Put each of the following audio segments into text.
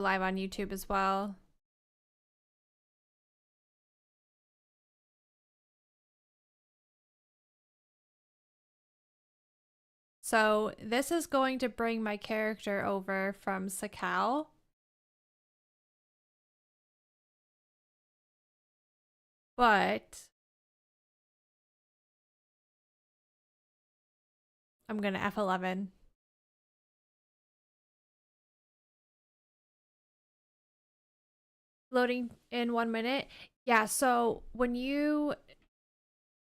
live on YouTube as well. So this is going to bring my character over from Sakal. But I'm gonna F11. Loading in 1 minute. Yeah, so when you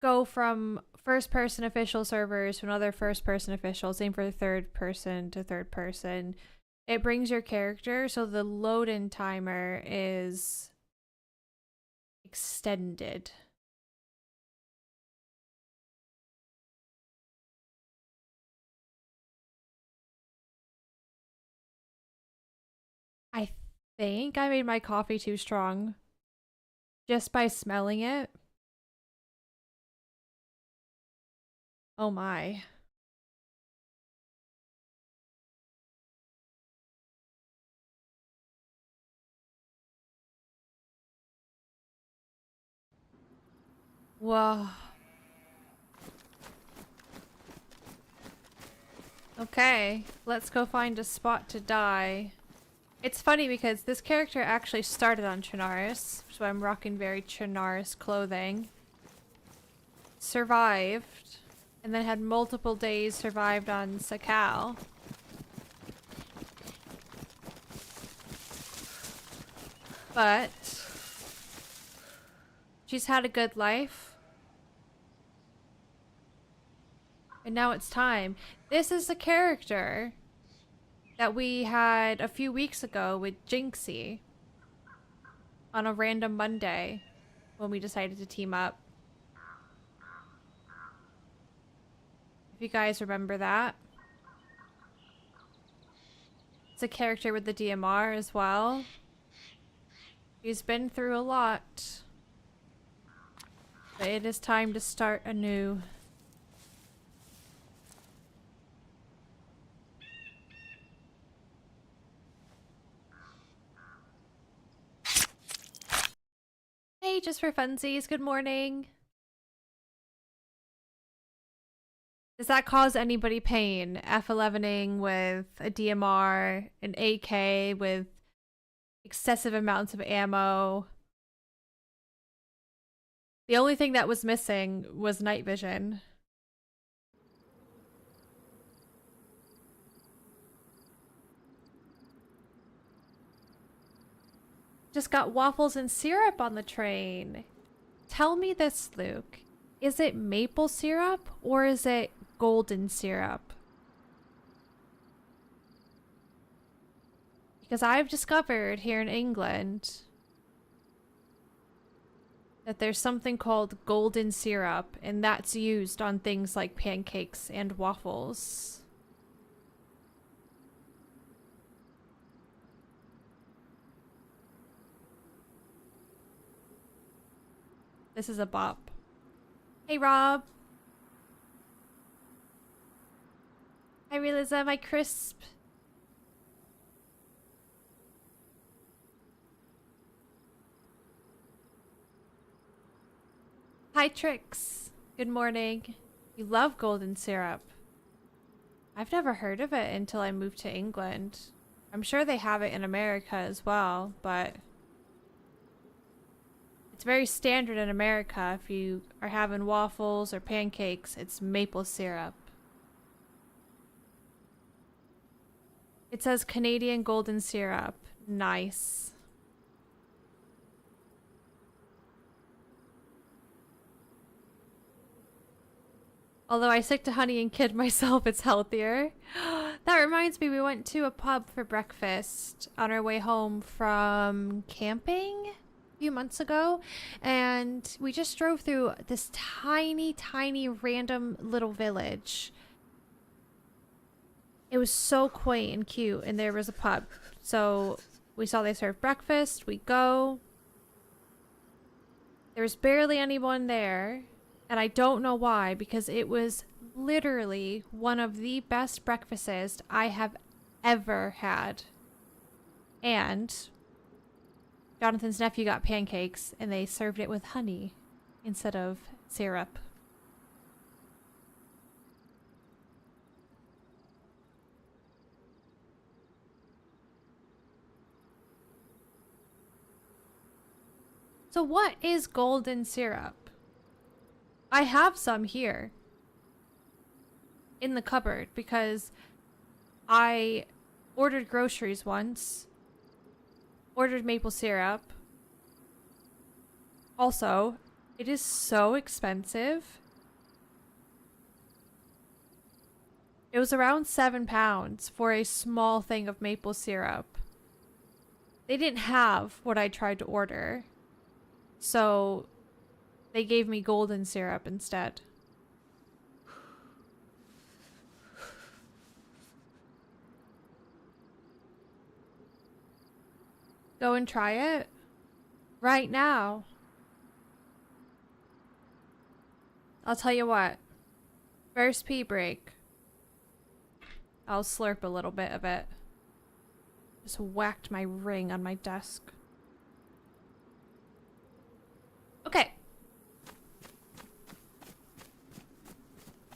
go from first person official servers to another first person official, same for third person to third person, it brings your character, so the load in timer is extended. I think I made my coffee too strong just by smelling it. Oh my. Whoa. Okay, let's go find a spot to die. It's funny because this character actually started on Chernarus, so I'm rocking very Chernarus clothing. Survived, and then had multiple days survived on Sakal. But she's had a good life. And now it's time. This is the character that we had a few weeks ago with Jinxie on a random Monday when we decided to team up. If you guys remember that. It's a character with the DMR as well. He's been through a lot. But it is time to start anew. Hey, just for funsies, good morning. Does that cause anybody pain? F11ing with a DMR, an AK with excessive amounts of ammo. The only thing that was missing was night vision. Just got waffles and syrup on the train. Tell me this, Luke. Is it maple syrup or is it golden syrup? Because I've discovered here in England that there's something called golden syrup, and that's used on things like pancakes and waffles. This is a bop. Hey, Rob. Hi, Realiza, my crisp. Hi, Trix. Good morning. You love golden syrup. I've never heard of it until I moved to England. I'm sure they have it in America as well, but it's very standard in America. If you are having waffles or pancakes, it's maple syrup. It says Canadian golden syrup. Nice. Although I stick to honey and kid myself, it's healthier. That reminds me, we went to a pub for breakfast on our way home from camping a few months ago, and we just drove through this tiny, tiny, random little village. It was so quaint and cute, and there was a pub. So we saw they served breakfast, we go. There was barely anyone there. And I don't know why, because it was literally one of the best breakfasts I have ever had. And Jonathan's nephew got pancakes and they served it with honey instead of syrup. So what is golden syrup? I have some here in the cupboard because I ordered groceries once, ordered maple syrup. Also, it is so expensive. It was around £7 for a small thing of maple syrup. They didn't have what I tried to order. So they gave me golden syrup instead. Go and try it right now. I'll tell you what. First pee break. I'll slurp a little bit of it. Just whacked my ring on my desk. Okay.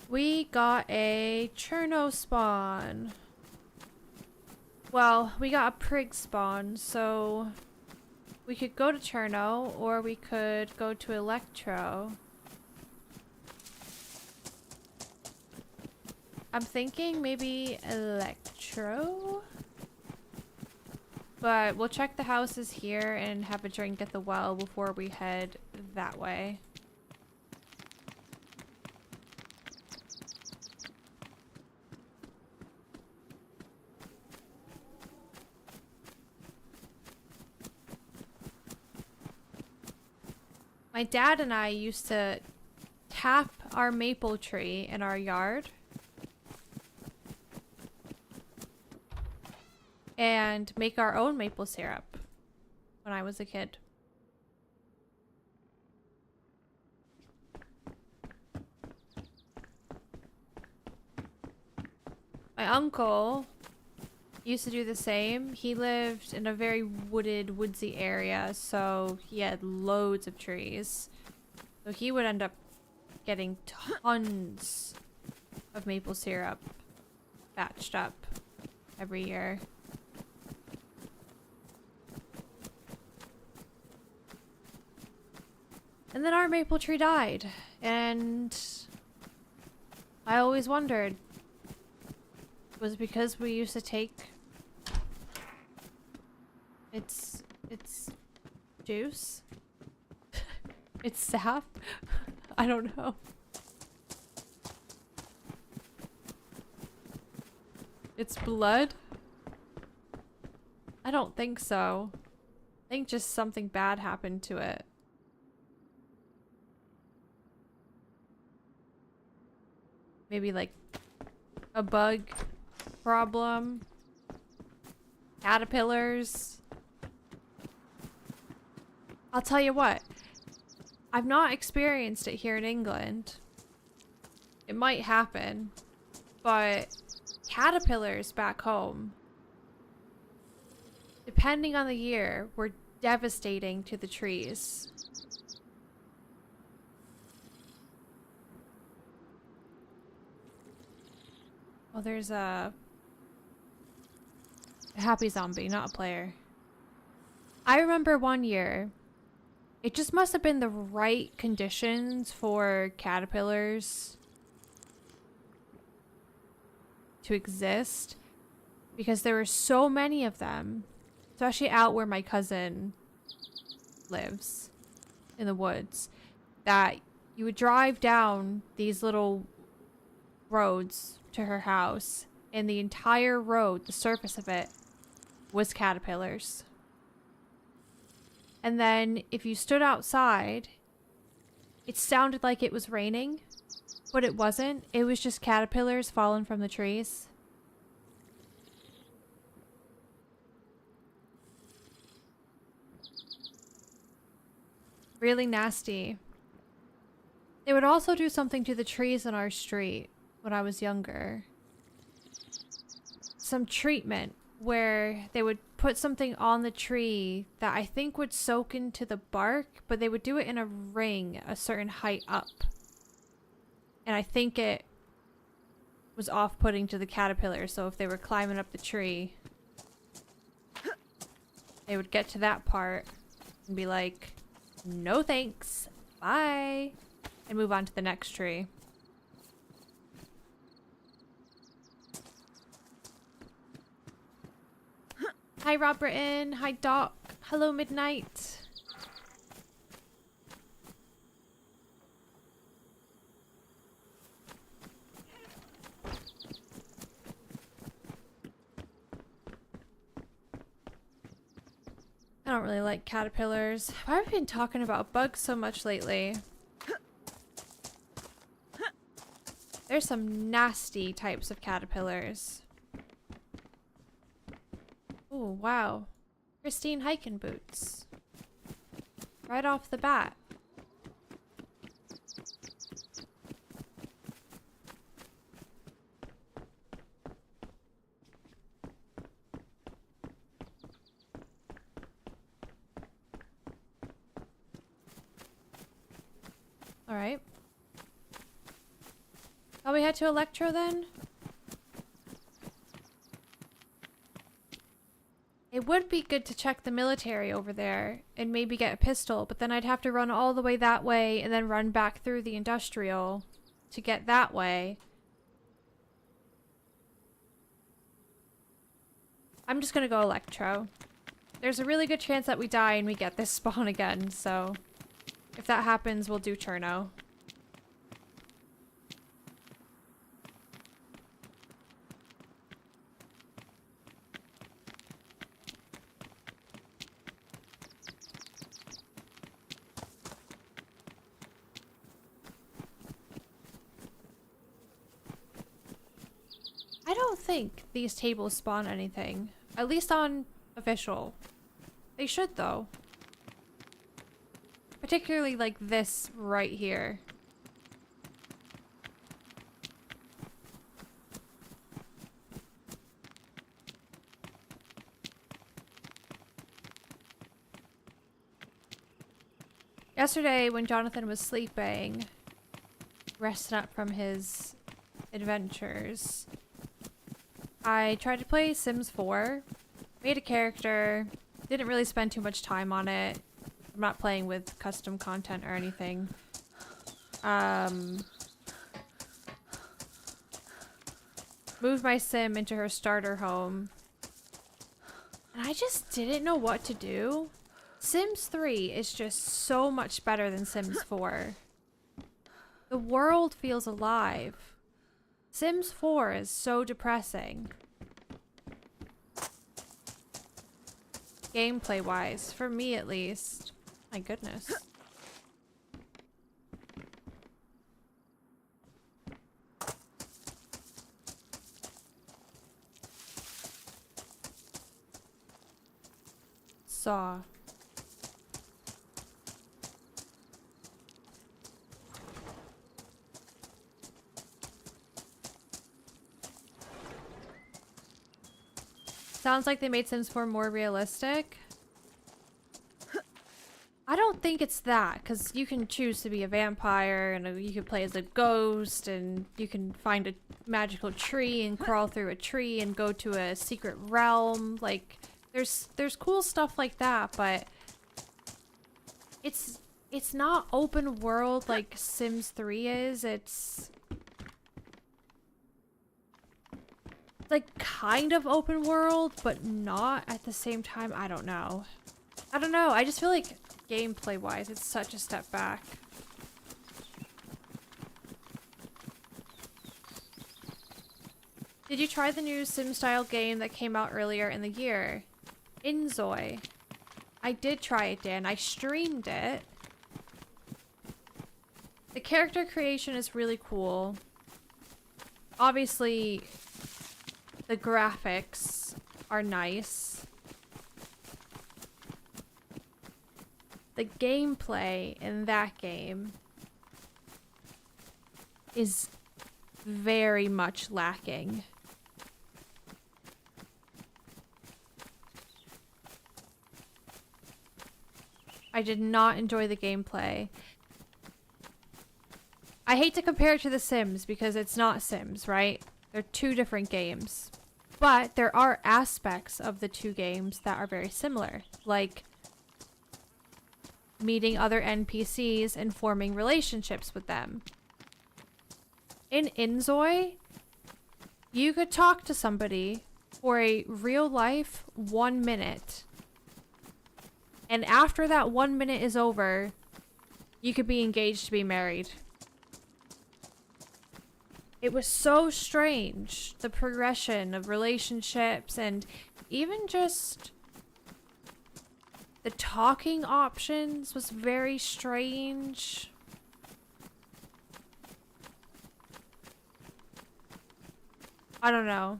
We got a Cherno spawn. Well, we got a prig spawn, so we could go to Cherno or we could go to Electro. I'm thinking maybe Electro? But we'll check the houses here and have a drink at the well before we head that way. My dad and I used to tap our maple tree in our yard and make our own maple syrup when I was a kid. My uncle used to do the same. He lived in a very wooded, woodsy area, so he had loads of trees. So he would end up getting tons of maple syrup batched up every year. And then our maple tree died, and I always wondered, was it because we used to take its juice? Its sap? I don't know. Its blood? I don't think so. I think just something bad happened to it. Maybe like a bug problem. Caterpillars. I'll tell you what. I've not experienced it here in England. It might happen. But caterpillars back home, depending on the year, were devastating to the trees. Well, there's a happy zombie, not a player. I remember one year, it just must have been the right conditions for caterpillars to exist, because there were so many of them, especially out where my cousin lives in the woods, that you would drive down these little roads to her house, and the entire road, the surface of it, was caterpillars. And then if you stood outside, it sounded like it was raining, but it wasn't. It was just caterpillars falling from the trees. Really nasty. They would also do something to the trees on our street when I was younger. Some treatment where they would put something on the tree that I think would soak into the bark, but they would do it in a ring a certain height up. And I think it was off-putting to the caterpillar, so if they were climbing up the tree, they would get to that part and be like, no thanks, bye, and move on to the next tree. Hi Rob Britton, hi Doc, hello Midnight. I don't really like caterpillars. Why have I been talking about bugs so much lately? There's some nasty types of caterpillars. Oh, wow. Pristine hiking boots. Right off the bat. Alright. Shall we head to Electro then? It would be good to check the military over there and maybe get a pistol, but then I'd have to run all the way that way and then run back through the industrial to get that way. I'm just gonna go Electro. There's a really good chance that we die and we get this spawn again, so if that happens, we'll do Cherno. I don't think these tables spawn anything. At least on official. They should though. Particularly like this right here. Yesterday when Jonathan was sleeping, resting up from his adventures, I tried to play Sims 4, made a character, didn't really spend too much time on it. I'm not playing with custom content or anything. Moved my sim into her starter home. And I just didn't know what to do. Sims 3 is just so much better than Sims 4. The world feels alive. Sims 4 is so depressing. Gameplay-wise, for me at least. My goodness. Saw. Sounds like they made Sims 4 more realistic. I don't think it's that, because you can choose to be a vampire, and you can play as a ghost, and you can find a magical tree and crawl through a tree and go to a secret realm. Like, there's cool stuff like that, but it's not open world like Sims 3 is. It's like kind of open world, but not at the same time. I don't know. I just feel like gameplay wise, it's such a step back. Did you try the new Sim style game that came out earlier in the year? Inzoi. I did try it, Dan. I streamed it. The character creation is really cool. Obviously, the graphics are nice. The gameplay in that game is very much lacking. I did not enjoy the gameplay. I hate to compare it to The Sims because it's not Sims, right? They're two different games. But there are aspects of the two games that are very similar, like meeting other NPCs and forming relationships with them. In Inzoi, you could talk to somebody for a real life 1 minute. And after that 1 minute is over, you could be engaged to be married. It was so strange, the progression of relationships and even just the talking options was very strange. I don't know.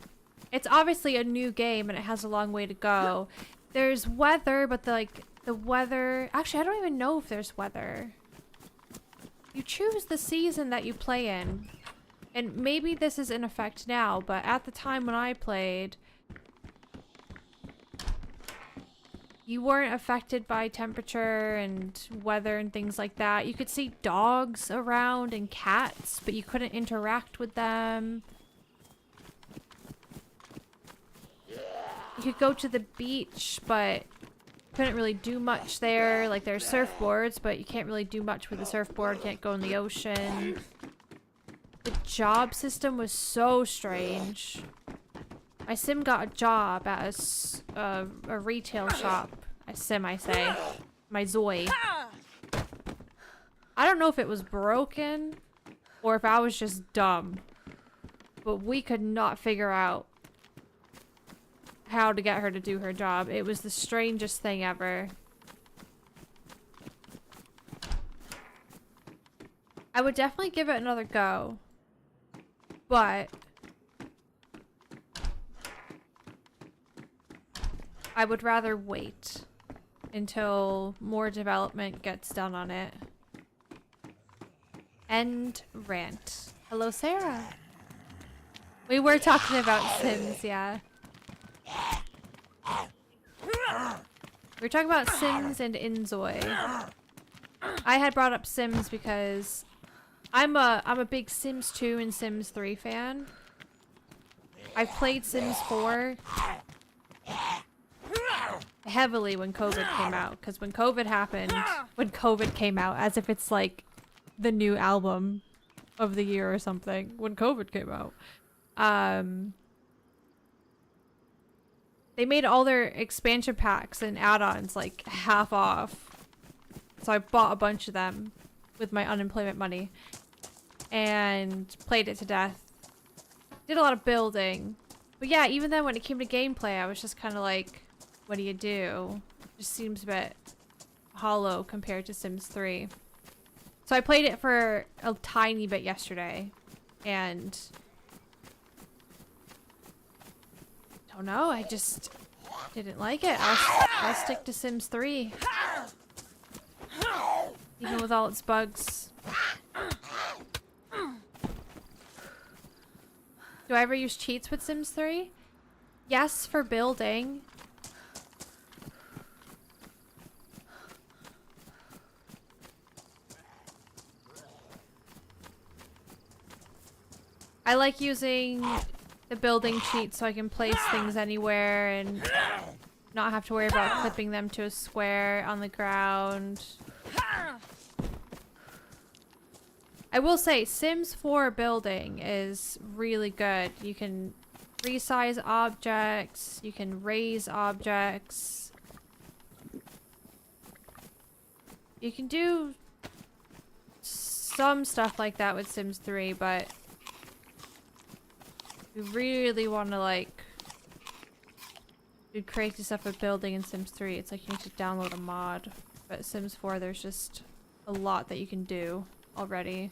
It's obviously a new game and it has a long way to go. There's weather, but the weather... Actually, I don't even know if there's weather. You choose the season that you play in. And maybe this is in effect now, but at the time when I played, you weren't affected by temperature and weather and things like that. You could see dogs around and cats, but you couldn't interact with them. You could go to the beach, but couldn't really do much there. Like, there's surfboards, but you can't really do much with the surfboard. You can't go in the ocean. The job system was so strange. My sim got a job at a retail shop. I say. My Zoe. I don't know if it was broken or if I was just dumb. But we could not figure out how to get her to do her job. It was the strangest thing ever. I would definitely give it another go. But I would rather wait until more development gets done on it. End rant. Hello, Sarah. We were talking about Sims, yeah. We were talking about Sims and Inzoi. I had brought up Sims because I'm a big Sims 2 and Sims 3 fan. I've played Sims 4 heavily when COVID came out, because when COVID came out, as if it's like the new album of the year or something, when COVID came out, they made all their expansion packs and add-ons like half off. So I bought a bunch of them with my unemployment money and played it to death. Did a lot of building. But yeah, even then when it came to gameplay, I was just kind of like, what do you do? It just seems a bit hollow compared to Sims 3. So I played it for a tiny bit yesterday and don't know, I just didn't like it. I'll stick to Sims 3. Even with all its bugs. Do I ever use cheats with Sims 3? Yes, for building. I like using the building cheat so I can place things anywhere and not have to worry about clipping them to a square on the ground. I will say, Sims 4 building is really good. You can resize objects, you can raise objects. You can do some stuff like that with Sims 3, but you really want to like do crazy stuff with building in Sims 3. It's like you need to download a mod. But Sims 4, there's just a lot that you can do already.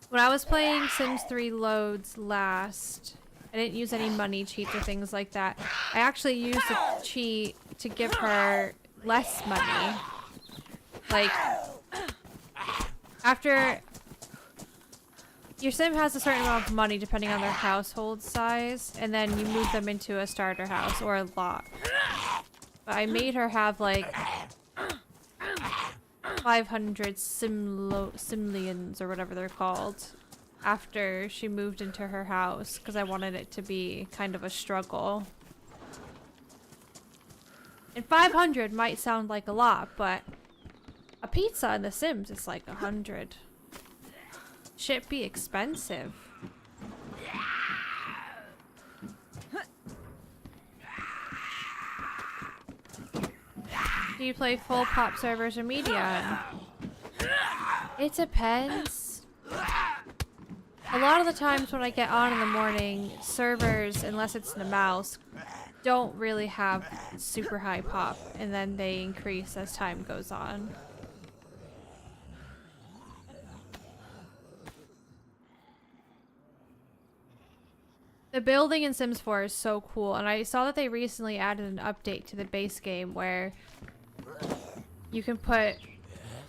When I was playing Sims 3 loads last, I didn't use any money cheats or things like that. I actually used a cheat to give her less money Like, after your sim has a certain amount of money depending on their household size, and then you move them into a starter house or a lot. But I made her have like 500 simoleons or whatever they're called after she moved into her house because I wanted it to be kind of a struggle. And 500 might sound like a lot, but a pizza in The Sims is like 100. Shit be expensive. Do you play full pop servers or medium? It depends. A lot of the times when I get on in the morning, servers, unless it's the mouse, don't really have super high pop, and then they increase as time goes on. The building in Sims 4 is so cool, and I saw that they recently added an update to the base game where you can put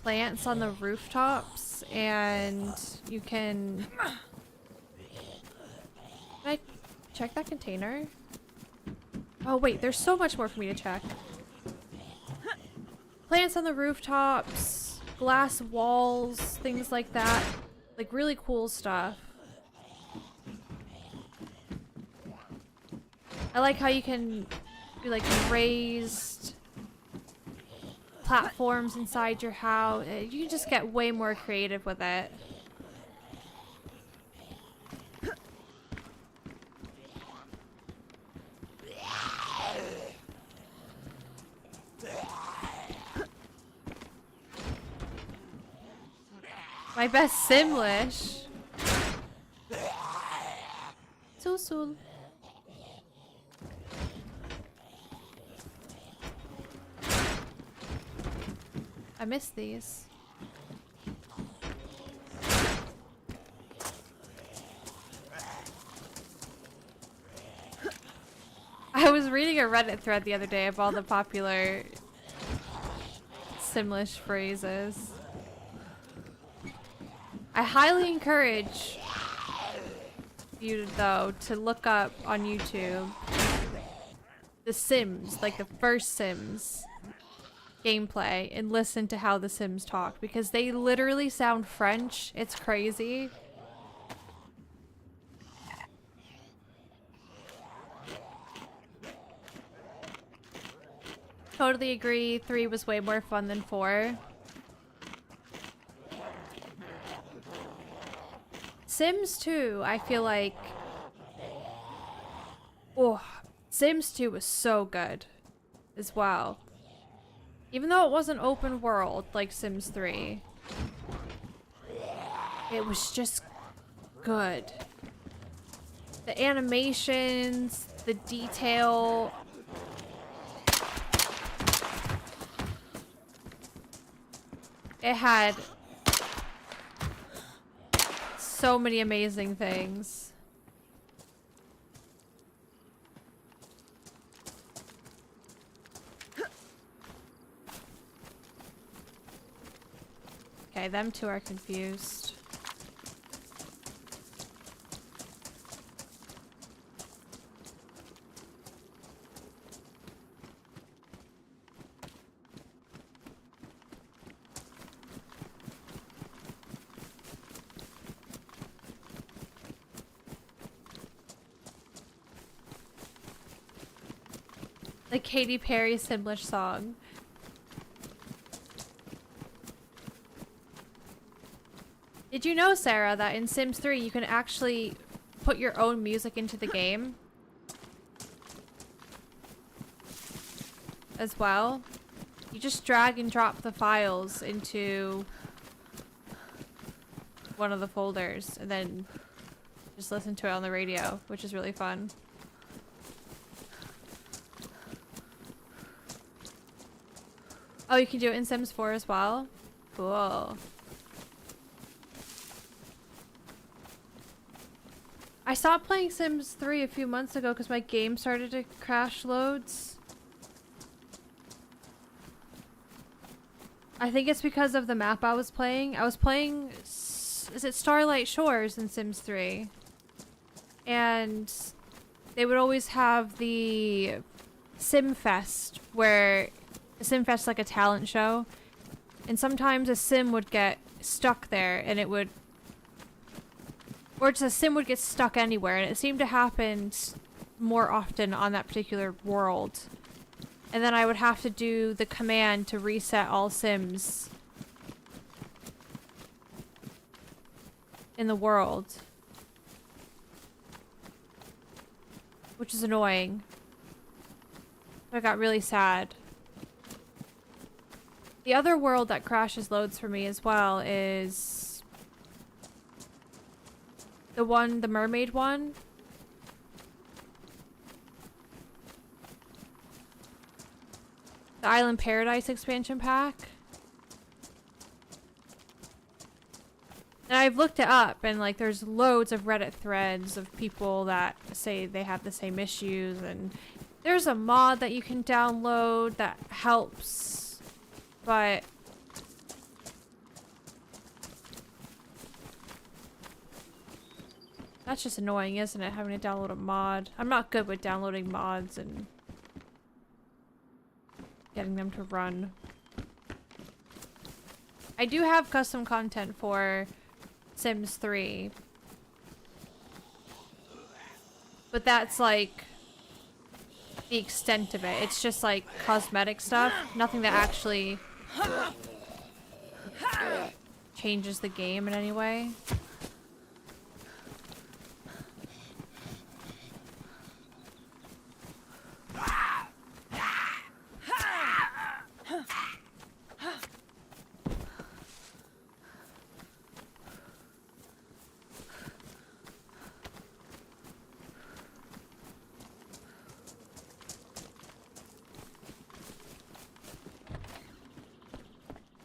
plants on the rooftops, and you can... Can I check that container? Oh wait, there's so much more for me to check. Plants on the rooftops, glass walls, things like that. Like really cool stuff. I like how you can do like raised platforms inside your house. You can just get way more creative with it. My best Simlish. Susul. I missed these. I was reading a Reddit thread the other day of all the popular Simlish phrases. I highly encourage you, though, to look up on YouTube The Sims, like the first Sims gameplay, and listen to how the Sims talk, because they literally sound French. It's crazy. Totally agree. 3 was way more fun than 4. Sims 2, I feel like... Oh, Sims 2 was so good as well. Even though it wasn't open world like Sims 3. It was just good. The animations, the detail... It had so many amazing things. Okay, them two are confused. The Katy Perry Simlish song. Did you know, Sarah, that in Sims 3 you can actually put your own music into the game as well? You just drag and drop the files into one of the folders and then just listen to it on the radio, which is really fun. Oh, you can do it in Sims 4 as well? Cool. I stopped playing Sims 3 a few months ago because my game started to crash loads. I think it's because of the map I was playing. I was playing, is it Starlight Shores in Sims 3? And they would always have the Sim Fest, where the Sim Fest is like a talent show. And sometimes a sim would get stuck there and it would, or just a sim would get stuck anywhere, and it seemed to happen more often on that particular world. And then I would have to do the command to reset all sims in the world, which is annoying. I got really sad. The other world that crashes loads for me as well is the mermaid one. The Island Paradise expansion pack. And I've looked it up, and like there's loads of Reddit threads of people that say they have the same issues, and there's a mod that you can download that helps, but that's just annoying, isn't it? Having to download a mod. I'm not good with downloading mods and getting them to run. I do have custom content for Sims 3. But that's like the extent of it. It's just like cosmetic stuff. Nothing that actually changes the game in any way.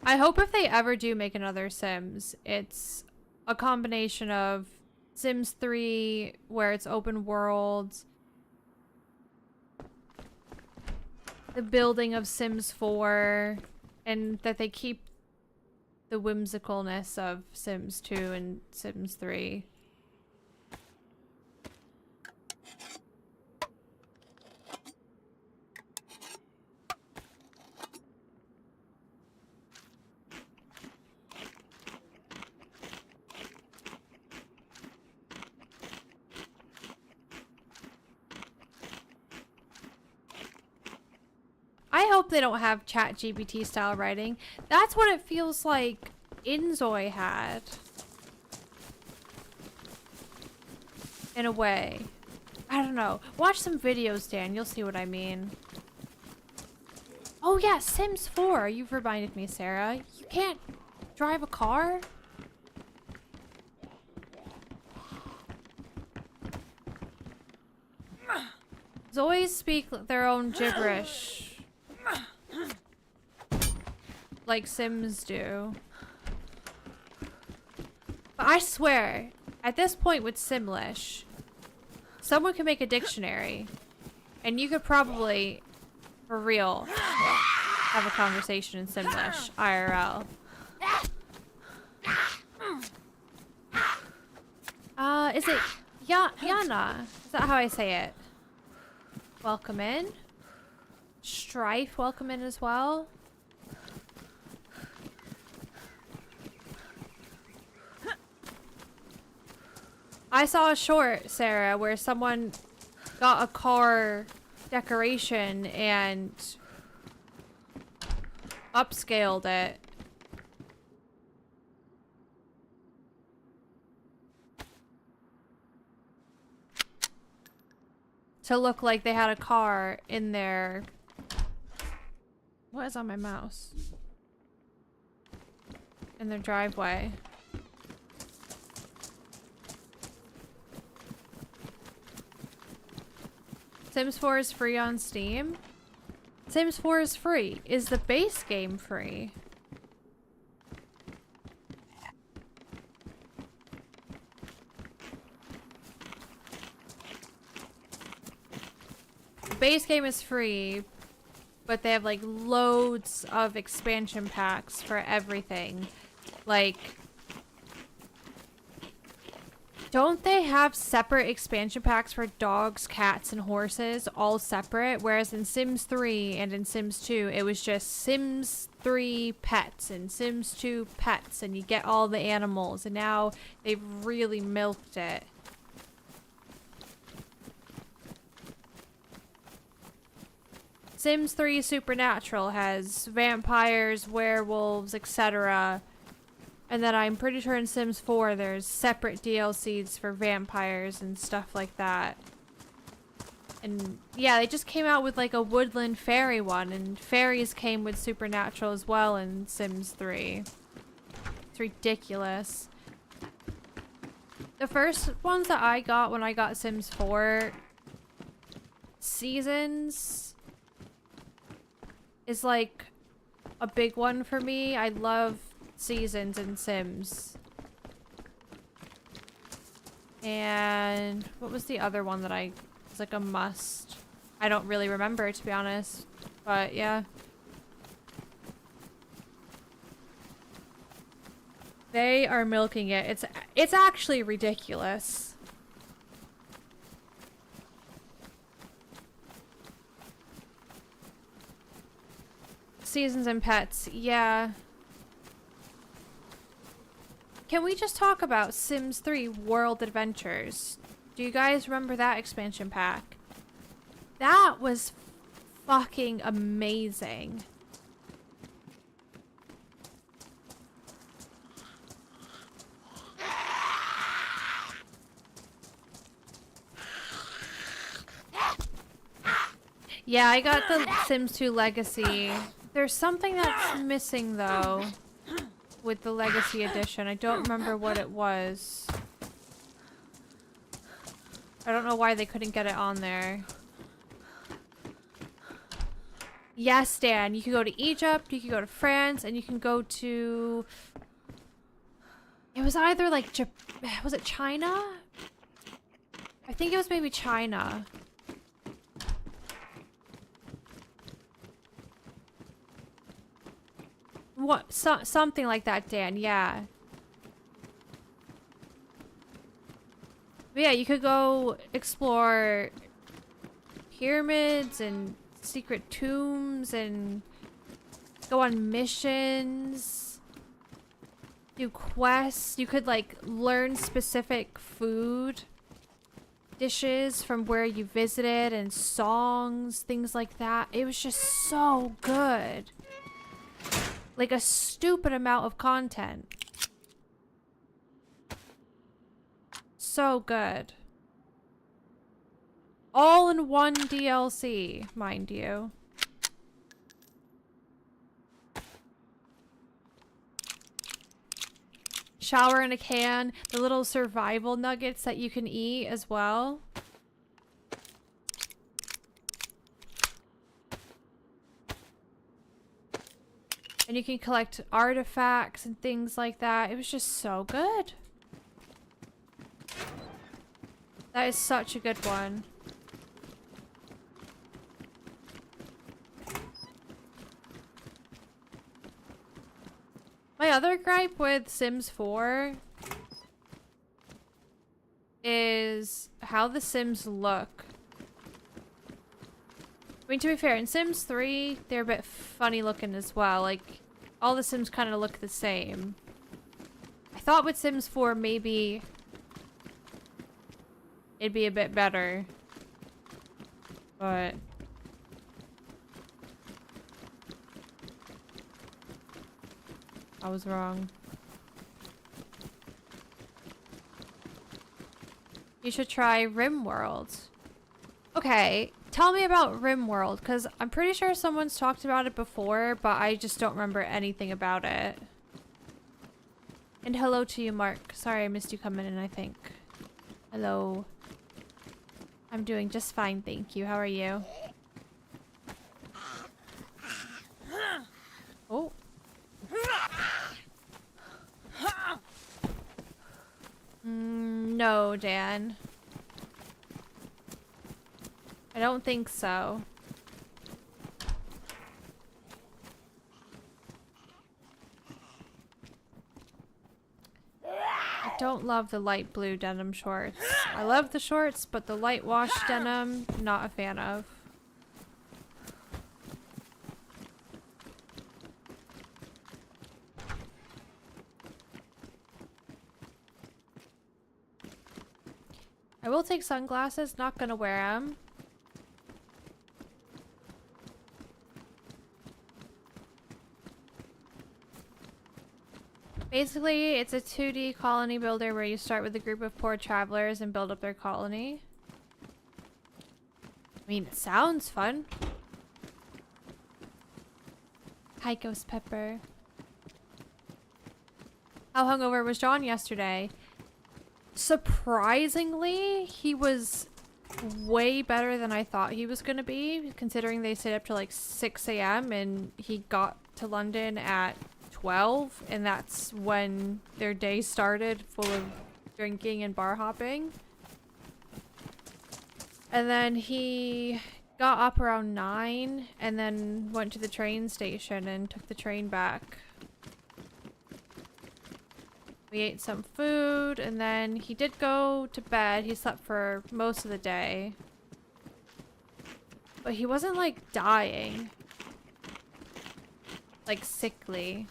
I hope if they ever do make another Sims, it's a combination of Sims 3, where it's open world, the building of Sims 4, and that they keep the whimsicalness of Sims 2 and Sims 3. I hope they don't have ChatGPT style writing. That's what it feels like Inzoi had. In a way. I don't know. Watch some videos, Dan. You'll see what I mean. Oh yeah, Sims 4. You've reminded me, Sarah. You can't drive a car? Zois speak their own gibberish. Like Sims do. But I swear, at this point with Simlish, someone could make a dictionary, and you could probably, for real, have a conversation in Simlish, IRL. Is it Yana? Is that how I say it? Welcome in. Strife, welcome in as well. I saw a short, Sarah, where someone got a car decoration and upscaled it. To look like they had a car in their... What is on my mouse? In their driveway. Sims 4 is free on Steam. Sims 4 is free. Is the base game free? The base game is free, but they have like loads of expansion packs for everything. Like, don't they have separate expansion packs for dogs, cats, and horses, all separate? Whereas in Sims 3 and in Sims 2, it was just Sims 3 pets and Sims 2 pets, and you get all the animals. And now they've really milked it. Sims 3 Supernatural has vampires, werewolves, etc. And then I'm pretty sure in Sims 4 there's separate DLCs for vampires and stuff like that. And yeah, they just came out with like a woodland fairy one, and fairies came with Supernatural as well in Sims 3. It's ridiculous. The first ones that I got when I got Sims 4, seasons is like a big one for me. I love seasons in Sims. And what was the other one that was like a must? I don't really remember, to be honest, but yeah. They are milking it. It's actually ridiculous. Seasons and pets, yeah. Can we just talk about Sims 3 World Adventures? Do you guys remember that expansion pack? That was fucking amazing. Yeah, I got the Sims 2 Legacy. There's something that's missing though with the Legacy Edition. I don't remember what it was. I don't know why they couldn't get it on there. Yes, Dan, you can go to Egypt, you can go to France, and you can go to... It was either like... Was it China? I think it was maybe China. What? Something like that, Dan, yeah. But yeah, you could go explore pyramids and secret tombs and go on missions, do quests. You could like learn specific food dishes from where you visited and songs, things like that. It was just so good. Like a stupid amount of content. So good. All in one DLC, mind you. Shower in a can. The little survival nuggets that you can eat as well. And you can collect artifacts and things like that. It was just so good. That is such a good one. My other gripe with Sims 4 is how the Sims look. I mean, to be fair, in Sims 3, they're a bit funny looking as well. Like, all the Sims kind of look the same. I thought with Sims 4, maybe it'd be a bit better. But I was wrong. You should try RimWorld. Okay, tell me about RimWorld, because I'm pretty sure someone's talked about it before, but I just don't remember anything about it. And hello to you, Mark. Sorry I missed you coming in, I think. Hello. I'm doing just fine, thank you. How are you? Oh. No, Dan. I don't think so. don't love the light blue denim shorts. I love the shorts, but the light wash denim, not a fan of. I will take sunglasses, not gonna wear them. Basically, it's a 2D colony builder where you start with a group of poor travelers and build up their colony. I mean, it sounds fun. Hi, Ghost Pepper. How hungover was John yesterday? Surprisingly, he was way better than I thought he was gonna be, considering they stayed up to like 6 a.m. and he got to London at 12, and that's when their day started, full of drinking and bar hopping. And then he got up around 9 and then went to the train station and took the train back. We ate some food, and then he did go to bed. He slept for most of the day. But he wasn't, like, dying. Like, sickly.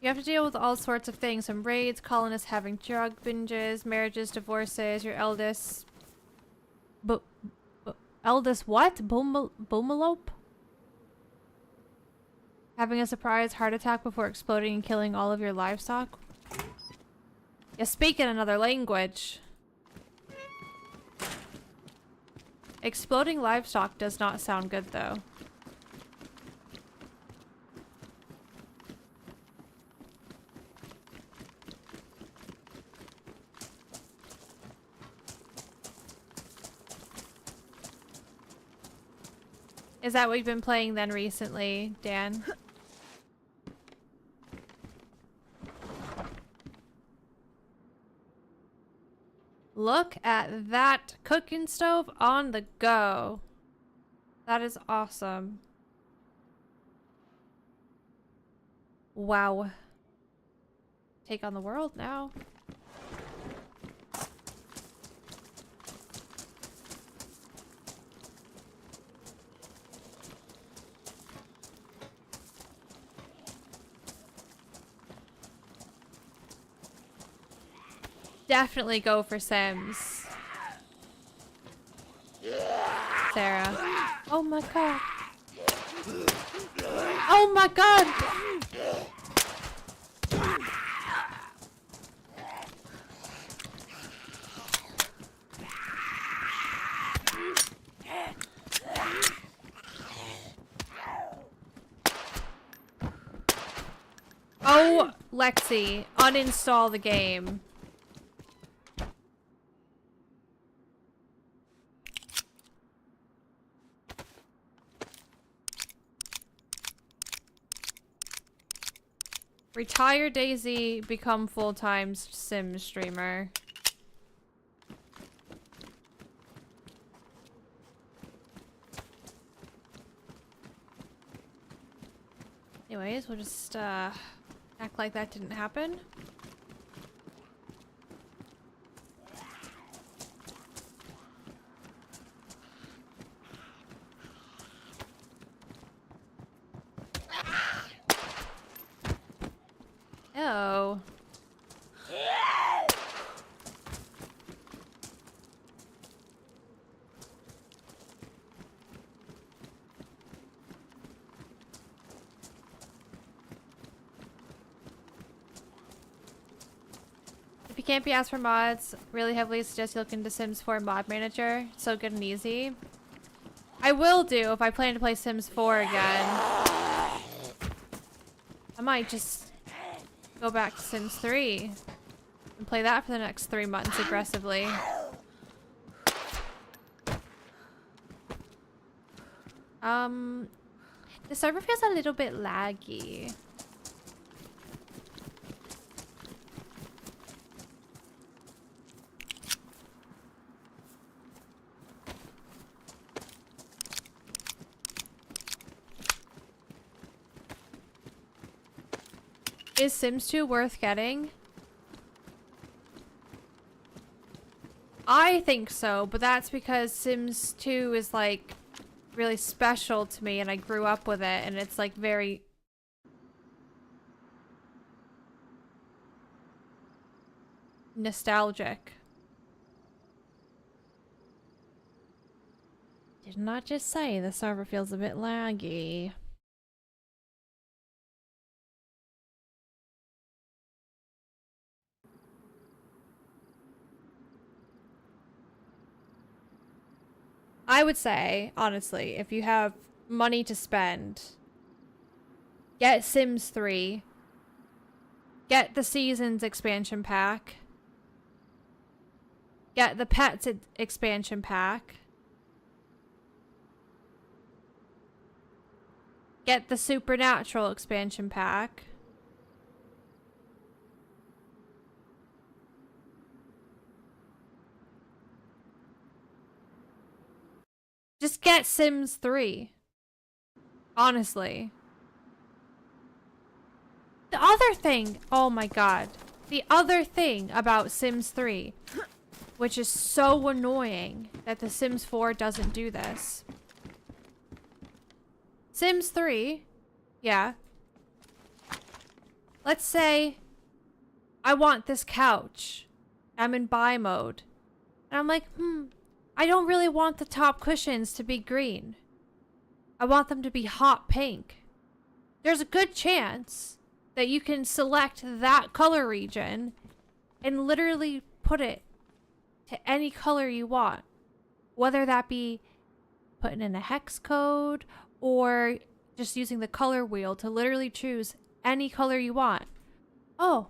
You have to deal with all sorts of things, from raids, colonists having drug binges, marriages, divorces, your eldest... eldest what? Boomelope? Having a surprise heart attack before exploding and killing all of your livestock? You speak in another language. Exploding livestock does not sound good, though. Is that what you've been playing then recently, Dan? Look at that cooking stove on the go. That is awesome. Wow. Take on the world now. Definitely go for Sims. Sarah. Oh my god. Oh my god! Oh, Lexi, uninstall the game. Retire DayZ, become full-time Sim streamer. Anyways, we'll just act like that didn't happen. Oh. If you can't be asked for mods, really heavily suggest you look into Sims 4 mod manager. It's so good and easy. I will do if I plan to play Sims 4 again. I might just go back to Sims 3 and play that for the next 3 months aggressively. The server feels a little bit laggy. Is Sims 2 worth getting? I think so, but that's because Sims 2 is like really special to me and I grew up with it and it's like very nostalgic. Did not just say the server feels a bit laggy. I would say, honestly, if you have money to spend, get Sims 3, get the Seasons expansion pack, get the Pets expansion pack, get the Supernatural expansion pack. Just get Sims 3. Honestly. The other thing, oh my god. The other thing about Sims 3, which is so annoying that the Sims 4 doesn't do this. Sims 3, yeah. Let's say I want this couch. I'm in buy mode. And I'm like, I don't really want the top cushions to be green. I want them to be hot pink. There's a good chance that you can select that color region and literally put it to any color you want. Whether that be putting in a hex code or just using the color wheel to literally choose any color you want. Oh,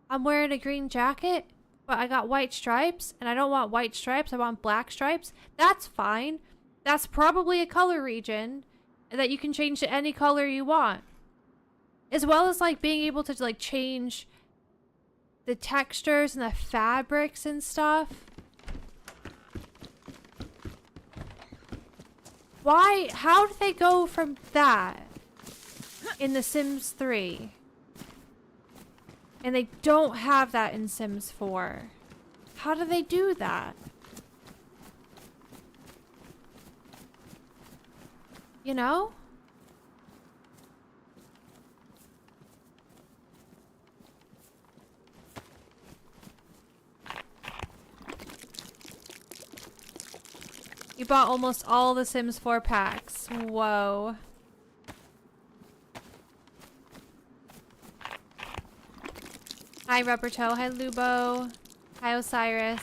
I'm wearing a green jacket, but I got white stripes, and I don't want white stripes, I want black stripes. That's fine. That's probably a color region that you can change to any color you want. As well as like being able to like change the textures and the fabrics and stuff. Why? How did they go from that in The Sims 3? And they don't have that in Sims 4. How do they do that? You know? You bought almost all the Sims 4 packs. Whoa. Hi, Rubber Toe. Hi, Lubo. Hi, Osiris.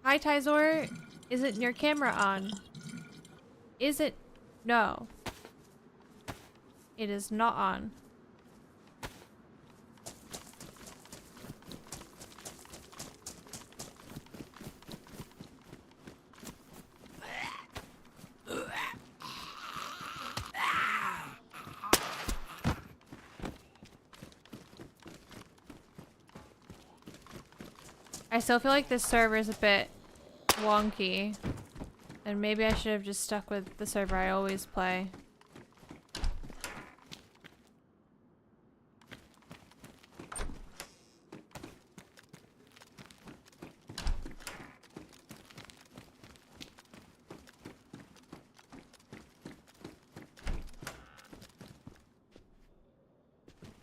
Hi, Tyzor. Isn't your camera on? Is it? No. It is not on. I still feel like this server is a bit wonky. And maybe I should have just stuck with the server I always play.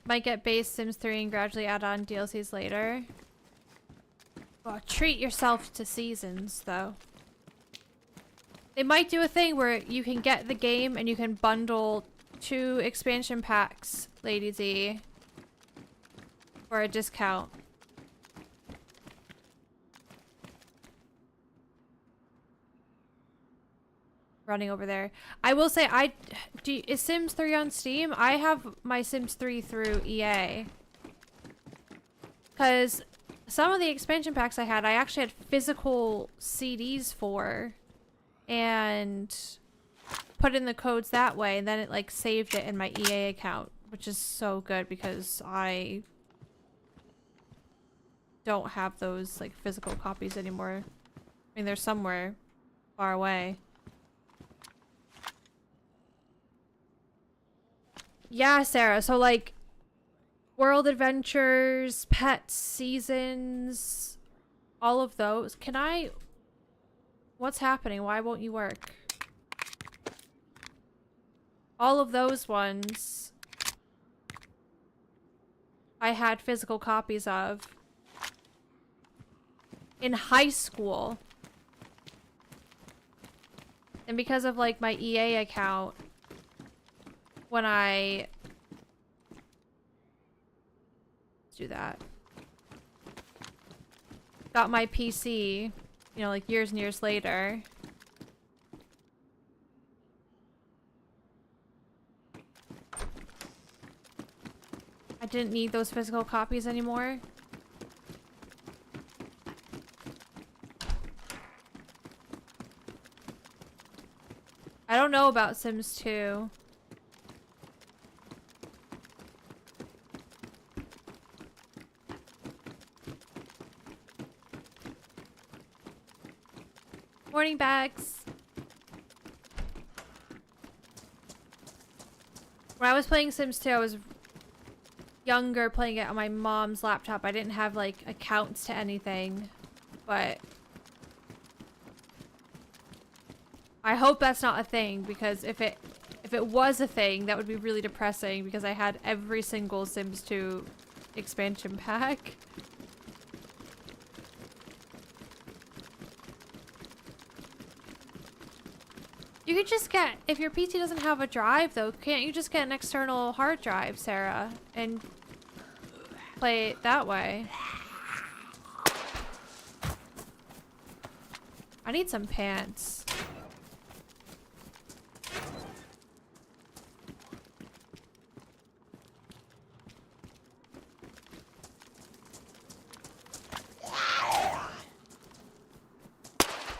Might get base Sims 3 and gradually add on DLCs later. Oh, treat yourself to seasons, though. They might do a thing where you can get the game and you can bundle 2 expansion packs, Lady Z, for a discount. Running over there. I will say, is Sims 3 on Steam? I have my Sims 3 through EA. Because some of the expansion packs I had, I actually had physical CDs for. And put in the codes that way. And then it like saved it in my EA account. Which is so good because I don't have those like physical copies anymore. I mean, they're somewhere far away. Yeah, Sarah. So like World Adventures, Pet Seasons, all of those. Can I... What's happening? Why won't you work? All of those ones I had physical copies of in high school. And because of like my EA account, when I... Let's do that. Got my PC, you know, like years and years later. I didn't need those physical copies anymore. I don't know about Sims 2. Morning, Bags. When I was playing Sims 2, I was younger, playing it on my mom's laptop. I didn't have like accounts to anything, but I hope that's not a thing, because if it was a thing, that would be really depressing, because I had every single Sims 2 expansion pack. You could just get, if your PC doesn't have a drive though, can't you just get an external hard drive, Sarah, and play it that way? I need some pants.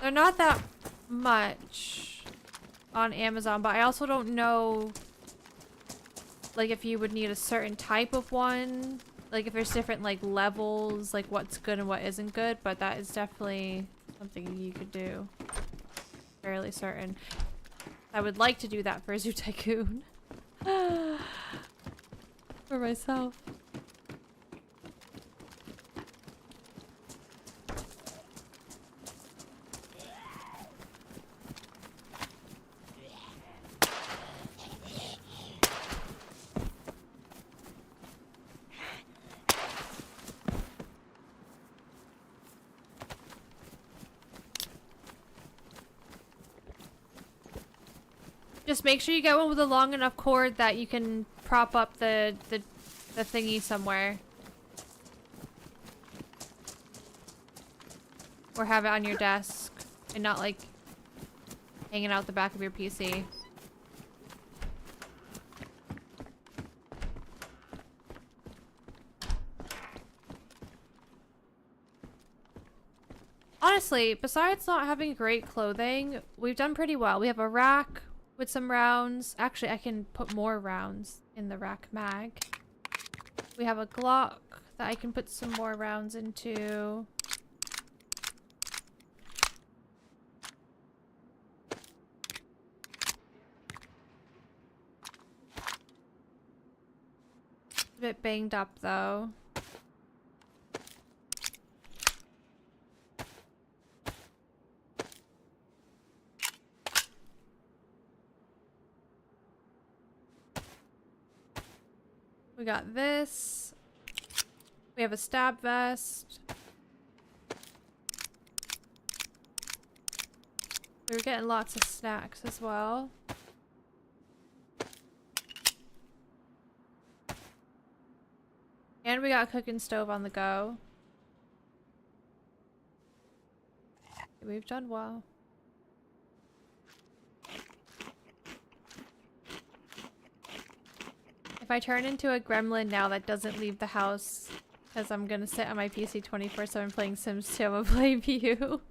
They're not that much on Amazon, but I also don't know like if you would need a certain type of one, like if there's different like levels, like what's good and what isn't good, but that is definitely something you could do. Fairly certain. I would like to do that for Zoo Tycoon. For myself. Just make sure you get one with a long enough cord that you can prop up the thingy somewhere. Or have it on your desk and not like hanging out the back of your PC. Honestly, besides not having great clothing, we've done pretty well. We have a rack with some rounds. Actually, I can put more rounds in the rack mag. We have a Glock that I can put some more rounds into. A bit banged up though. We got this. We have a stab vest. We were getting lots of snacks as well. And we got a cooking stove on the go. We've done well. If I turn into a gremlin now that doesn't leave the house, because I'm gonna sit on my PC 24/7 playing Sims 2, I'm gonna blame you.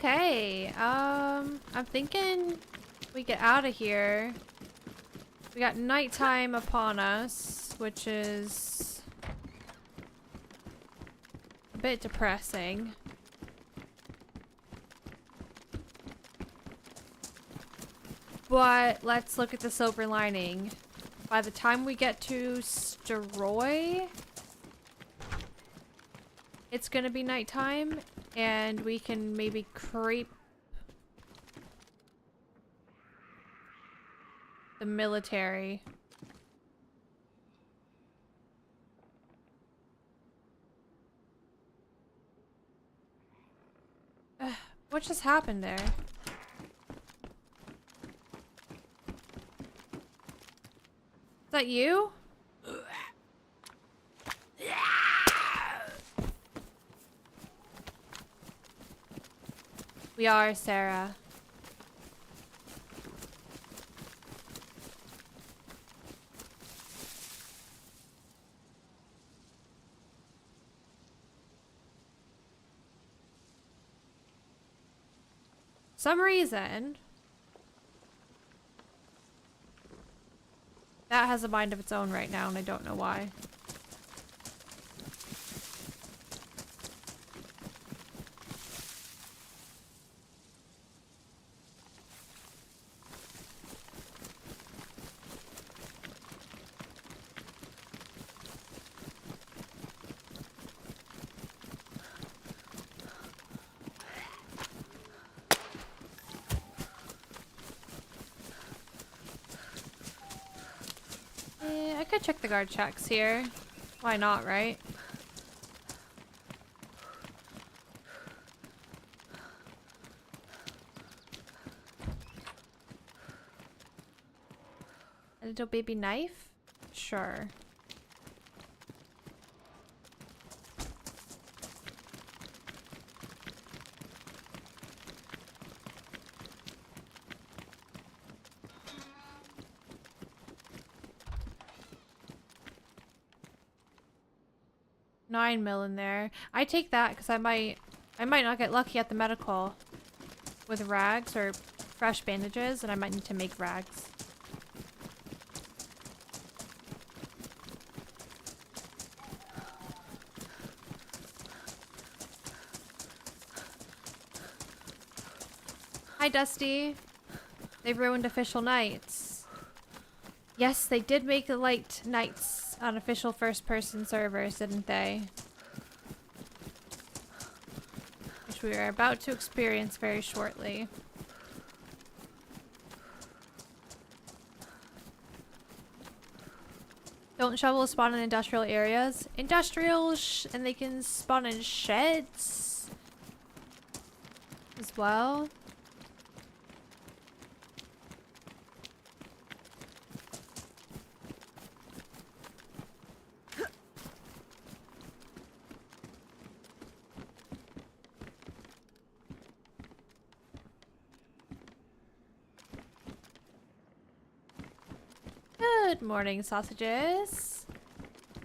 Okay, I'm thinking we get out of here. We got nighttime upon us, which is a bit depressing. But let's look at the silver lining. By the time we get to Steroy, it's gonna be nighttime, and we can maybe creep the military. What just happened there? Is that you? We are, Sarah. Some reason that has a mind of its own right now, and I don't know why. I could check the guard checks here. Why not, right? A little baby knife? Sure. $9 mil in there. I take that because I might not get lucky at the medical with rags or fresh bandages, and I might need to make rags. Hi, Dusty. They ruined official nights. Yes, they did make the light nights on official first-person servers, didn't they? Which we are about to experience very shortly. Don't shovels spawn in industrial areas? And they can spawn in sheds as well. Good morning, sausages.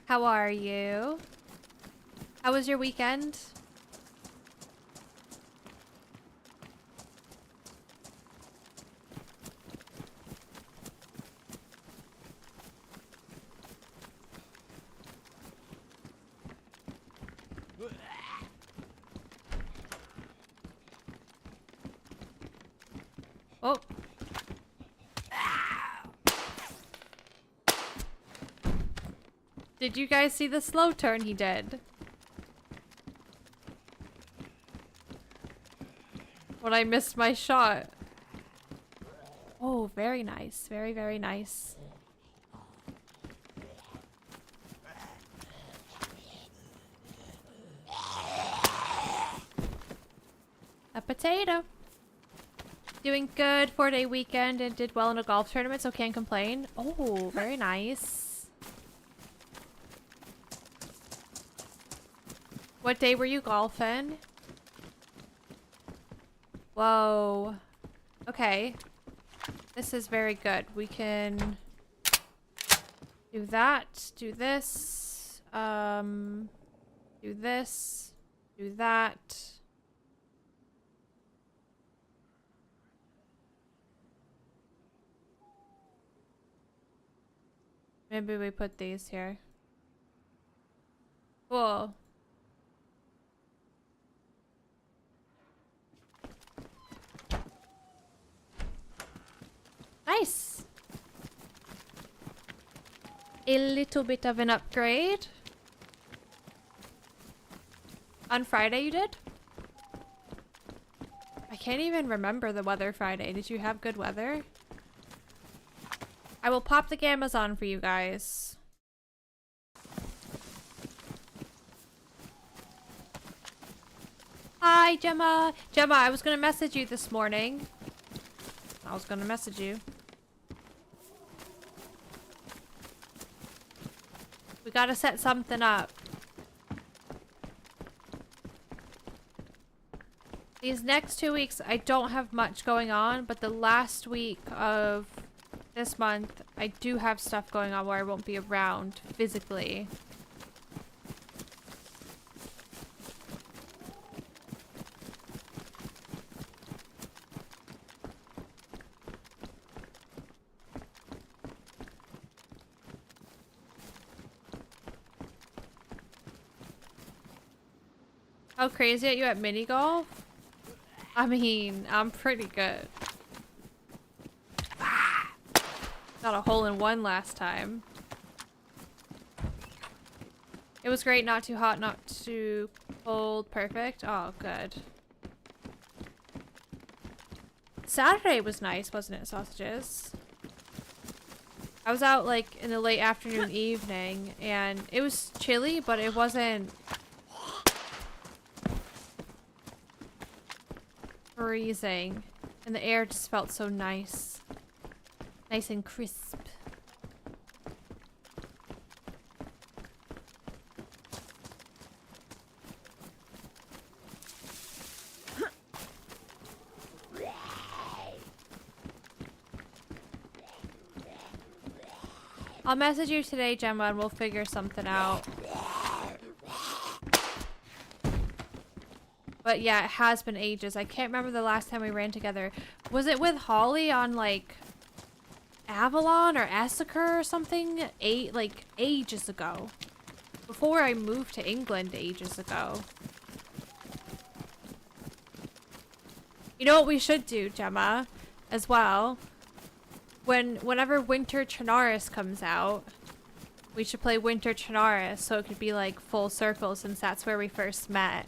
How are you? How was your weekend? Oh. Did you guys see the slow turn he did? When I missed my shot. Oh, very nice. Very, very nice. A potato. Doing good. 4-day weekend and did well in a golf tournament, so can't complain. Oh, very nice. What day were you golfing? Whoa. Okay. This is very good. We can do that, do this, do this, do that. Maybe we put these here. Cool. Nice. A little bit of an upgrade. On Friday you did? I can't even remember the weather Friday. Did you have good weather? I will pop the gammas on for you guys. Hi, Gemma. Gemma, I was gonna message you this morning. I was gonna message you. We gotta set something up. These next 2 weeks, I don't have much going on, but the last week of this month, I do have stuff going on where I won't be around physically. How crazy are you at mini golf? I mean, I'm pretty good. Got a hole in one last time. It was great, not too hot, not too cold, perfect. Oh, good. Saturday was nice, wasn't it, sausages? I was out like in the late afternoon, evening, and it was chilly, but it wasn't freezing, and the air just felt so nice. Nice and crisp. I'll message you today, Gemma, and we'll figure something out. But yeah, it has been ages. I can't remember the last time we ran together. Was it with Holly on like Avalon or Essaker or something? Like ages ago. Before I moved to England ages ago. You know what we should do, Gemma, as well? Whenever Winter Chernarus comes out, we should play Winter Chernarus so it could be like full circle since that's where we first met.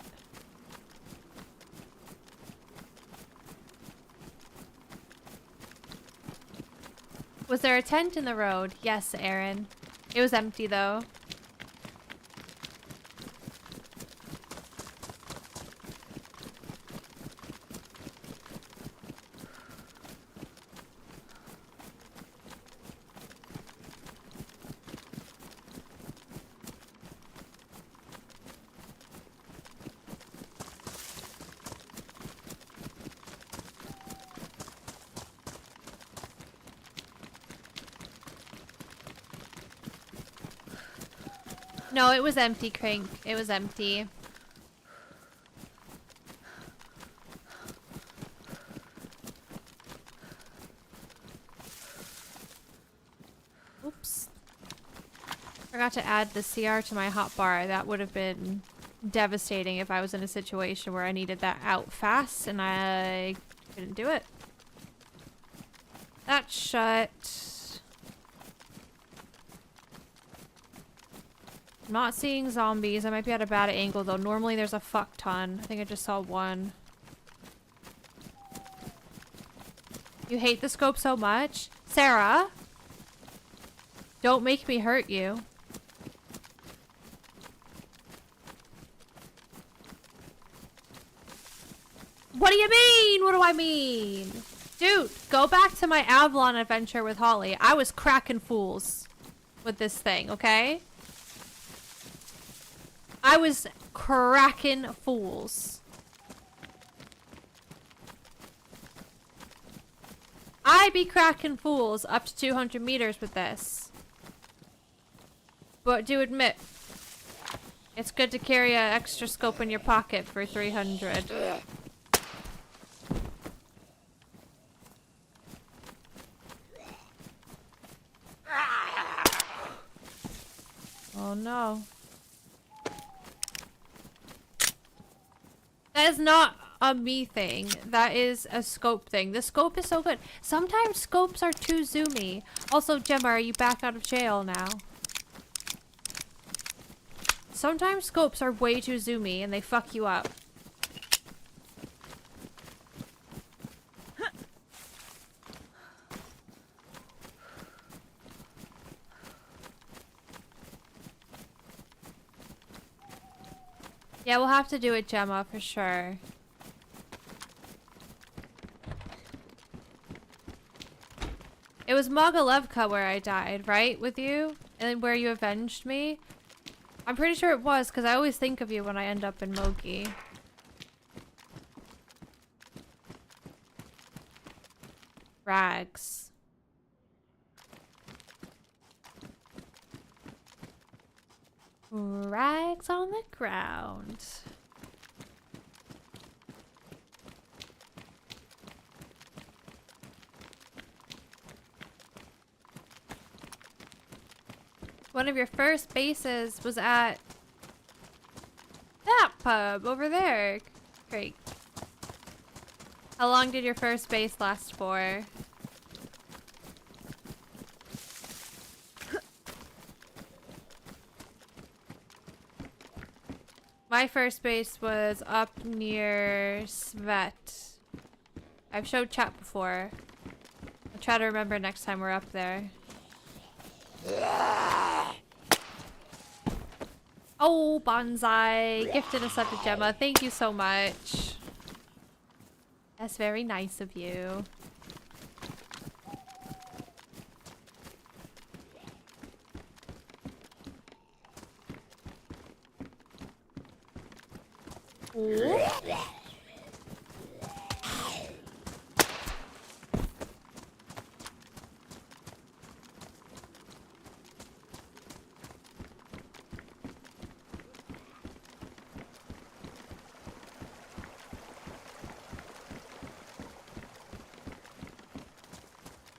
Was there a tent in the road? Yes, Aaron. It was empty though. No, it was empty, Crink. It was empty. Oops. Forgot to add the CR to my hotbar. That would have been devastating if I was in a situation where I needed that out fast and I couldn't do it. That's shut. I'm not seeing zombies. I might be at a bad angle though. Normally there's a fuck ton. I think I just saw one. You hate the scope so much? Sarah? Don't make me hurt you. What do you mean? What do I mean? Dude, go back to my Avalon adventure with Holly. I was cracking fools with this thing, okay? I was cracking fools. I be cracking fools up to 200 meters with this. But do admit, it's good to carry an extra scope in your pocket for 300. Oh no. That is not a me thing. That is a scope thing. The scope is so good. Sometimes scopes are too zoomy. Also, Gemma, are you back out of jail now? Sometimes scopes are way too zoomy and they fuck you up. Yeah, we'll have to do it, Gemma, for sure. It was Mogalevka where I died, right? With you? And where you avenged me? I'm pretty sure it was, because I always think of you when I end up in Mogi. Rags. Rags on the ground. One of your first bases was at that pub over there. Great. How long did your first base last for? My first base was up near Svet. I've showed chat before. I'll try to remember next time we're up there. Oh, Bonsai! Gifted us up to Gemma. Thank you so much. That's very nice of you. Ooh.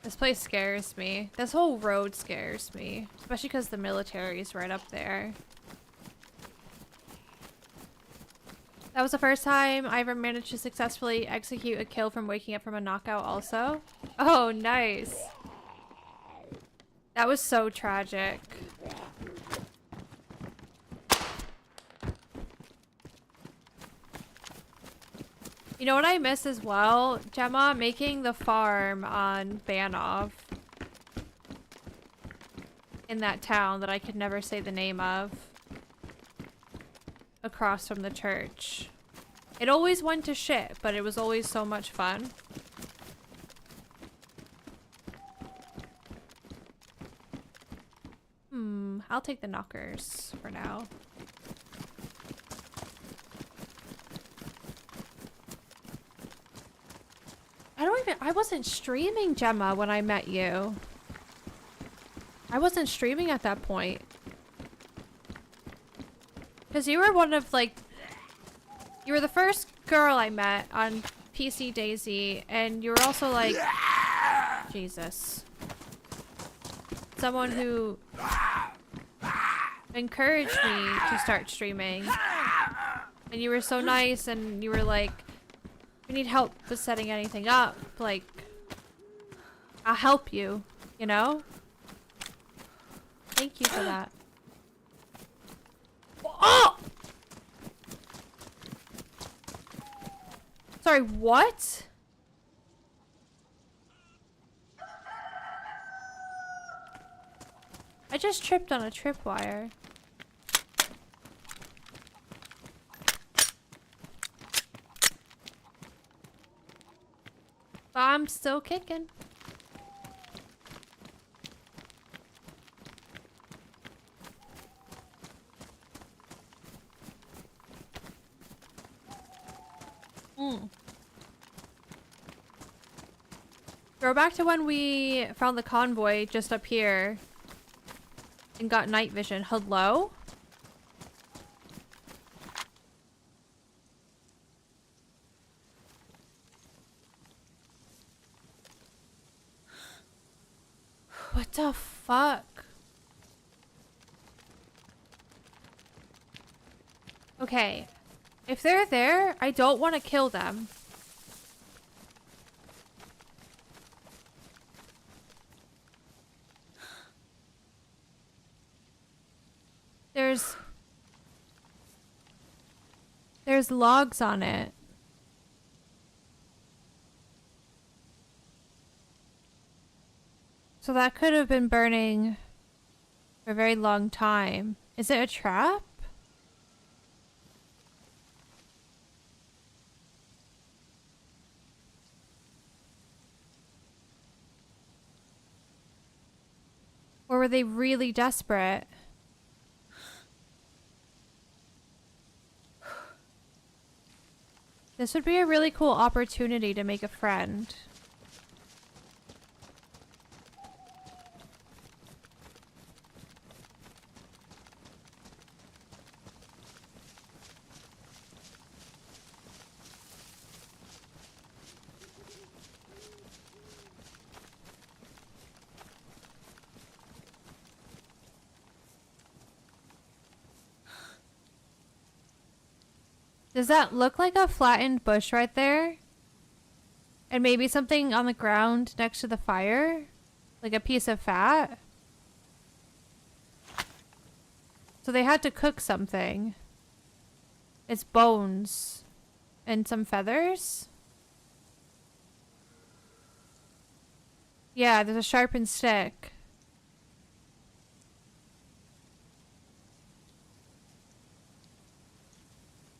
This place scares me. This whole road scares me. Especially because the military is right up there. That was the first time I ever managed to successfully execute a kill from waking up from a knockout also. Oh, nice. That was so tragic. You know what I miss as well, Gemma? Making the farm on Banov. In that town that I could never say the name of. Across from the church. It always went to shit, but it was always so much fun. I'll take the knockers for now. I wasn't streaming, Gemma, when I met you. I wasn't streaming at that point. Because you were one of, like... You were the first girl I met on PC DayZ, and you were also, like... Jesus. Someone who... encouraged me to start streaming. And you were so nice, and you were like... We need help with setting anything up. Like... I'll help you, you know? Thank you for that. Oh! Sorry, what? I just tripped on a tripwire. But I'm still kicking. Go back to when we found the convoy just up here and got night vision. Hello? What the fuck? Okay. If they're there, I don't want to kill them. There's logs on it. So that could have been burning for a very long time. Is it a trap? Or were they really desperate? This would be a really cool opportunity to make a friend. Does that look like a flattened bush right there? And maybe something on the ground next to the fire? Like a piece of fat? So they had to cook something. It's bones. And some feathers? Yeah, there's a sharpened stick.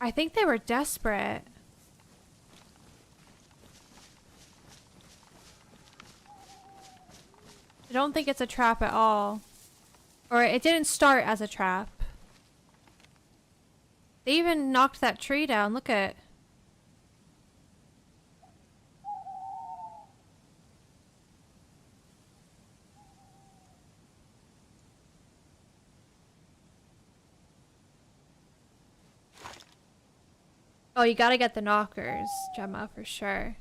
I think they were desperate. I don't think it's a trap at all. Or it didn't start as a trap. They even knocked that tree down. Look at. Oh, you gotta get the knockers, Gemma, for sure.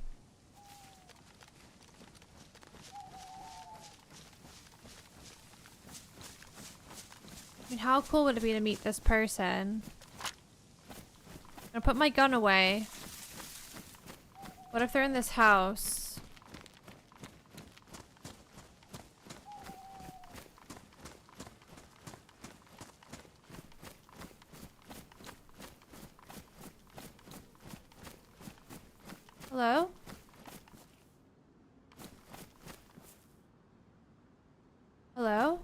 I mean, how cool would it be to meet this person? I'm gonna put my gun away. What if they're in this house? Hello? Hello?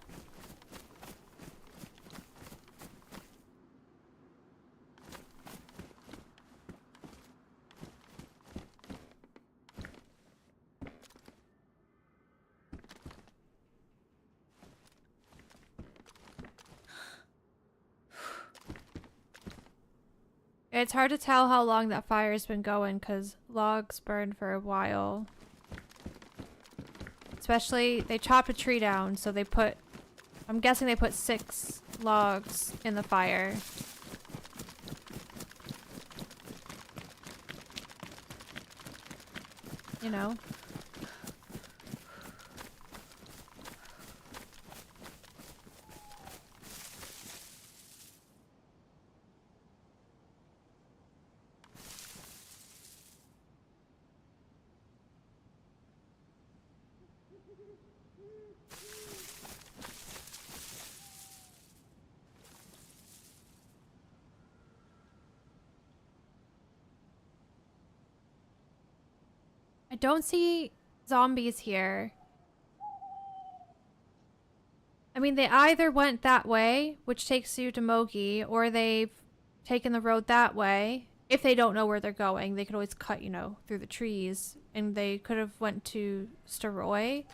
It's hard to tell how long that fire's been going because logs burn for a while. Especially, they chopped a tree down, so they put... I'm guessing they put 6 logs in the fire. You know? I don't see zombies here. I mean, they either went that way, which takes you to Mogi, or they've taken the road that way. If they don't know where they're going, they could always cut, you know, through the trees. And they could have went to Staroy.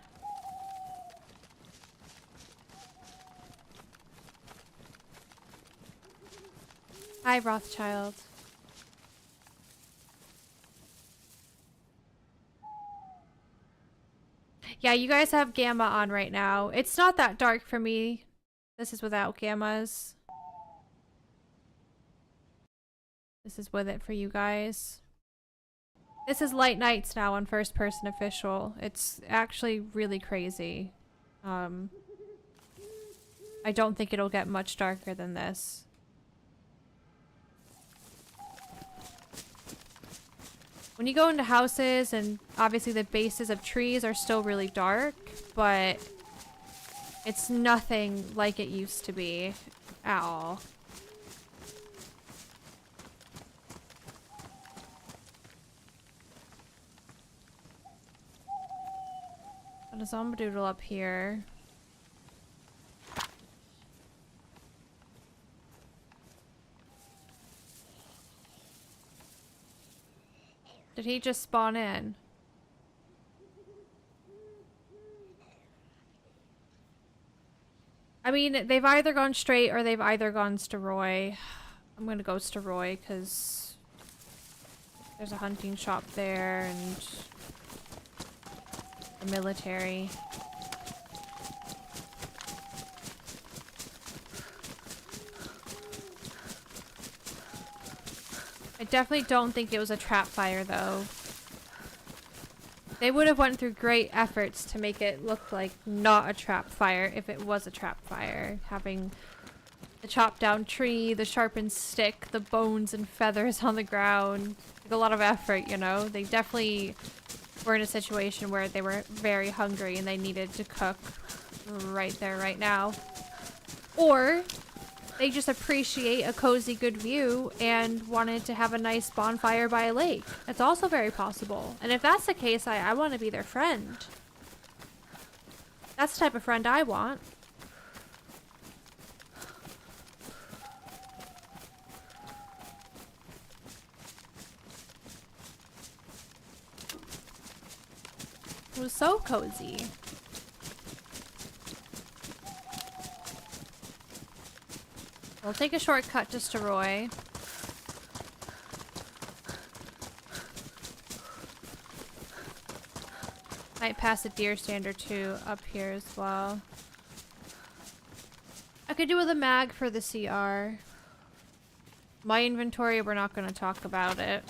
Hi, Rothschild. Yeah, you guys have gamma on right now. It's not that dark for me. This is without gammas. This is with it for you guys. This is light nights now on first person official. It's actually really crazy. I don't think it'll get much darker than this. When you go into houses, and obviously the bases of trees are still really dark, but it's nothing like it used to be at all. Got a zombadoodle up here. Did he just spawn in? I mean, they've either gone straight or they've either gone to Roy. I'm gonna go to Roy because there's a hunting shop there and a military. I definitely don't think it was a trap fire though. They would have went through great efforts to make it look like not a trap fire if it was a trap fire. Having the chopped down tree, the sharpened stick, the bones and feathers on the ground. Like a lot of effort, you know? They definitely were in a situation where they were very hungry and they needed to cook right there, right now. Or they just appreciate a cozy, good view and wanted to have a nice bonfire by a lake. That's also very possible. And if that's the case, I want to be their friend. That's the type of friend I want. It was so cozy. We'll take a shortcut just to Roy. Might pass a deer stand or two up here as well. I could do with a mag for the CR. My inventory, we're not going to talk about it.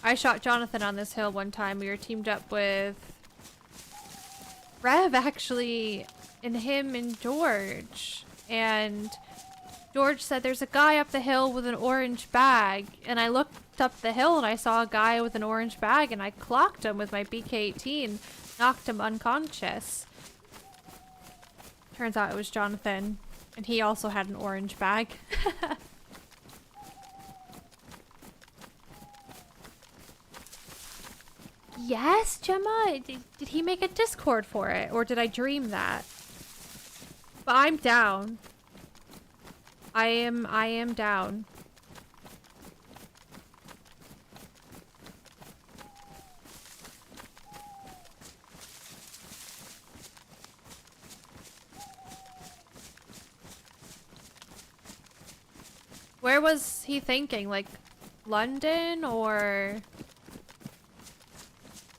I shot Jonathan on this hill one time. We were teamed up with Rev, actually, and him and George. And George said, there's a guy up the hill with an orange bag. And I looked up the hill and I saw a guy with an orange bag and I clocked him with my BK-18. Knocked him unconscious. Turns out it was Jonathan. And he also had an orange bag. Yes, Gemma? Did he make a Discord for it? Or did I dream that? But I'm down. I am down. Where was he thinking? Like, London or...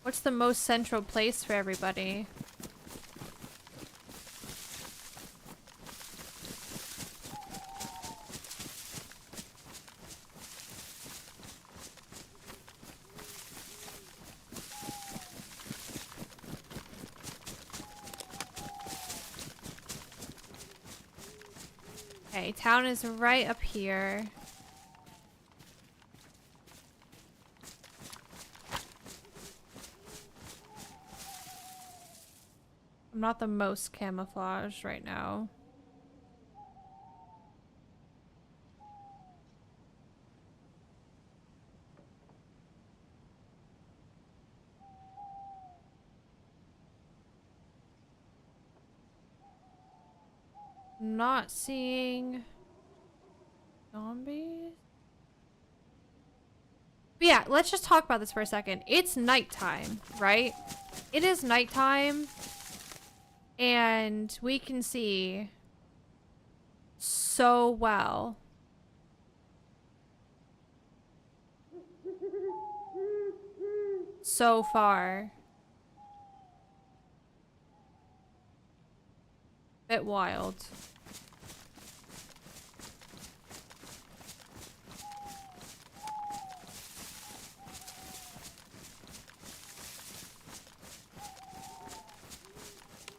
What's the most central place for everybody? Okay, town is right up here. I'm not the most camouflaged right now. Not seeing zombies. But yeah, let's just talk about this for a second. It's nighttime, right? It is nighttime. And we can see so well. So far. Bit wild.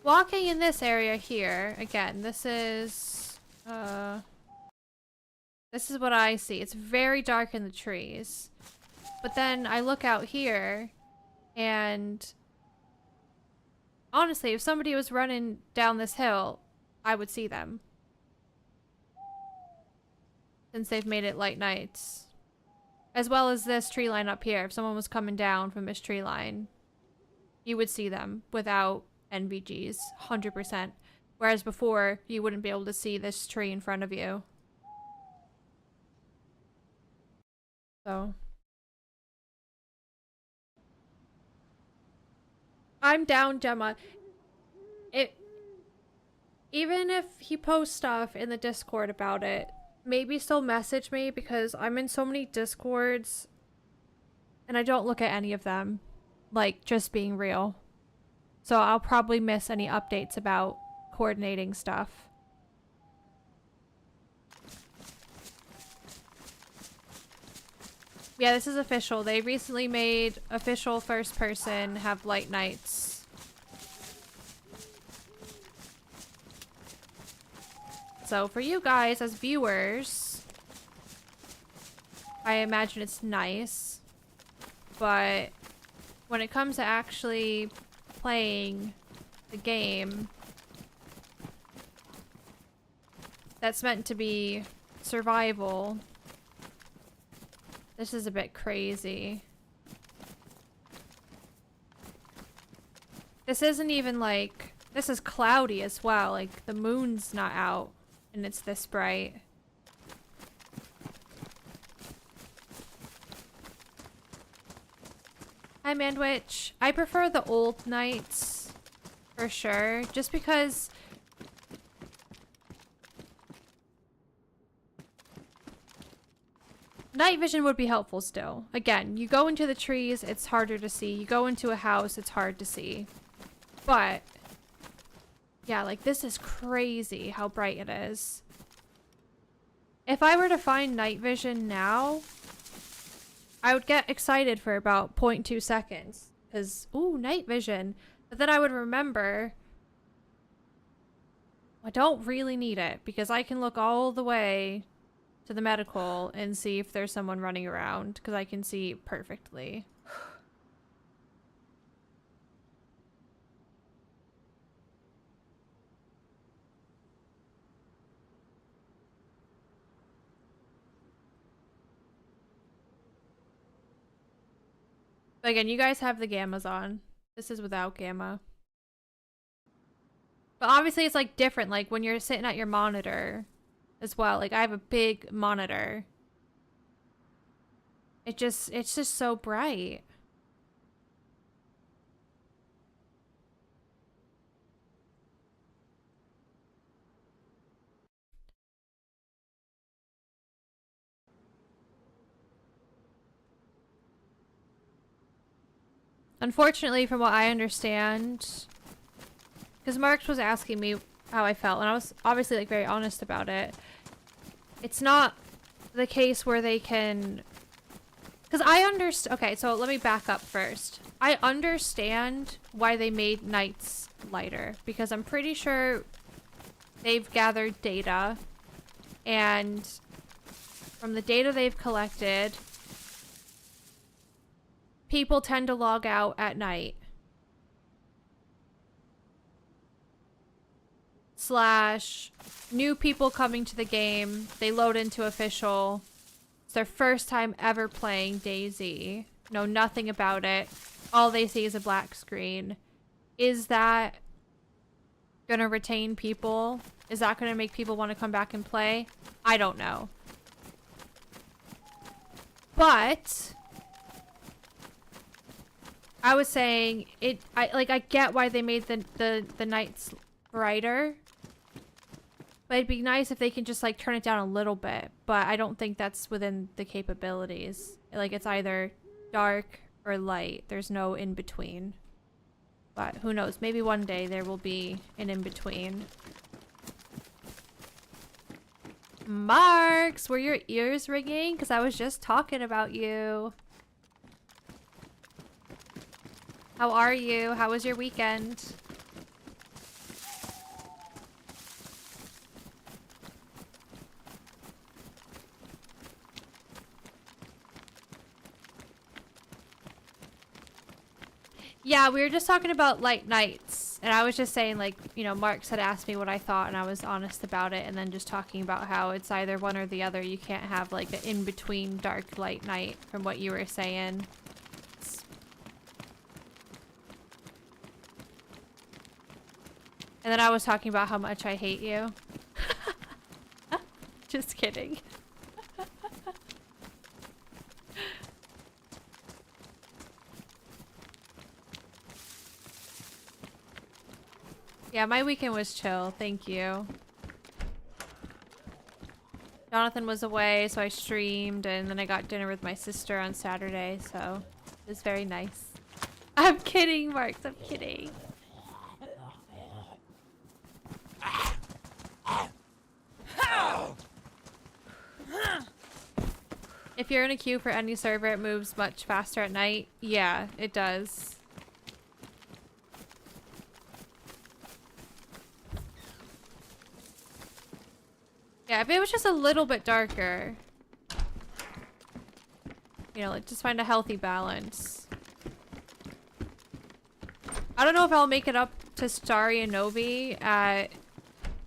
Walking in this area here, again, this is what I see. It's very dark in the trees. But then I look out here, and honestly, if somebody was running down this hill, I would see them. Since they've made it light nights. As well as this tree line up here. If someone was coming down from this tree line, you would see them without NVGs, 100%. Whereas before, you wouldn't be able to see this tree in front of you. So. I'm down, Gemma. Even if he posts stuff in the Discord about it, maybe still message me, because I'm in so many Discords and I don't look at any of them. Like, just being real. So I'll probably miss any updates about coordinating stuff. Yeah, this is official. They recently made official first person have light nights. So for you guys as viewers, I imagine it's nice. But when it comes to actually playing the game that's meant to be survival, this is a bit crazy. This isn't even like, this is cloudy as well, like the moon's not out and it's this bright. Hi Mandwich. I prefer the old nights for sure, just because night vision would be helpful still. Again, you go into the trees, it's harder to see. You go into a house, it's hard to see. But yeah, like this is crazy how bright it is. If I were to find night vision now, I would get excited for about 0.2 seconds. Because, ooh, night vision. But then I would remember, I don't really need it. Because I can look all the way to the medical and see if there's someone running around. Because I can see perfectly. But again, you guys have the gammas on. This is without gamma. But obviously it's like different, like when you're sitting at your monitor as well. Like I have a big monitor. It's just so bright. Unfortunately, from what I understand, because Marks was asking me how I felt, and I was obviously like very honest about it. It's not the case where they can, because I understand. Okay, so let me back up first. I understand why they made nights lighter, because I'm pretty sure they've gathered data, and from the data they've collected, people tend to log out at night. / new people coming to the game, they load into official. It's their first time ever playing DayZ. Know nothing about it. All they see is a black screen. Is that gonna retain people? Is that gonna make people want to come back and play? I don't know. But I was saying I get why they made the nights brighter. But it'd be nice if they can just like turn it down a little bit, but I don't think that's within the capabilities. Like it's either dark or light. There's no in between. But who knows? Maybe one day there will be an in between. Marks, were your ears ringing? Because I was just talking about you. How are you? How was your weekend? Yeah, we were just talking about light nights, and I was just saying, like, you know, Marks had asked me what I thought, and I was honest about it, and then just talking about how it's either one or the other. You can't have, like, an in-between dark light night from what you were saying. And then I was talking about how much I hate you. Just kidding. Yeah, my weekend was chill, thank you. Jonathan was away, so I streamed, and then I got dinner with my sister on Saturday, so it was very nice. I'm kidding, Marks, I'm kidding. If you're in a queue for any server, it moves much faster at night. Yeah, it does. Yeah, if it was just a little bit darker. You know, like, just find a healthy balance. I don't know if I'll make it up to Starry and Novi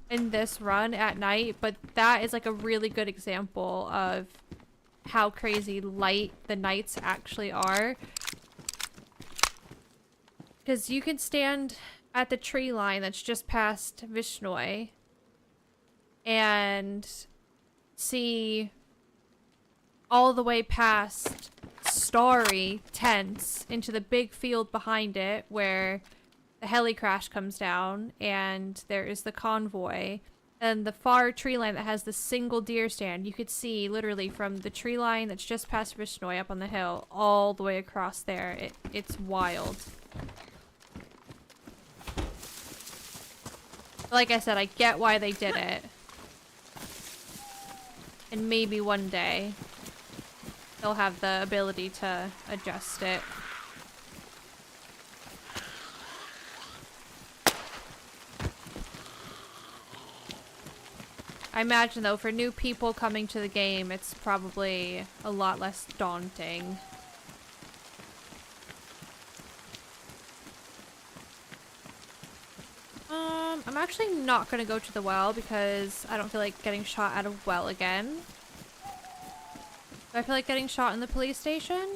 in this run at night, but that is like a really good example of how crazy light the nights actually are. Because you can stand at the tree line that's just past Vishnoi and see all the way past Starry tents into the big field behind it where the heli crash comes down, and there is the convoy and the far tree line that has the single deer stand. You could see literally from the tree line that's just past Vishnoi up on the hill all the way across there. It's wild. Like I said, I get why they did it. And maybe one day they'll have the ability to adjust it. I imagine, though, for new people coming to the game, it's probably a lot less daunting. I'm actually not gonna go to the well because I don't feel like getting shot at a well again. Do I feel like getting shot in the police station?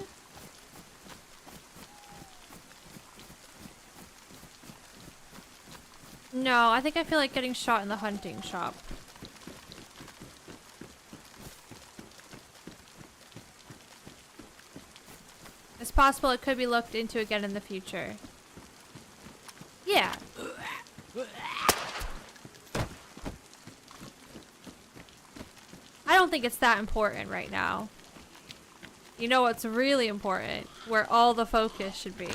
No, I think I feel like getting shot in the hunting shop. It's possible it could be looked into again in the future. Yeah. I don't think it's that important right now. You know what's really important? Where all the focus should be.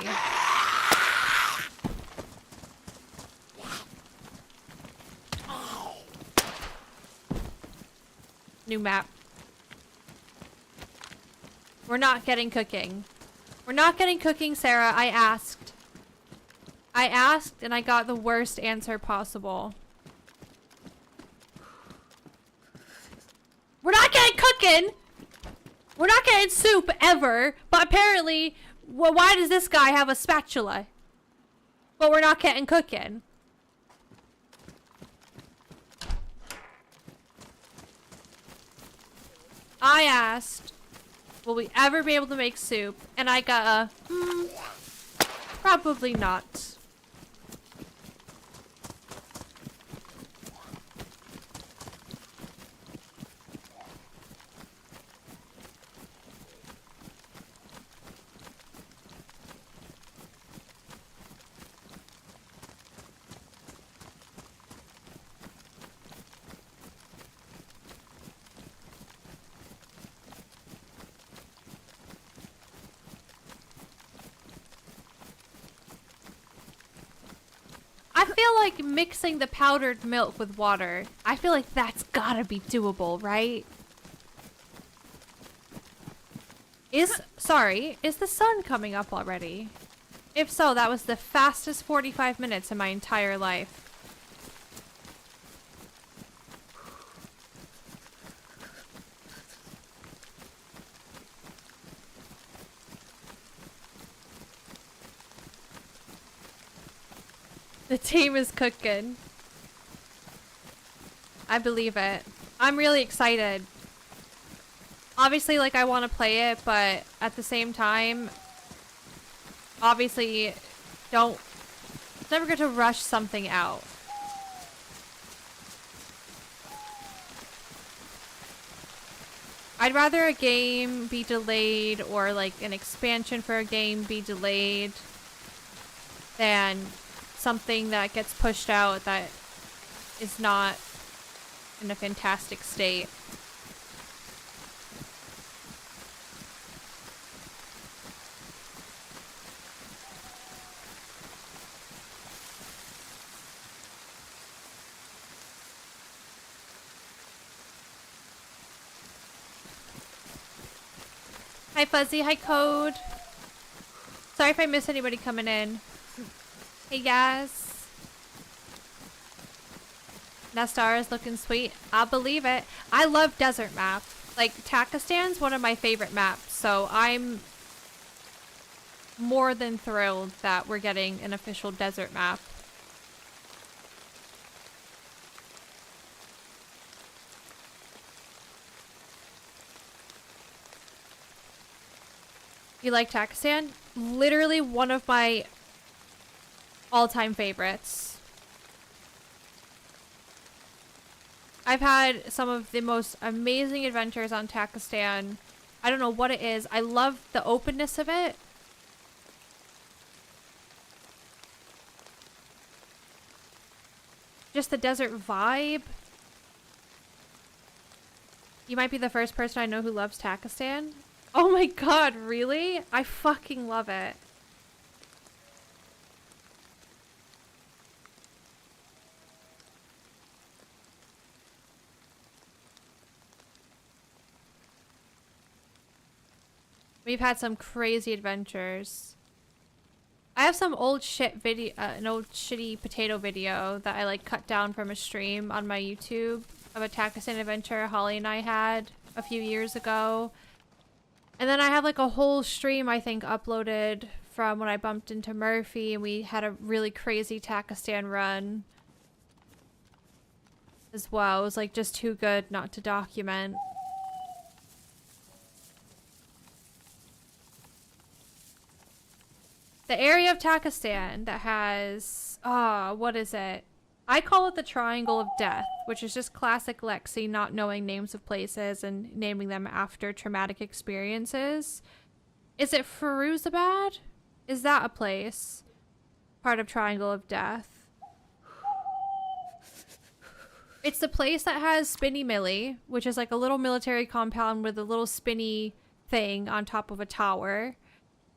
New map. We're not getting cooking. We're not getting cooking, Sarah. I asked. I asked and I got the worst answer possible. We're not getting cooking! We're not getting soup ever, but apparently, well, why does this guy have a spatula? But we're not getting cooking. I asked, will we ever be able to make soup? And I got a, probably not. feel like mixing the powdered milk with water, I feel like that's gotta be doable, right? Sorry, is the sun coming up already? If so, that was the fastest 45 minutes in my entire life. The team is cooking. I believe it. I'm really excited. Obviously, like, I want to play it, but at the same time, obviously, it's never good to rush something out. I'd rather a game be delayed or, like, an expansion for a game be delayed than something that gets pushed out that is not in a fantastic state. Hi Fuzzy, hi Code. Sorry if I miss anybody coming in. Hey guys. Nestar is looking sweet. I'll believe it. I love desert map. Like, Takistan's one of my favorite maps, so I'm more than thrilled that we're getting an official desert map. You like Takistan? Literally one of my all-time favorites. I've had some of the most amazing adventures on Takistan. I don't know what it is. I love the openness of it. Just the desert vibe. You might be the first person I know who loves Takistan. Oh my god, really? I fucking love it. We've had some crazy adventures. I have some old shit video, an old shitty potato video that I like cut down from a stream on my YouTube of a Takistan adventure Holly and I had a few years ago. And then I have like a whole stream, I think, uploaded from when I bumped into Murphy and we had a really crazy Takistan run as well. It was like just too good not to document. The area of Takistan that has, what is it? I call it the Triangle of Death, which is just classic Lexi not knowing names of places and naming them after traumatic experiences. Is it Firuzabad? Is that a place? Part of Triangle of Death. It's the place that has Spinny Millie, which is like a little military compound with a little spinny thing on top of a tower.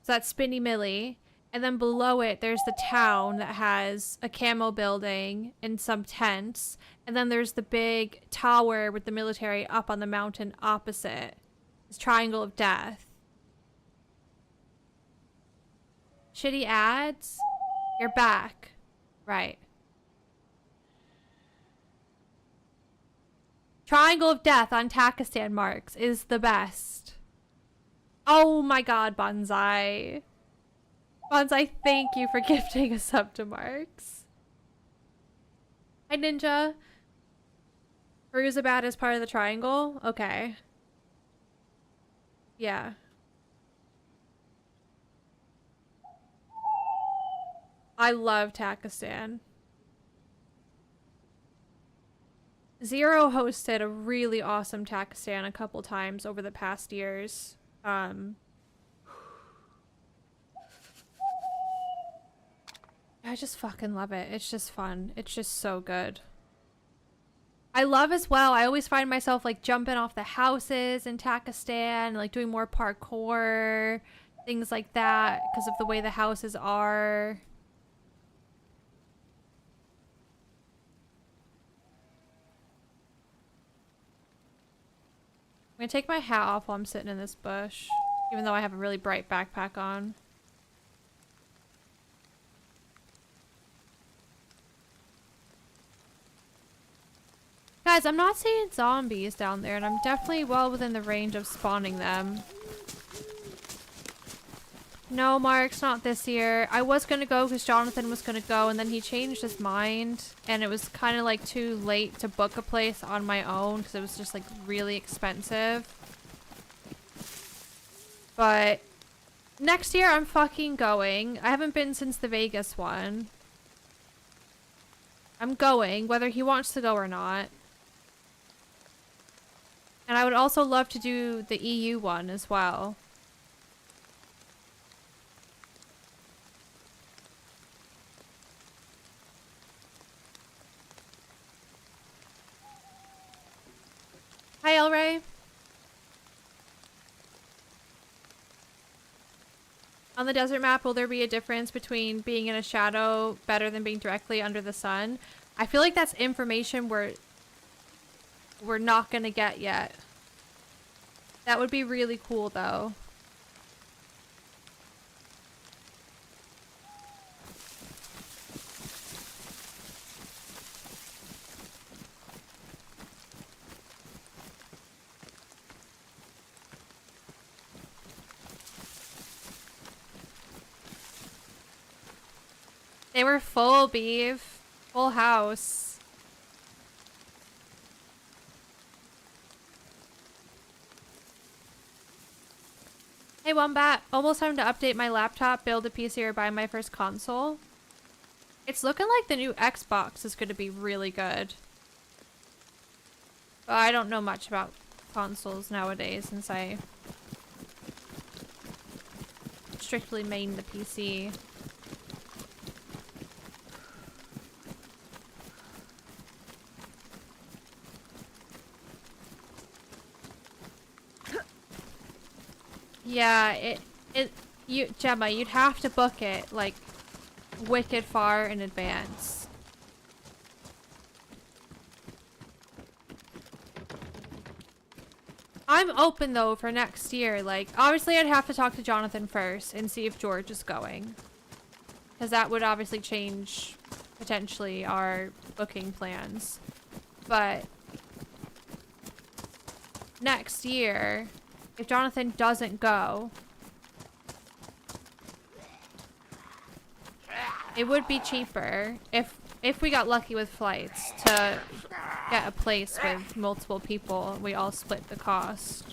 So that's Spinny Millie. And then below it, there's the town that has a camo building and some tents. And then there's the big tower with the military up on the mountain opposite. It's Triangle of Death. Shitty ads? You're back. Right. Triangle of Death on Takistan Marks is the best. Oh my god, Bonsai. Bonsai, thank you for gifting a sub to Marks. Hi, Ninja. Firuzabad is part of the triangle? Okay. Yeah. I love Takistan. Zero hosted a really awesome Takistan a couple times over the past years. I just fucking love it. It's just fun. It's just so good. I love as well, I always find myself like jumping off the houses in Takistan, like doing more parkour, things like that, because of the way the houses are. gonna take my hat off while I'm sitting in this bush, even though I have a really bright backpack on. Guys, I'm not seeing zombies down there, and I'm definitely well within the range of spawning them. No, Mark's not this year. I was gonna go because Jonathan was gonna go, and then he changed his mind, and it was kind of like too late to book a place on my own because it was just like really expensive. But next year I'm fucking going. I haven't been since the Vegas one. I'm going, whether he wants to go or not. And I would also love to do the EU one as well. Hi, El Ray. On the desert map, will there be a difference between being in a shadow better than being directly under the sun? I feel like that's information we're not gonna get yet. That would be really cool though. They were full, beef. Full house. Hey Wombat, almost time to update my laptop, build a PC, or buy my first console. It's looking like the new Xbox is going to be really good. But I don't know much about consoles nowadays since I strictly main the PC. Yeah, Gemma, you'd have to book it, like, wicked far in advance. I'm open, though, for next year. Like, obviously I'd have to talk to Jonathan first and see if George is going. Because that would obviously change, potentially, our booking plans. But next year, if Jonathan doesn't go, it would be cheaper if we got lucky with flights to get a place with multiple people. We all split the cost.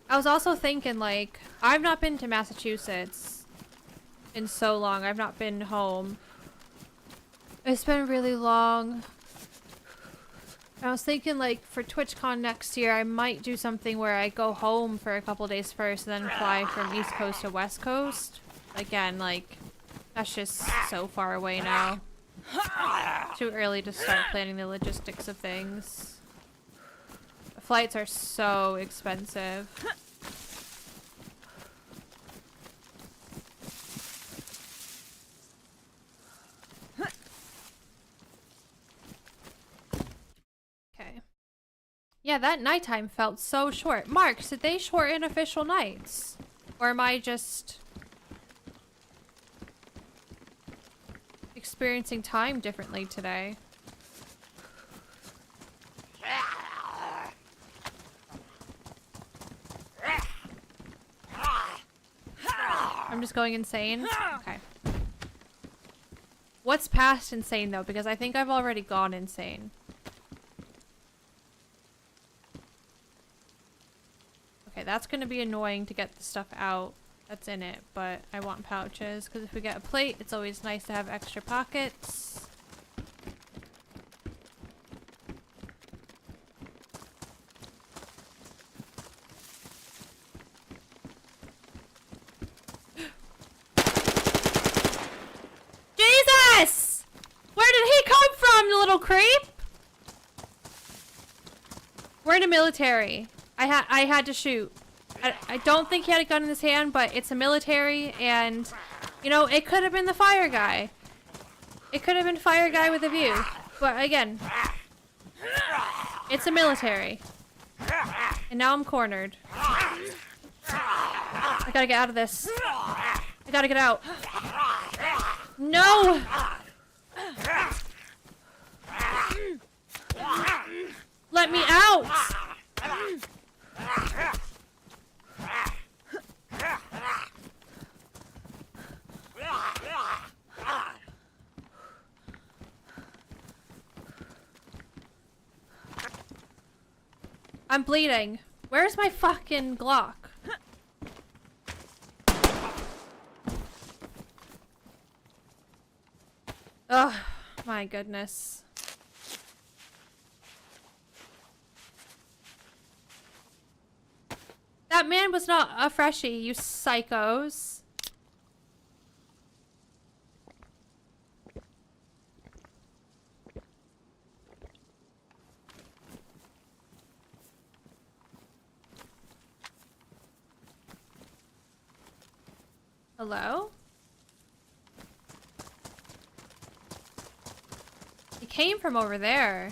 I was also thinking, like, I've not been to Massachusetts in so long. I've not been home. It's been really long. I was thinking, like, for TwitchCon next year, I might do something where I go home for a couple days first and then fly from East Coast to West Coast. Again, like, that's just so far away now. Too early to start planning the logistics of things. The flights are so expensive. Yeah, that nighttime felt so short. Mark, did they shorten official nights? Or am I just experiencing time differently today? I'm just going insane? Okay. What's past insane, though? Because I think I've already gone insane. Okay, that's going to be annoying to get the stuff out that's in it, but I want pouches, because if we get a plate, it's always nice to have extra pockets. Jesus! Where did he come from, you little creep? We're in the military. I had to shoot. I don't think he had a gun in his hand, but it's a military, and, you know, it could have been the fire guy. It could have been fire guy with a view. But again, it's a military. And now I'm cornered. I gotta get out of this. I gotta get out. No! Let me out! I'm bleeding. Where's my fucking Glock? Oh, my goodness. That man was not a freshie, you psychos. Hello? He came from over there.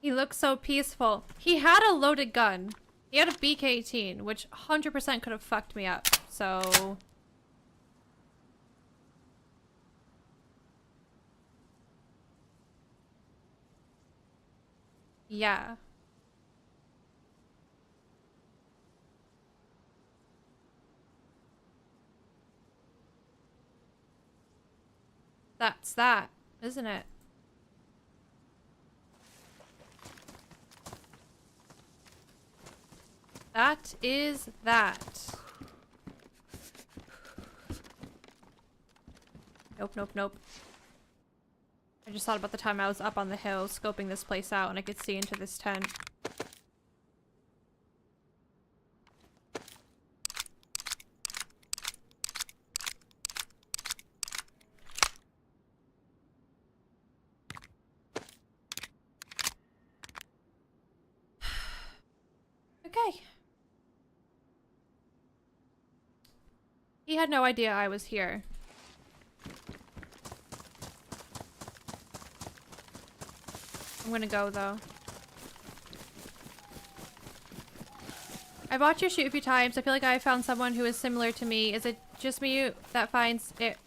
He looks so peaceful. He had a loaded gun. He had a BK-18, which 100% could have fucked me up. So... yeah. That's that, isn't it? That is that. Nope, nope, nope. I just thought about the time I was up on the hill scoping this place out and I could see into this tent. Okay. He had no idea I was here. I'm gonna go, though. I've watched you shoot a few times. I feel like I found someone who is similar to me. Is it just me that finds it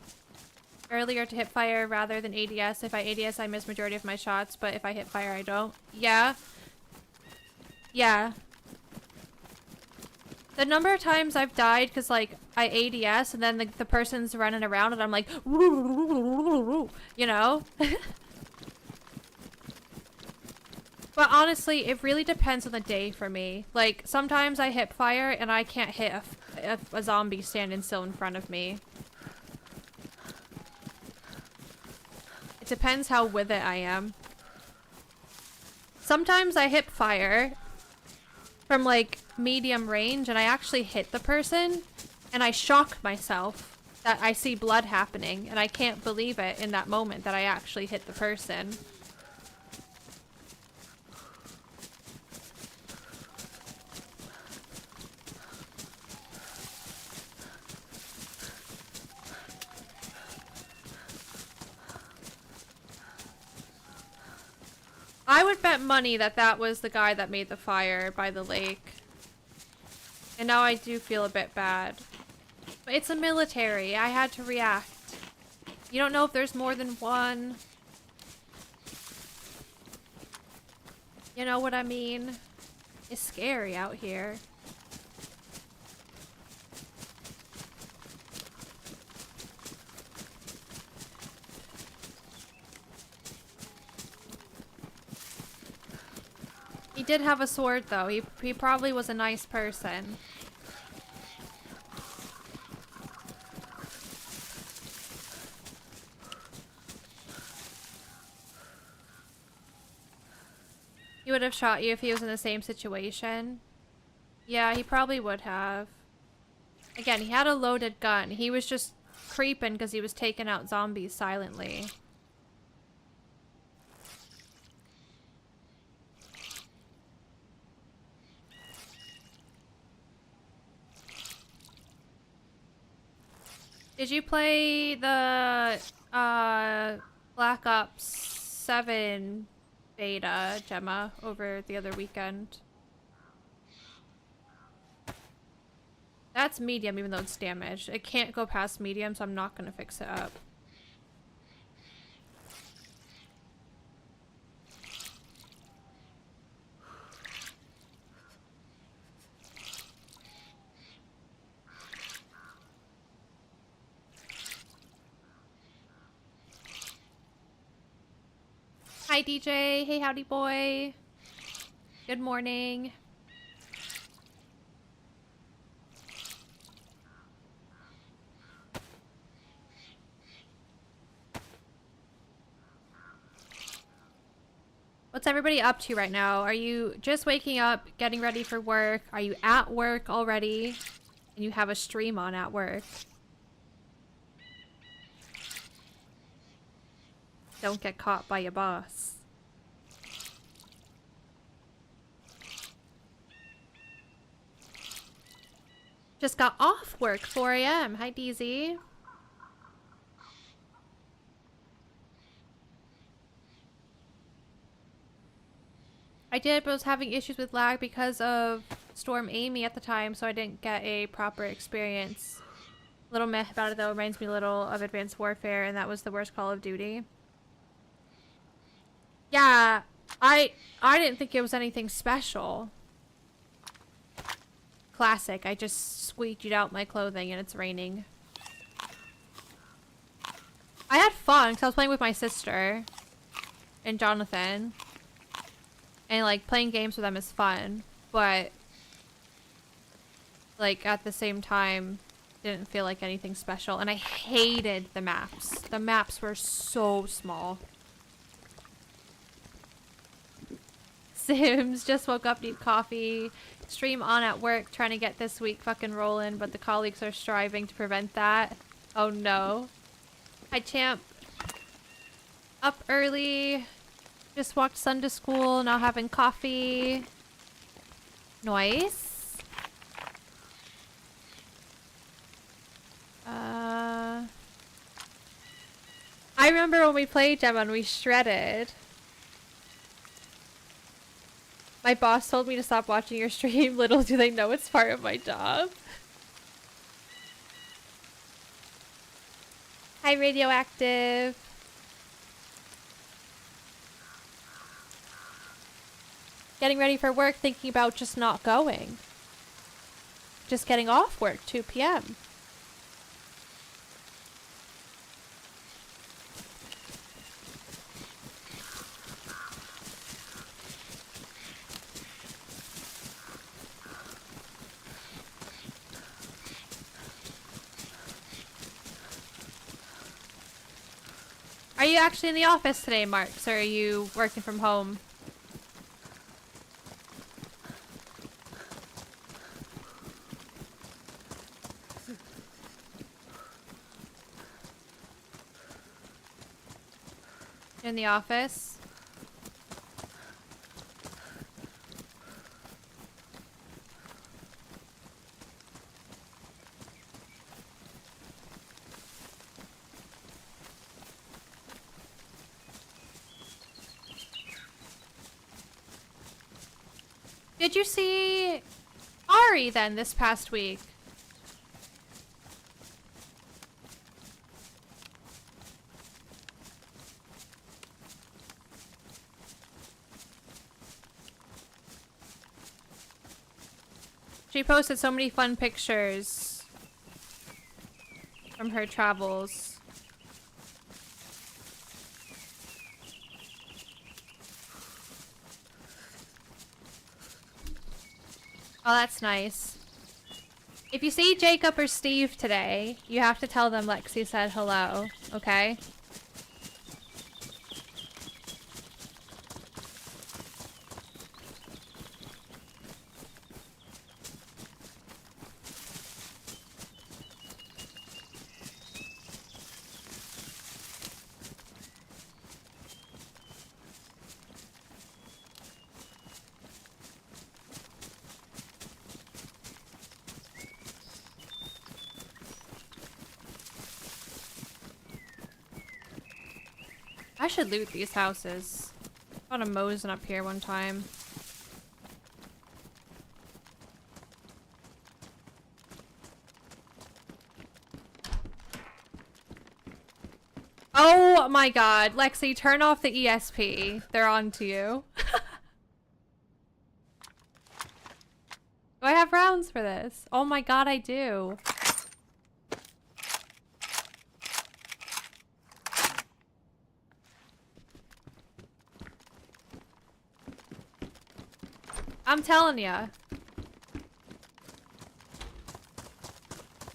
earlier to hip fire rather than ADS? If I ADS, I miss majority of my shots, but if I hip fire, I don't. Yeah. Yeah. The number of times I've died because, like, I ADS and then the person's running around and I'm like, you know? But honestly, it really depends on the day for me. Like, sometimes I hip fire and I can't hit a zombie standing still in front of me. It depends how with it I am. Sometimes I hip fire from, like, medium range and I actually hit the person and I shock myself that I see blood happening and I can't believe it in that moment that I actually hit the person. I would bet money that that was the guy that made the fire by the lake. And now I do feel a bit bad. But it's a military. I had to react. You don't know if there's more than one. You know what I mean? It's scary out here. He did have a sword, though. He probably was a nice person. He would have shot you if he was in the same situation. Yeah, he probably would have. Again, he had a loaded gun. He was just creeping because he was taking out zombies silently. Did you play the Black Ops 7 beta, Gemma, over the other weekend? That's medium, even though it's damaged. It can't go past medium, so I'm not gonna fix it up. Hi, DJ. Hey, howdy, boy. Good morning. What's everybody up to right now? Are you just waking up, getting ready for work? Are you at work already? And you have a stream on at work? Don't get caught by your boss. Just got off work, 4 a.m. Hi, DayZ. I did, but I was having issues with lag because of Storm Amy at the time, so I didn't get a proper experience. Little meh about it though, reminds me a little of Advanced Warfare, and that was the worst Call of Duty. Yeah, I didn't think it was anything special. Classic, I just squeegeed out my clothing and it's raining. I had fun because I was playing with my sister and Jonathan. And like playing games with them is fun, but like at the same time didn't feel like anything special. And I hated the maps. The maps were so small. Sims, just woke up, need coffee. Stream on at work, trying to get this week fucking rolling, but the colleagues are striving to prevent that. Oh no. Hi, champ. Up early. Just walked son to school, now having coffee. Nice. I remember when we played Gemma and we shredded. My boss told me to stop watching your stream. Little do they know it's part of my job. Hi, Radioactive. Getting ready for work, thinking about just not going. Just getting off work, 2 p.m. Are you actually in the office today, Marks, or are you working from home? In the office? Did you see Ari then this past week? She posted so many fun pictures from her travels. Oh, that's nice. If you see Jacob or Steve today, you have to tell them Lexi said hello, okay? I should loot these houses. Found a Mosin up here one time. Oh my god. Lexi, turn off the ESP. They're on to you. Do I have rounds for this? Oh my god, I do. I'm telling ya.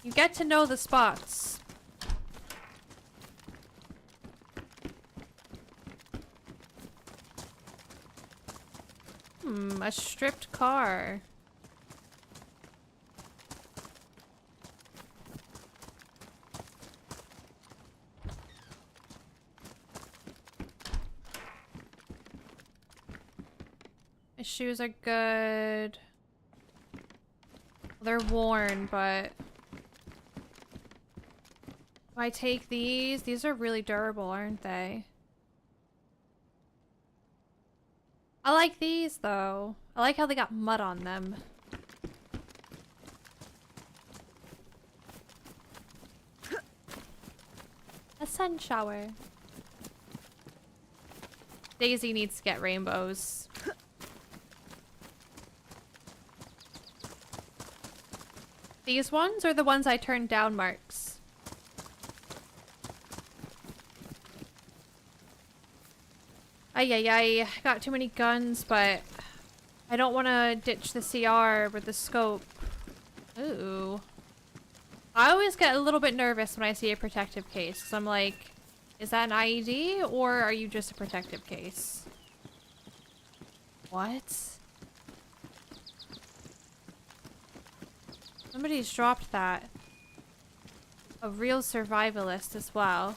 You get to know the spots. A stripped car. My shoes are good. They're worn, but if I take these are really durable, aren't they? I like these though. I like how they got mud on them. A sun shower. DayZ needs to get rainbows. These ones are the ones I turned down, Marks. I got too many guns, but I don't want to ditch the CR with the scope. Ooh. I always get a little bit nervous when I see a protective case, because I'm like, is that an IED, or are you just a protective case? What? Somebody's dropped that. A real survivalist as well.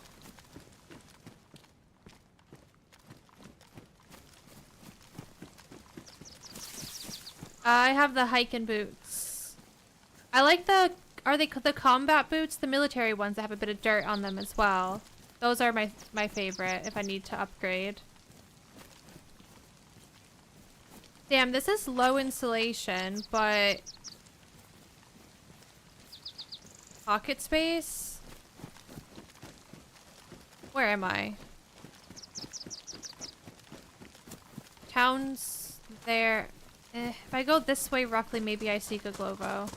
I have the hiking boots. I like the, are they the combat boots? The military ones that have a bit of dirt on them as well. Those are my favorite if I need to upgrade. Damn, this is low insulation, but pocket space? Where am I? Town's there. If I go this way roughly, maybe I seek a Glovo.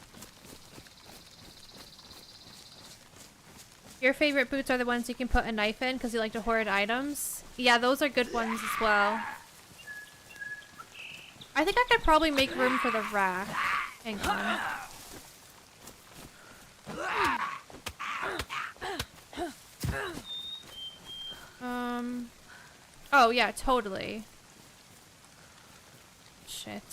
Your favorite boots are the ones you can put a knife in because you like to hoard items? Yeah, those are good ones as well. I think I could probably make room for the rack. Hang on. Oh yeah, totally. Shit.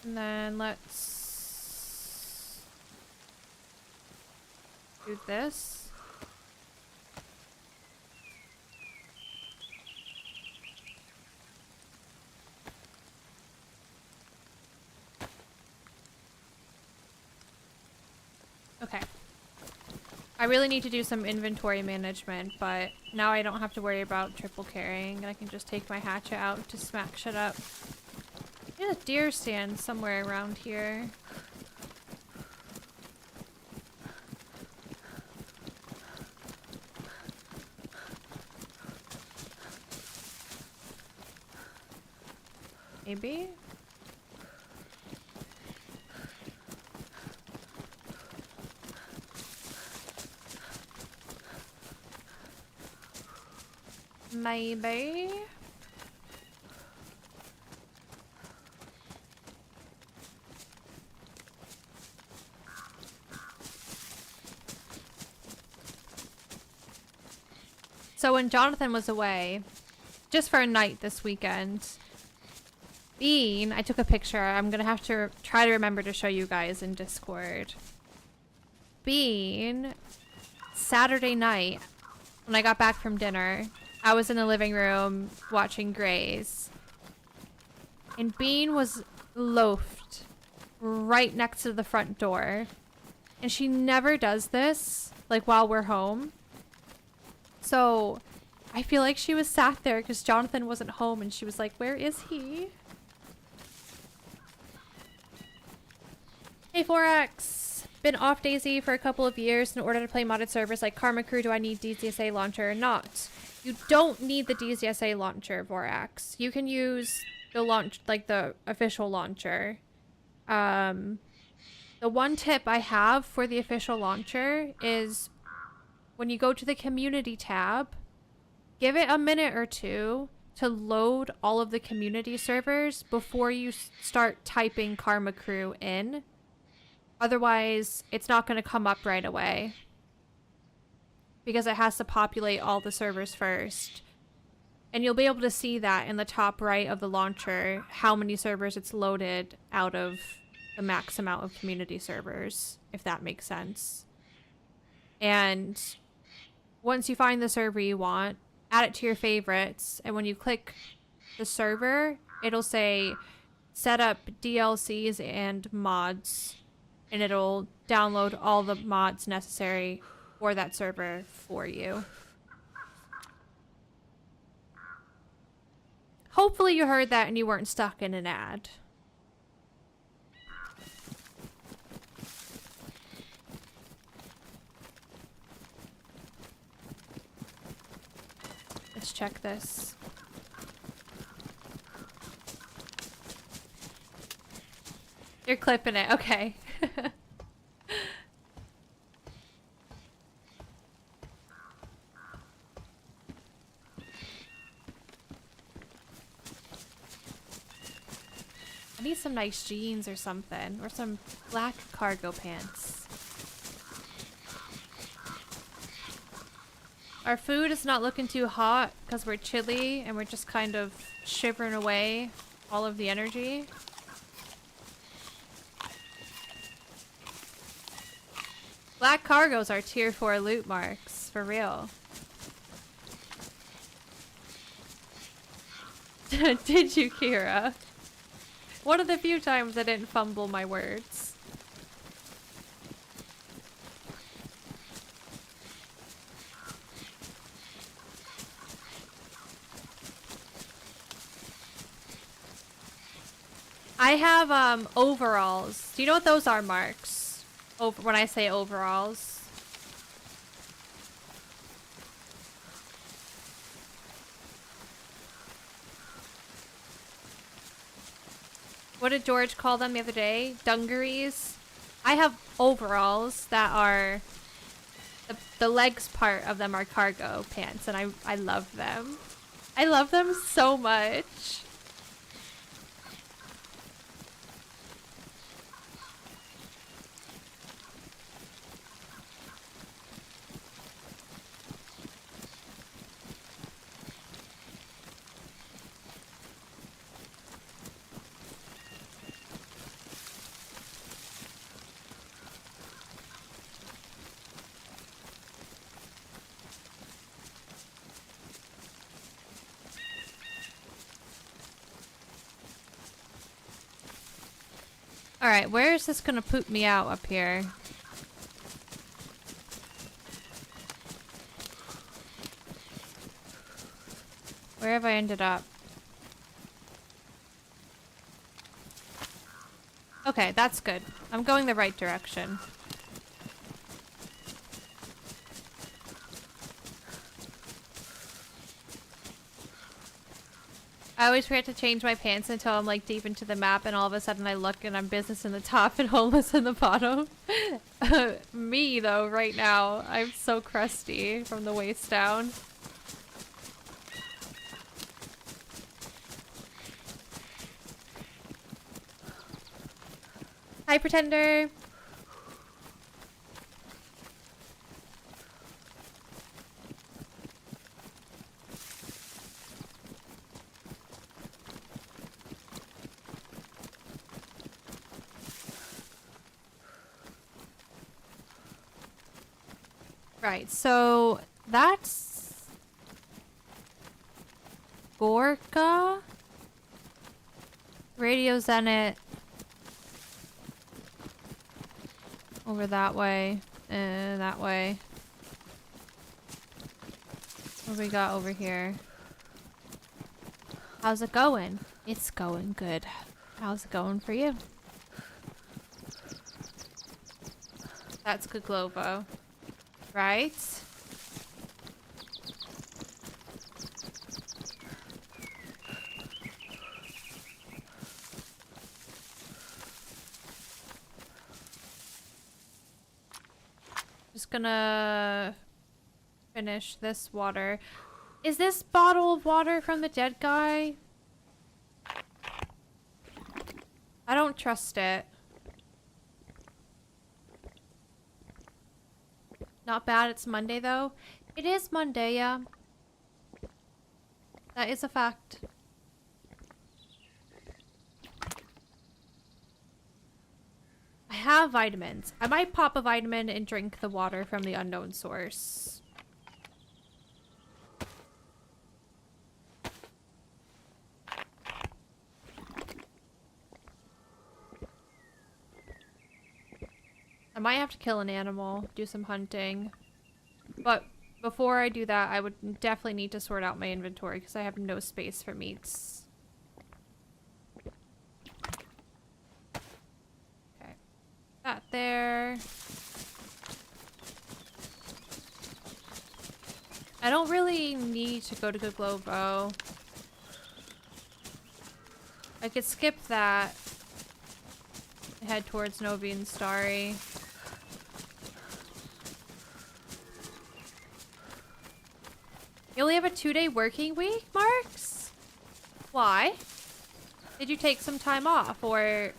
And then let's do this. Okay. I really need to do some inventory management, but now I don't have to worry about triple carrying, and I can just take my hatchet out to smack shit up. There's a deer stand somewhere around here. Maybe? Maybe? So when Jonathan was away, just for a night this weekend, Bean, I took a picture. I'm gonna have to try to remember to show you guys in Discord. Bean, Saturday night, when I got back from dinner, I was in the living room watching Grays. And Bean was loafed right next to the front door. And she never does this, like, while we're home. So I feel like she was sat there because Jonathan wasn't home and she was like, where is he? Hey, Forax. Been off DayZ for a couple of years. In order to play modded servers like Karma Crew, do I need DZSA launcher or not? You don't need the DZSA launcher, Vorax. You can use the launch, like the official launcher. The one tip I have for the official launcher is when you go to the community tab, give it a minute or two to load all of the community servers before you start typing Karma Crew in. Otherwise, it's not going to come up right away because it has to populate all the servers first. And you'll be able to see that in the top right of the launcher, how many servers it's loaded out of the max amount of community servers, if that makes sense. And once you find the server you want, add it to your favorites, and when you click the server, it'll say set up DLCs and mods, and it'll download all the mods necessary for that server for you. Hopefully you heard that and you weren't stuck in an ad. Let's check this. You're clipping it, okay. I need some nice jeans or something, or some black cargo pants. Our food is not looking too hot because we're chilly and we're just kind of shivering away all of the energy. Black cargos are tier 4 loot marks, for real. Did you, Kira? One of the few times I didn't fumble my words. I have overalls. Do you know what those are, Marks? When I say overalls. What did George call them the other day? Dungarees? I have overalls that are... The legs part of them are cargo pants, and I love them. I love them so much. Alright, where is this gonna poop me out up here? Where have I ended up? Okay, that's good. I'm going the right direction. I always forget to change my pants until I'm like deep into the map and all of a sudden I look and I'm business in the top and homeless in the bottom. Me though, right now. I'm so crusty from the waist down. Hi, Pretender. Right, so that's Gorka, Radio Zenit, Over that way. And that way. What do we got over here? How's it going? It's going good. How's it going for you? That's good Glovo. Right? Just gonna finish this water. Is this bottle of water from the dead guy? I don't trust it. Not bad, it's Monday though. It is Monday, yeah. That is a fact. I have vitamins. I might pop a vitamin and drink the water from the unknown source. I might have to kill an animal, do some hunting. But before I do that, I would definitely need to sort out my inventory because I have no space for meats. Okay. That there. I don't really need to go to Good Glovo. I could skip that. Head towards Novi and Starry. You only have a 2-day working week, Marks? Why? Did you take some time off, or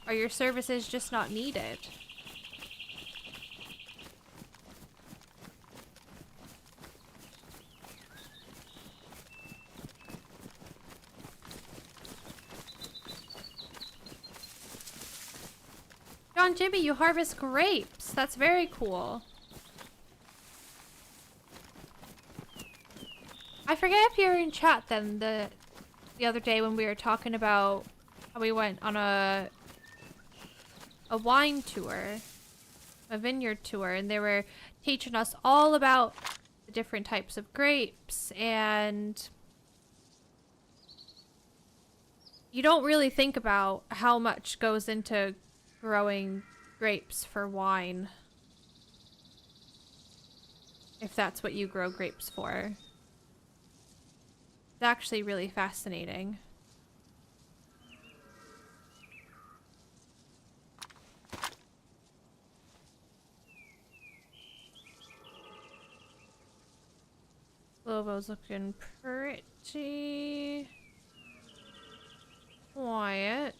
are your services just not needed? John Jimmy, you harvest grapes. That's very cool. I forget if you were in chat then the other day when we were talking about how we went on a wine tour, a vineyard tour, and they were teaching us all about the different types of grapes, and you don't really think about how much goes into growing grapes for wine. If that's what you grow grapes for. It's actually really fascinating. Glovo's looking pretty quiet.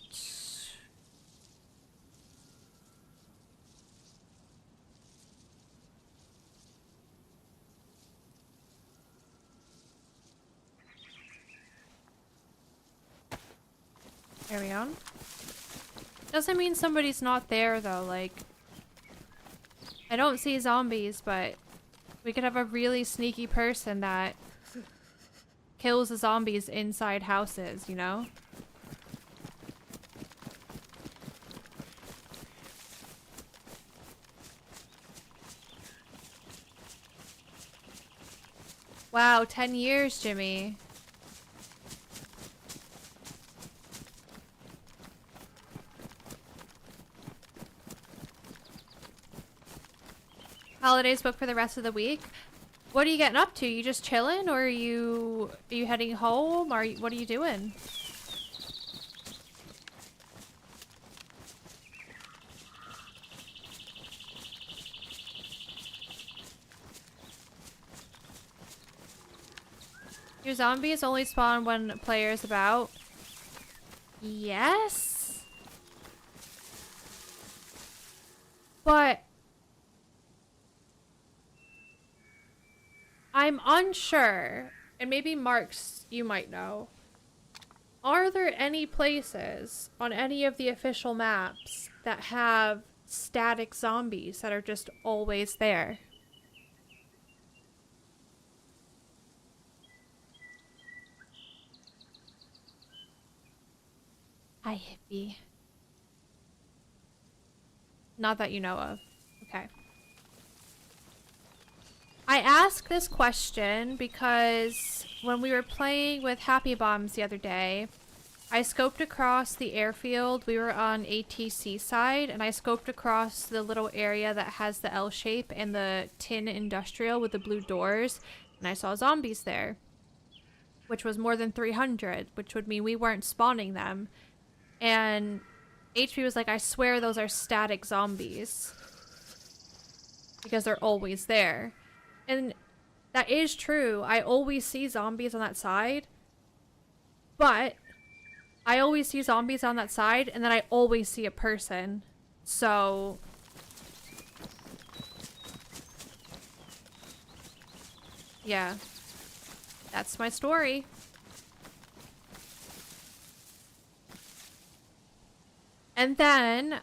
There we go. Doesn't mean somebody's not there though, like I don't see zombies, but we could have a really sneaky person that kills the zombies inside houses, you know? Wow, 10 years, Jimmy. Holidays booked for the rest of the week. What are you getting up to? You just chilling, or are you heading home? What are you doing? Your zombies only spawn when players about. Yes. But I'm unsure, and maybe Marks, you might know. Are there any places on any of the official maps that have static zombies that are just always there? Hi, hippie. Not that you know of. Okay. I ask this question because when we were playing with Happy Bombs the other day, I scoped across the airfield. We were on ATC side, and I scoped across the little area that has the L shape and the tin industrial with the blue doors, and I saw zombies there, which was more than 300, which would mean we weren't spawning them. And HP was like, I swear those are static zombies because they're always there. And that is true. I always see zombies on that side, but I always see zombies on that side, and then I always see a person. So yeah, that's my story. And then,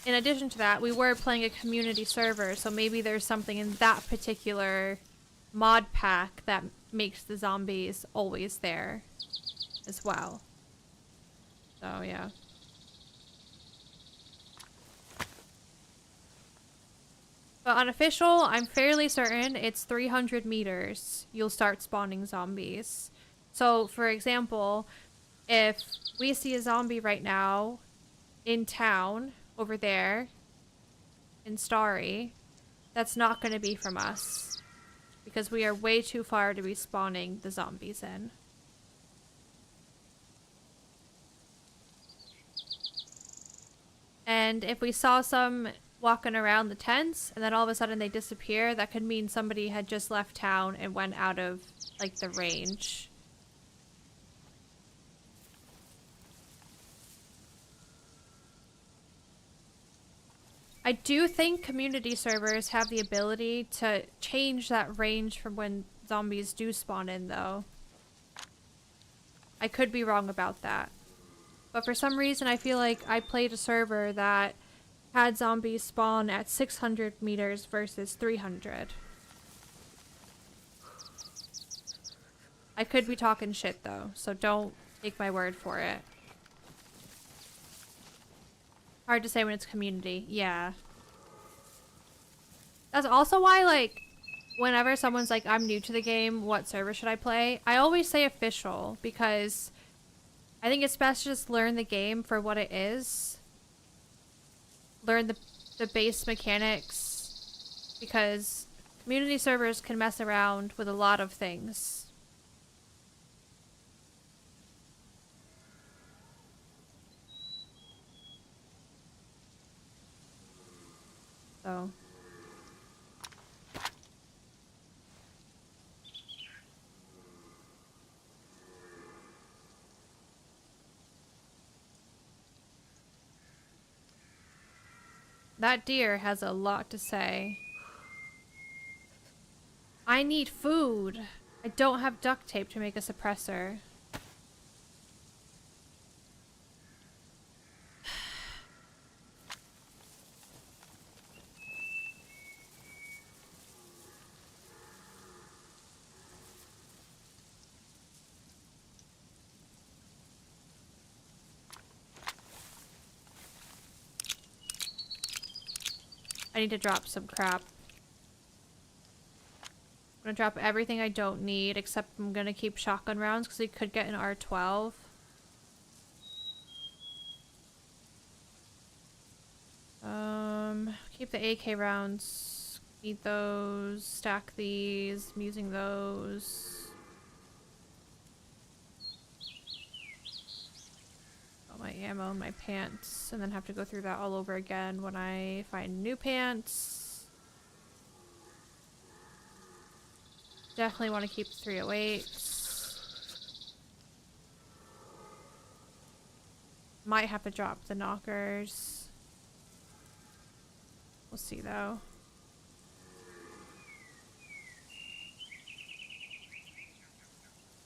in addition to that, we were playing a community server, so maybe there's something in that particular mod pack that makes the zombies always there as well. So, yeah. But unofficial, I'm fairly certain it's 300 meters you'll start spawning zombies. So, for example, if we see a zombie right now in town, over there, in Starry, that's not going to be from us. Because we are way too far to be spawning the zombies in. And if we saw some walking around the tents, and then all of a sudden they disappear, that could mean somebody had just left town and went out of, like, the range. I do think community servers have the ability to change that range from when zombies do spawn in, though. I could be wrong about that. But for some reason, I feel like I played a server that had zombies spawn at 600 meters versus 300. I could be talking shit, though, so don't take my word for it. Hard to say when it's community. Yeah. That's also why, like, whenever someone's like, I'm new to the game, what server should I play? I always say official, because I think it's best to just learn the game for what it is. Learn the base mechanics, because community servers can mess around with a lot of things. So that deer has a lot to say. I need food. I don't have duct tape to make a suppressor. I need to drop some crap. I'm gonna drop everything I don't need, except I'm gonna keep shotgun rounds because we could get an R12. Keep the AK rounds. Need those. Stack these. I'm using those. Got my ammo in my pants, and then have to go through that all over again when I find new pants. Definitely want to keep 308s. Might have to drop the knockers. We'll see though.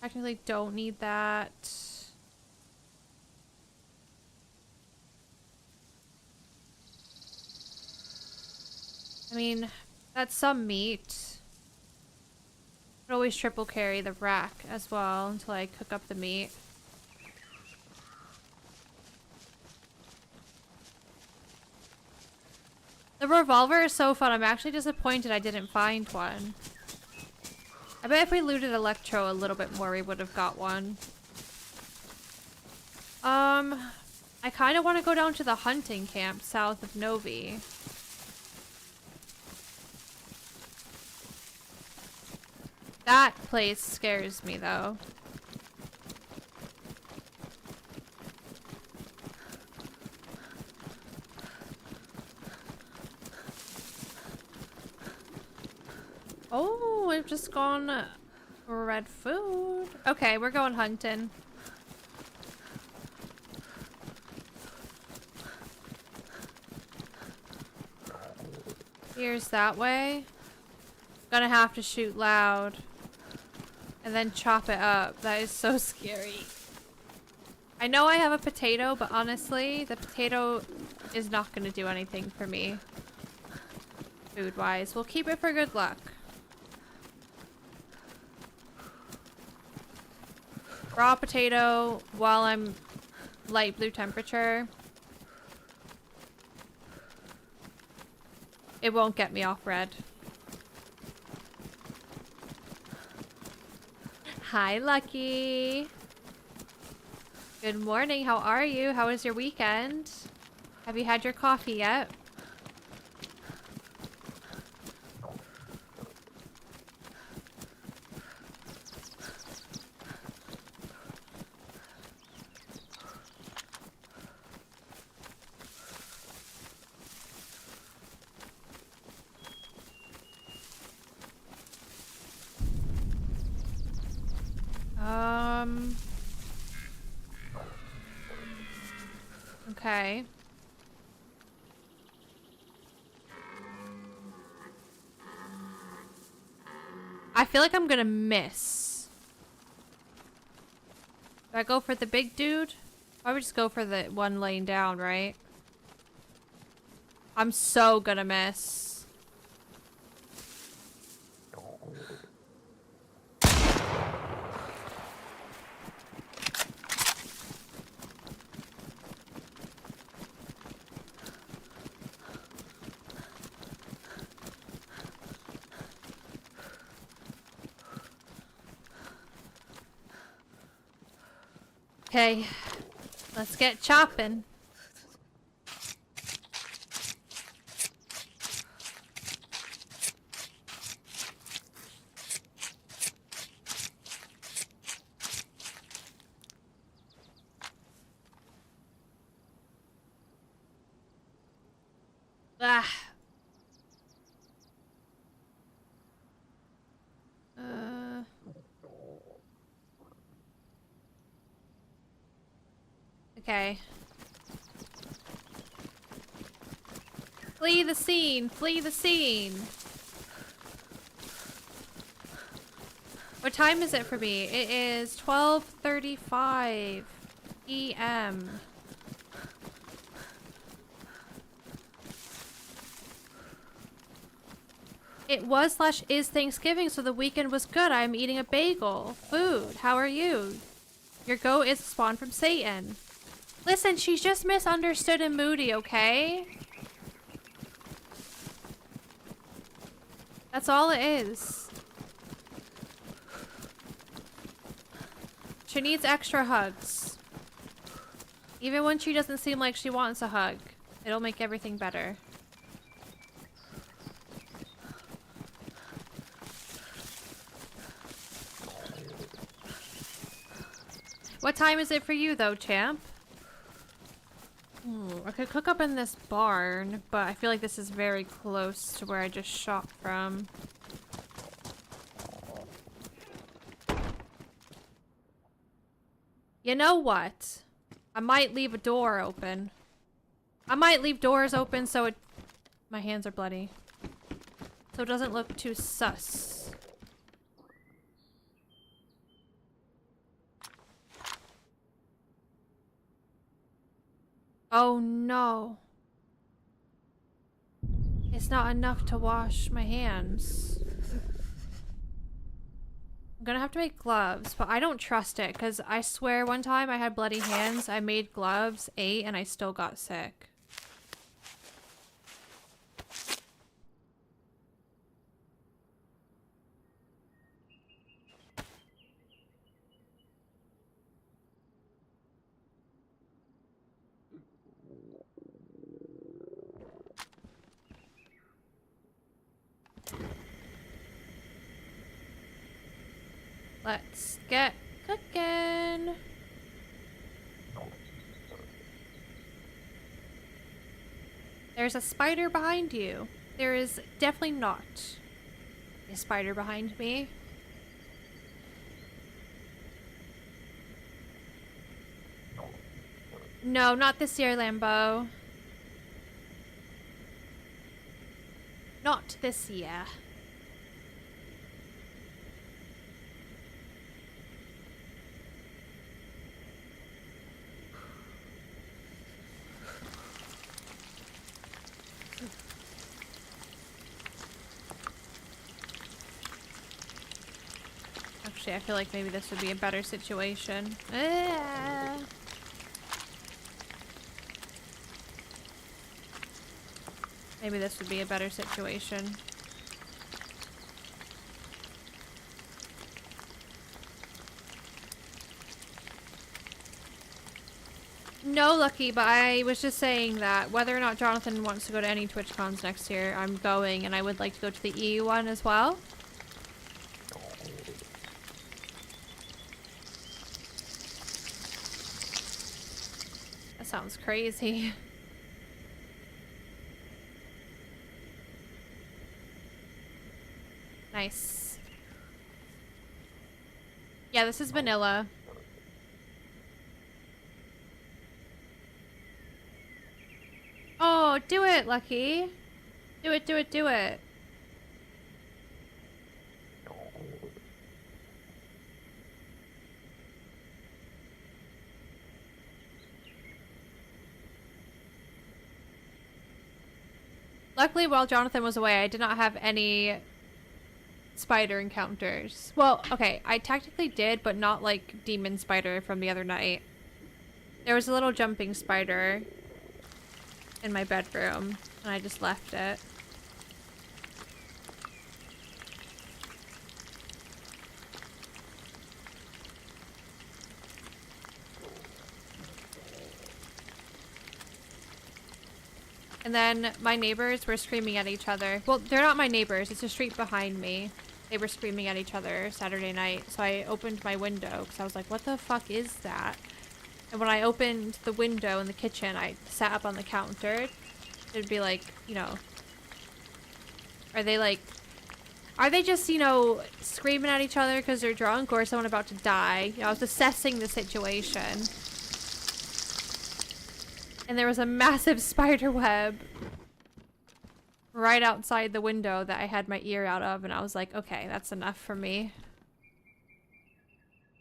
Technically don't need that. I mean, that's some meat. I'd always triple carry the rack as well until I cook up the meat. The revolver is so fun. I'm actually disappointed I didn't find one. I bet if we looted Electro a little bit more, we would have got one. I kind of want to go down to the hunting camp south of Novi. That place scares me, though. Oh, we've just gone red food. Okay, we're going hunting. Here's that way. Gonna have to shoot loud. And then chop it up. That is so scary. I know I have a potato, but honestly, the potato is not gonna do anything for me. Food-wise. We'll keep it for good luck. Raw potato while I'm light blue temperature. It won't get me off red. Hi, Lucky. Good morning. How are you? How was your weekend? Have you had your coffee yet? Okay. I feel like I'm gonna miss. Do I go for the big dude? I would just go for the one laying down, right? I'm so gonna miss. Okay, let's get chopping. Ah. Okay. Flee the scene! Flee the scene! What time is it for me? It is 12:35 p.m. It was/is Thanksgiving, so the weekend was good. I'm eating a bagel. Food. How are you? Your goat is spawned from Satan. Listen, she's just misunderstood and moody, okay? That's all it is. She needs extra hugs. Even when she doesn't seem like she wants a hug, it'll make everything better. What time is it for you though, champ? I could cook up in this barn, but I feel like this is very close to where I just shot from. You know what? I might leave a door open. I might leave doors open so it... My hands are bloody. So it doesn't look too sus. Oh no. It's not enough to wash my hands. I'm gonna have to make gloves, but I don't trust it because I swear one time I had bloody hands, I made gloves, ate, and I still got sick. Let's get cooking. There's a spider behind you. There is definitely not a spider behind me. No, not this year, Lambo. Not this year. Actually, I feel like maybe this would be a better situation. Maybe this would be a better situation. No, Lucky, but I was just saying that whether or not Jonathan wants to go to any TwitchCons next year, I'm going, and I would like to go to the EU one as well. That sounds crazy. Nice. Yeah, this is vanilla. Oh, do it, Lucky. Do it, do it, do it. Luckily, while Jonathan was away, I did not have any spider encounters. Well, okay, I technically did, but not like demon spider from the other night. There was a little jumping spider in my bedroom, and I just left it. And then my neighbors were screaming at each other. Well, they're not my neighbors, it's a street behind me. They were screaming at each other Saturday night, so I opened my window because I was like, what the fuck is that? And when I opened the window in the kitchen, I sat up on the counter. It'd be like, you know, are they just, you know, screaming at each other because they're drunk, or is someone about to die? You know, I was assessing the situation. And there was a massive spider web right outside the window that I had my ear out of, and I was like, okay, that's enough for me.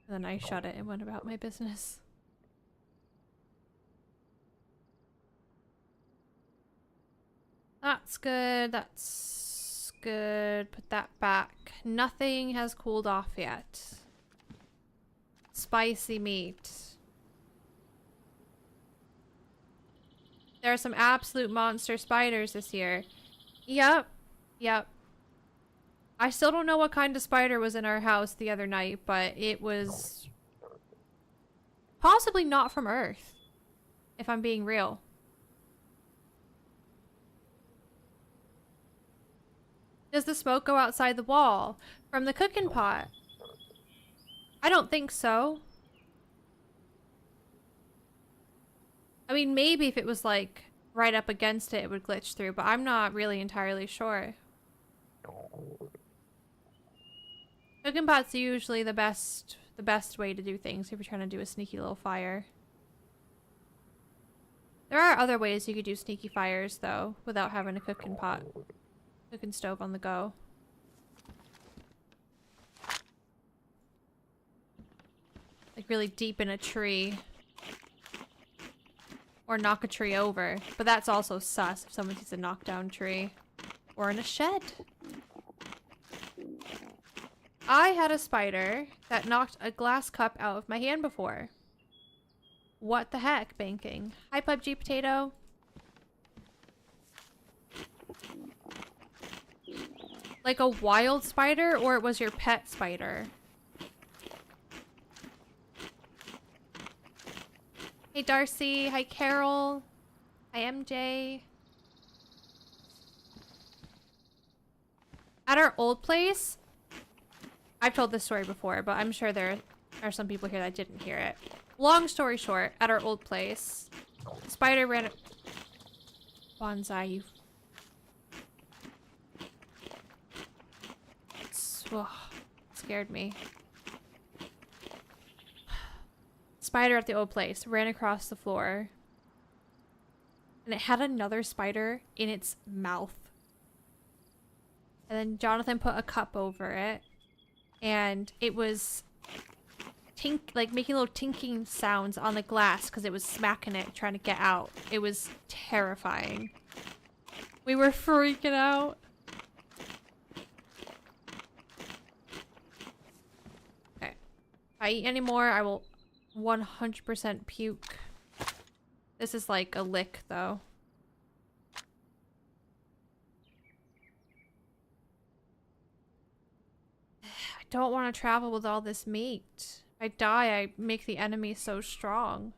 And then I shut it and went about my business. That's good, that's good. Put that back. Nothing has cooled off yet. Spicy meat. There are some absolute monster spiders this year. Yep. Yep. I still don't know what kind of spider was in our house the other night, but it was possibly not from Earth, if I'm being real. Does the smoke go outside the wall from the cooking pot? I don't think so. I mean, maybe if it was like right up against it, it would glitch through, but I'm not really entirely sure. Cooking pots are usually the best way to do things if you're trying to do a sneaky little fire. There are other ways you could do sneaky fires though, without having a cooking pot. Cooking stove on the go. Like really deep in a tree. Or knock a tree over. But that's also sus if someone sees a knockdown tree. Or in a shed. I had a spider that knocked a glass cup out of my hand before. What the heck, banking? Hi, PUBG Potato. Like a wild spider, or it was your pet spider? Hey Darcy, hi Carol, hi MJ. At our old place, I've told this story before, but I'm sure there are some people here that didn't hear it. Long story short, at our old place, spider ran... Bonsai, you... Ugh, scared me. Spider at the old place ran across the floor. And it had another spider in its mouth. And then Jonathan put a cup over it. And it was like making little tinking sounds on the glass because it was smacking it, trying to get out. It was terrifying. We were freaking out. Okay. If I eat any more, I will 100% puke. This is like a lick, though. I don't want to travel with all this meat. If I die, I make the enemy so strong.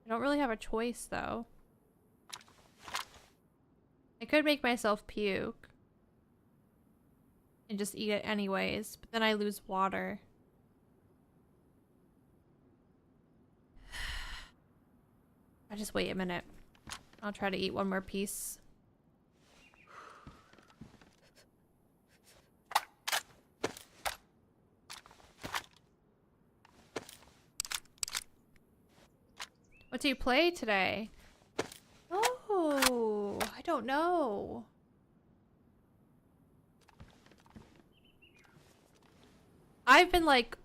I don't really have a choice, though. I could make myself puke. And just eat it anyways, but then I lose water. I just wait a minute. I'll try to eat one more piece. What do you play today? Oh, I don't know. I've been like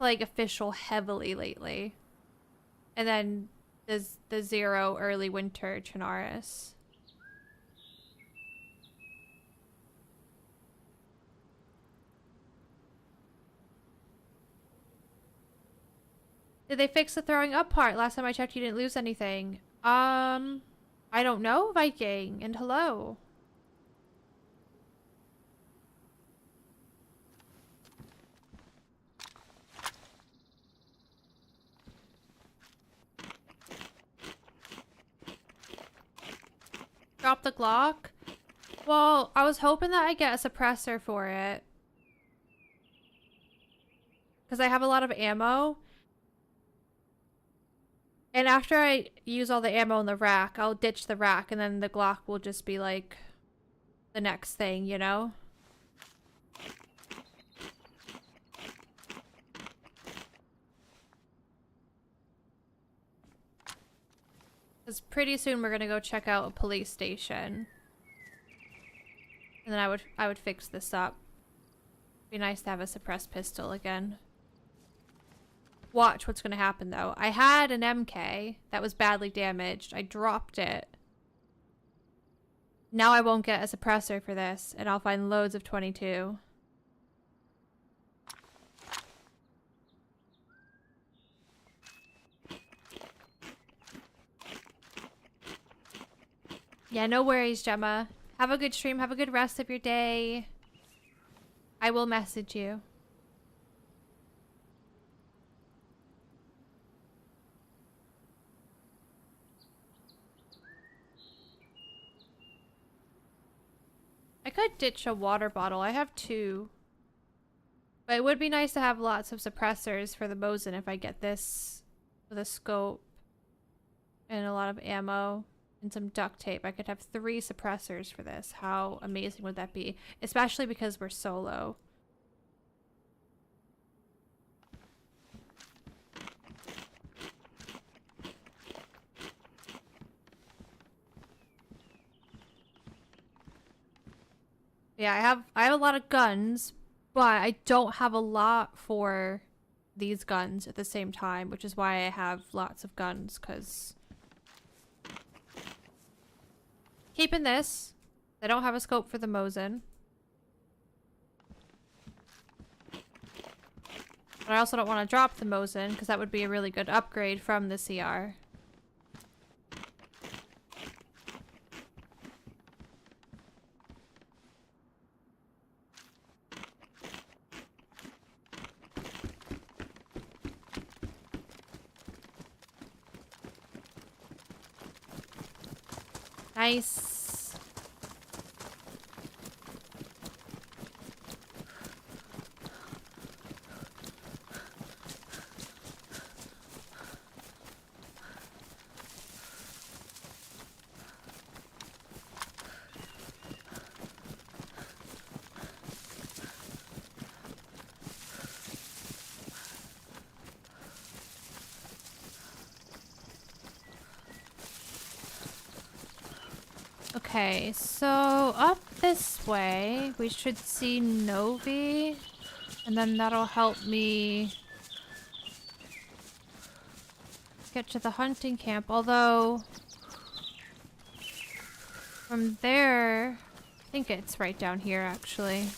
official heavily lately. And then there's the 0 early winter Chernarus. Did they fix the throwing up part? Last time I checked, you didn't lose anything. I don't know, Viking, and hello. Drop the Glock? Well, I was hoping that I get a suppressor for it. Because I have a lot of ammo. And after I use all the ammo in the rack, I'll ditch the rack and then the Glock will just be like the next thing, you know? Because pretty soon we're gonna go check out a police station. And then I would fix this up. Be nice to have a suppressed pistol again. Watch what's gonna happen though. I had an MK that was badly damaged. I dropped it. Now I won't get a suppressor for this, and I'll find loads of 22. Yeah, no worries, Gemma. Have a good stream. Have a good rest of your day. I will message you. I could ditch a water bottle. I have 2. But it would be nice to have lots of suppressors for the Mosin if I get this with a scope and a lot of ammo and some duct tape. I could have 3 suppressors for this. How amazing would that be? Especially because we're solo. Yeah, I have a lot of guns, but I don't have a lot for these guns at the same time, which is why I have lots of guns, because keeping this. I don't have a scope for the Mosin. But I also don't want to drop the Mosin, because that would be a really good upgrade from the CR. Nice. Okay, so up this way, we should see Novi, and then that'll help me get to the hunting camp, although from there, I think it's right down here actually.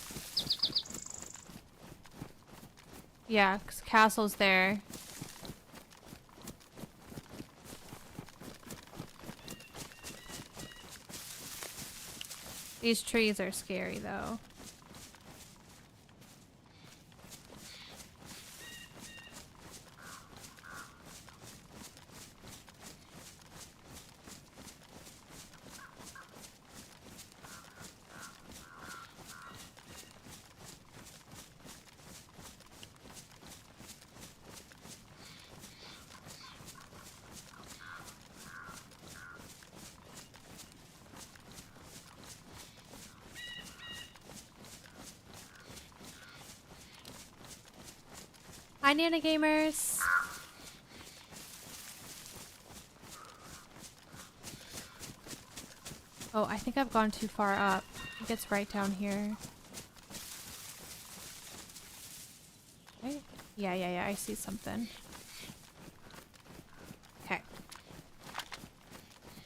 Yeah, 'cause castle's there. These trees are scary though. Hi, Nana Gamers. Oh, I think I've gone too far up. I think it's right down here. Right? Yeah, I see something. Okay.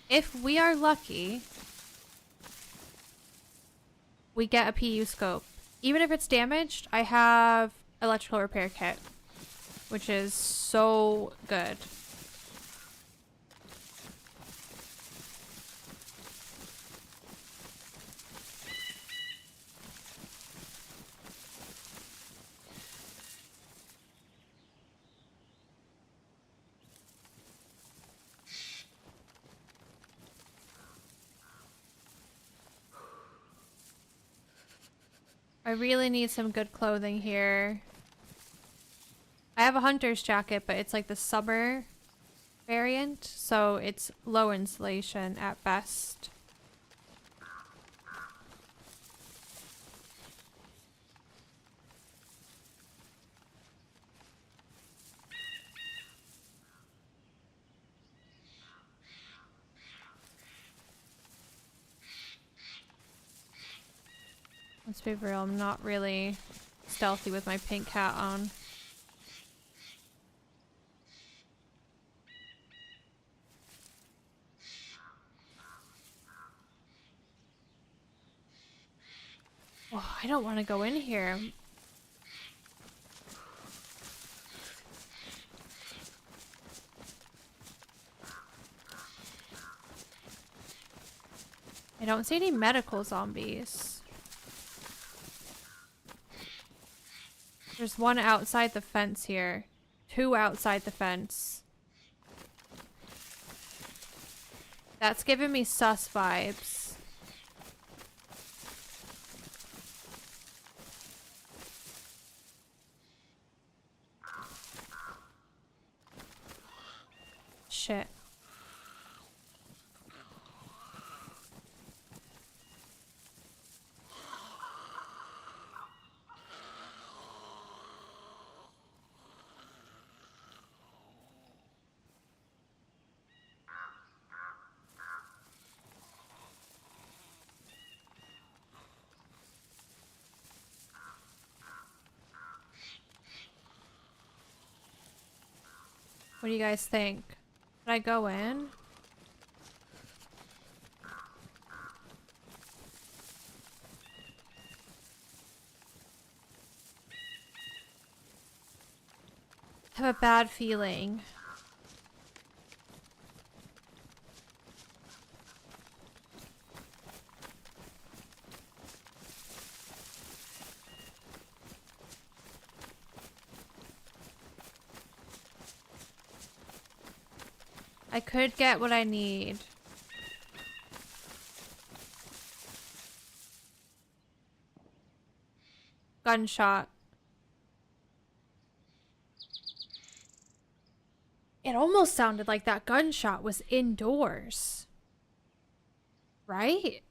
If we are lucky, we get a PU scope. Even if it's damaged, I have electrical repair kit, which is so good. I really need some good clothing here. I have a hunter's jacket, but it's like the summer variant, so it's low insulation at best. Let's be real, I'm not really stealthy with my pink hat on. Oh, I don't want to go in here. I don't see any medical zombies. There's one outside the fence here. Two outside the fence. That's giving me sus vibes. Shit. What do you guys think? Should I go in? I have a bad feeling. I could get what I need. Gunshot. It almost sounded like that gunshot was indoors. Right?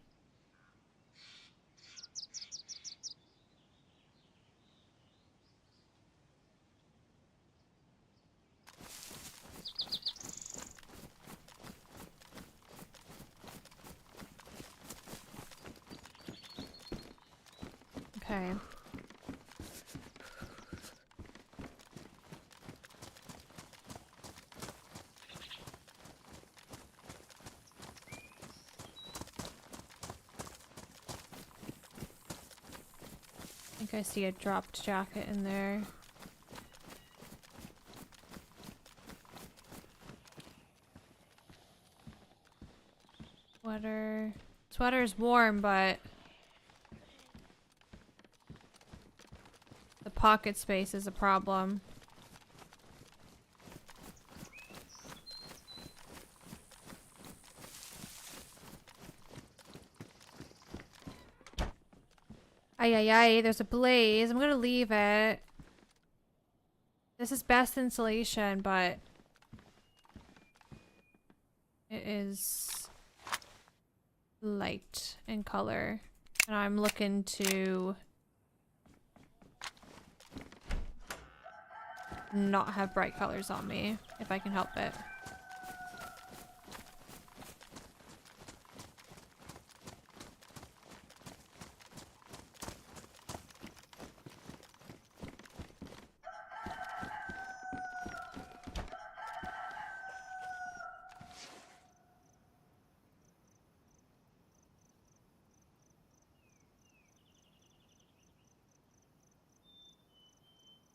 Okay. I think I see a dropped jacket in there. Sweater. Sweater's warm, but the pocket space is a problem. Ay, ay, ay, there's a blaze. I'm gonna leave it. This is best insulation, but it is light in color. And I'm looking to not have bright colors on me, if I can help it.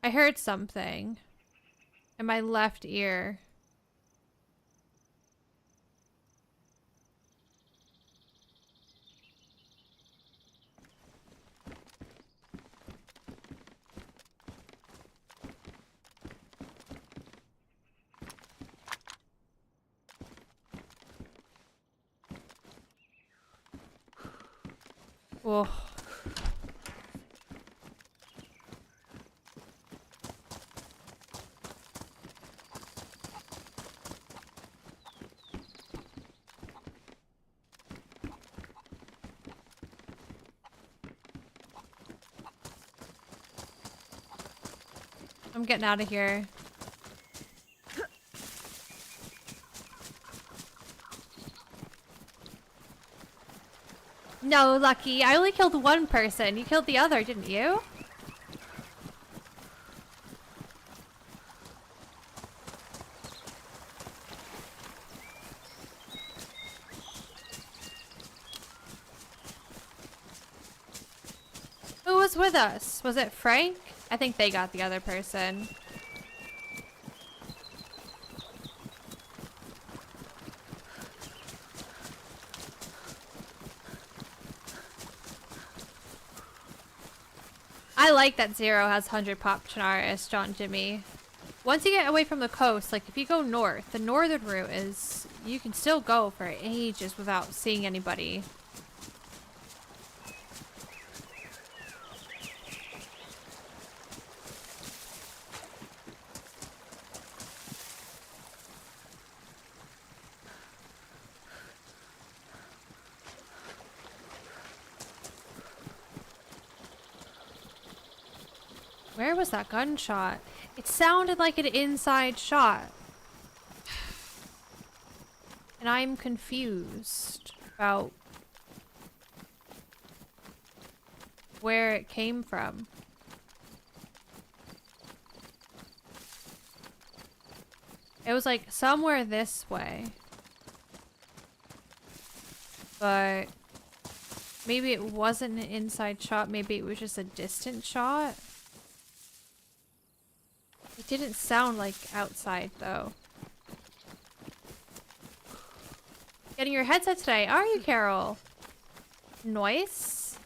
I heard something in my left ear. Whoa. I'm getting out of here. No, Lucky. I only killed one person. You killed the other, didn't you? Who was with us? Was it Frank? I think they got the other person. I like that Zero has 100 pop Chernarus, John Jimmy. Once you get away from the coast, like if you go north, the northern route is, you can still go for ages without seeing anybody. Where was that gunshot? It sounded like an inside shot. And I'm confused about where it came from. It was like somewhere this way. But maybe it wasn't an inside shot. Maybe it was just a distant shot. It didn't sound like outside, though. Getting your headset today, are you, Carol? Nice.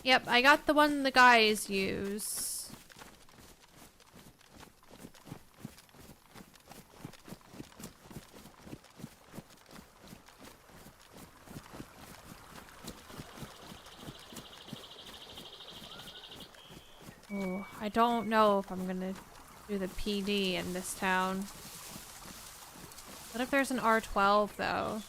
Yep, I got the one the guys use. Oh, I don't know if I'm gonna do the PD in this town. What if there's an R12 though?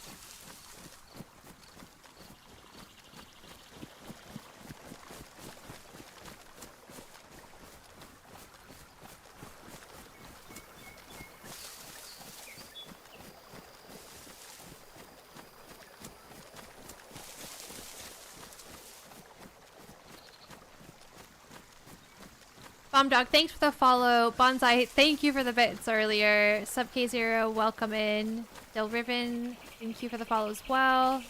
Bomb Dog, thanks for the follow. Bonsai, thank you for the bits earlier. Sub K0, welcome in. Dill Riven, thank you for the follow as well.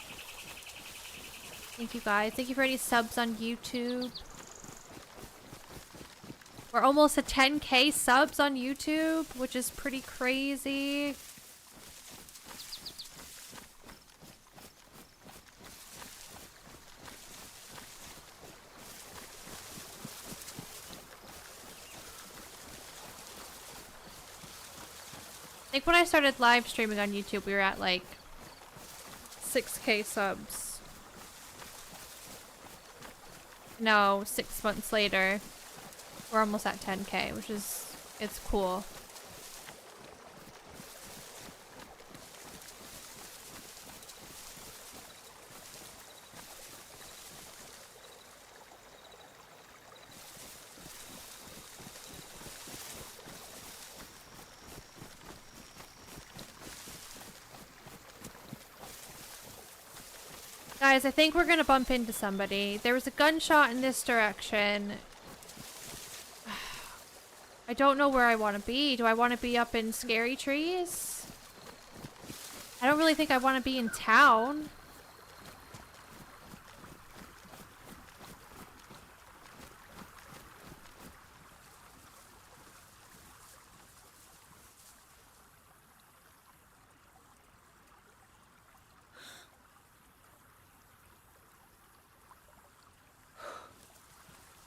Thank you guys. Thank you for any subs on YouTube. We're almost at 10K subs on YouTube, which is pretty crazy. I think when I started live streaming on YouTube, we were at like 6K subs. No, 6 months later, we're almost at 10K, which is, it's cool. Guys, I think we're gonna bump into somebody. There was a gunshot in this direction. I don't know where I want to be. Do I want to be up in scary trees? I don't really think I want to be in town.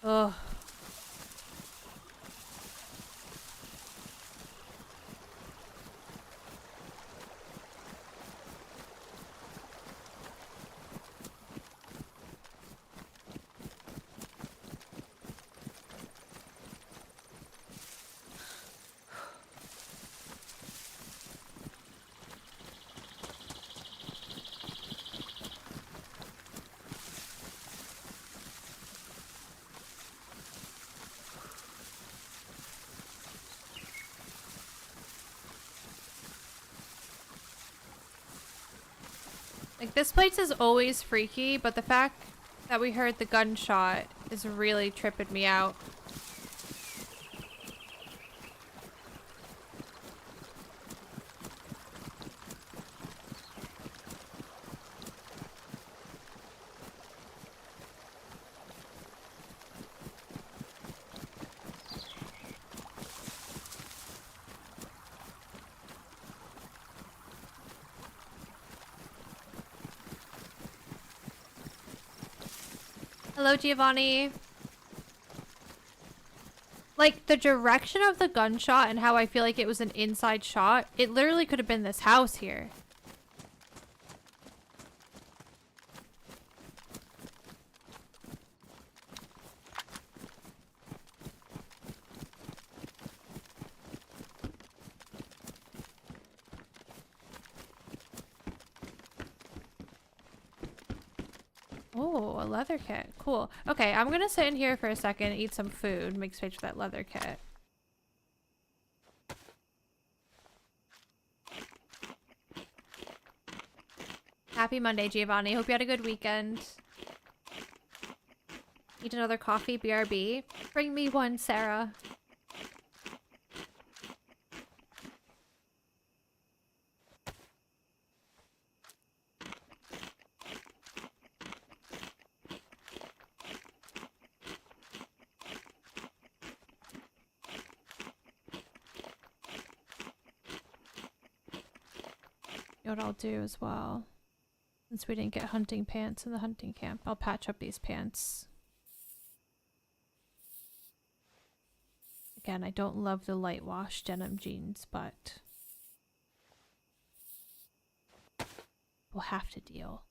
Ugh. Like, this place is always freaky, but the fact that we heard the gunshot is really tripping me out. Hello, Giovanni. Like, the direction of the gunshot and how I feel like it was an inside shot, it literally could have been this house here. Oh, a leather kit. Cool. Okay, I'm gonna sit in here for a second and eat some food. Make space for that leather kit. Happy Monday, Giovanni. Hope you had a good weekend. Need another coffee, BRB? Bring me one, Sarah. You know what I'll do as well? Since we didn't get hunting pants in the hunting camp, I'll patch up these pants. Again, I don't love the light wash denim jeans, but we'll have to deal.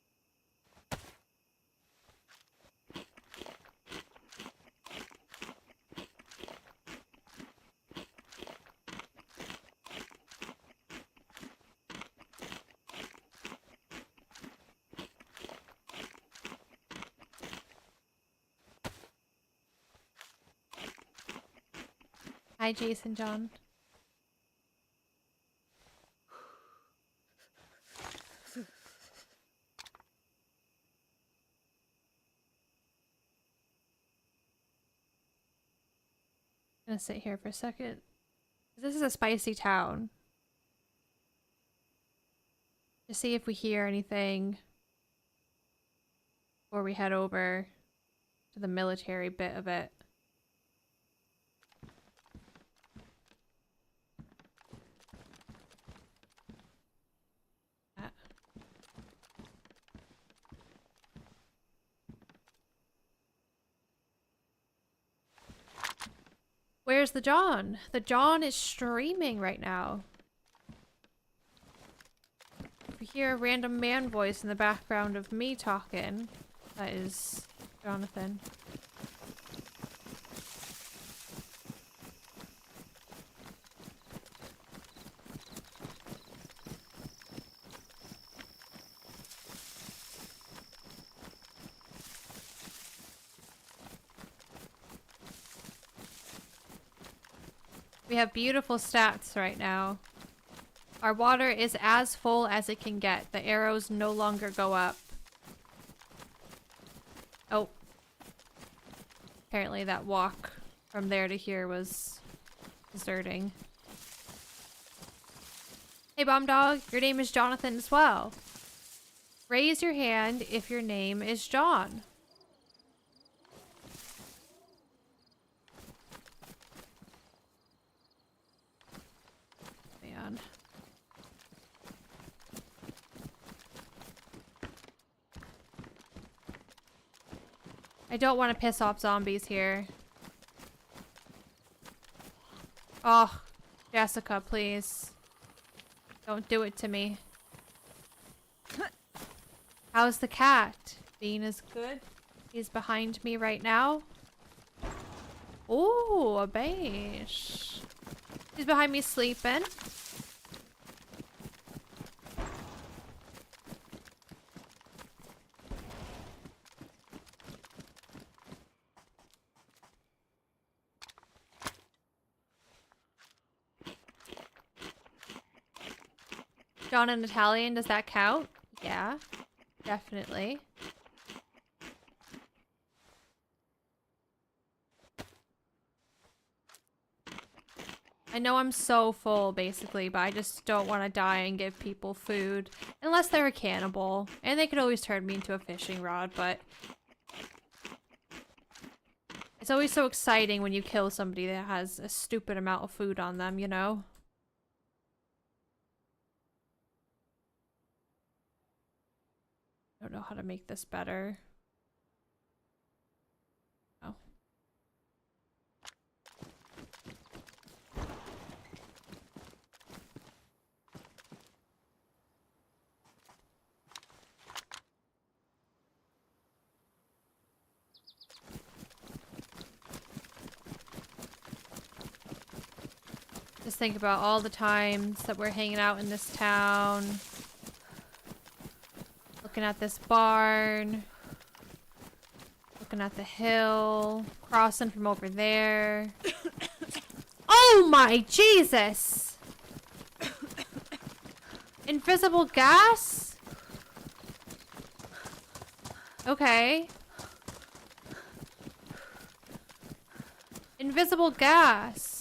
Hi, Jason John. Gonna sit here for a second. This is a spicy town. To see if we hear anything before we head over to the military bit of it. Where's the John? The John is streaming right now. If you hear a random man voice in the background of me talking, that is Jonathan. We have beautiful stats right now. Our water is as full as it can get. The arrows no longer go up. Oh. Apparently that walk from there to here was deserting. Hey Bomb Dog, your name is Jonathan as well. Raise your hand if your name is John. Man. I don't want to piss off zombies here. Oh, Jessica, please. Don't do it to me. How's the cat? Bean is good. He's behind me right now. Ooh, a beige. He's behind me sleeping. John in Italian, does that count? Yeah, definitely. I know I'm so full, basically, but I just don't want to die and give people food. Unless they're a cannibal. And they could always turn me into a fishing rod, but... It's always so exciting when you kill somebody that has a stupid amount of food on them, you know? I don't know how to make this better. Oh. Just think about all the times that we're hanging out in this town. Looking at this barn. Looking at the hill. Crossing from over there. Oh my Jesus! Invisible gas? Okay. Invisible gas.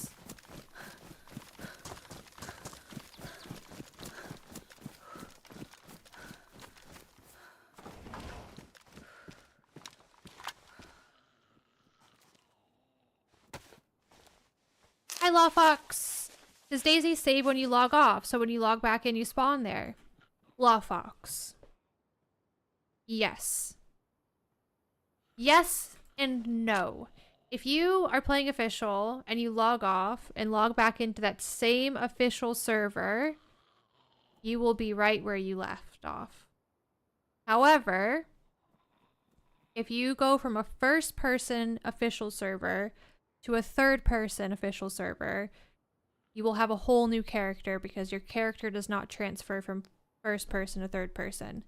Hi, Law Fox. Does DayZ save when you log off? So when you log back in, you spawn there? Law Fox. Yes. Yes and no. If you are playing official and you log off and log back into that same official server, you will be right where you left off. However, if you go from a first-person official server to a third-person official server, you will have a whole new character because your character does not transfer from first person to third person.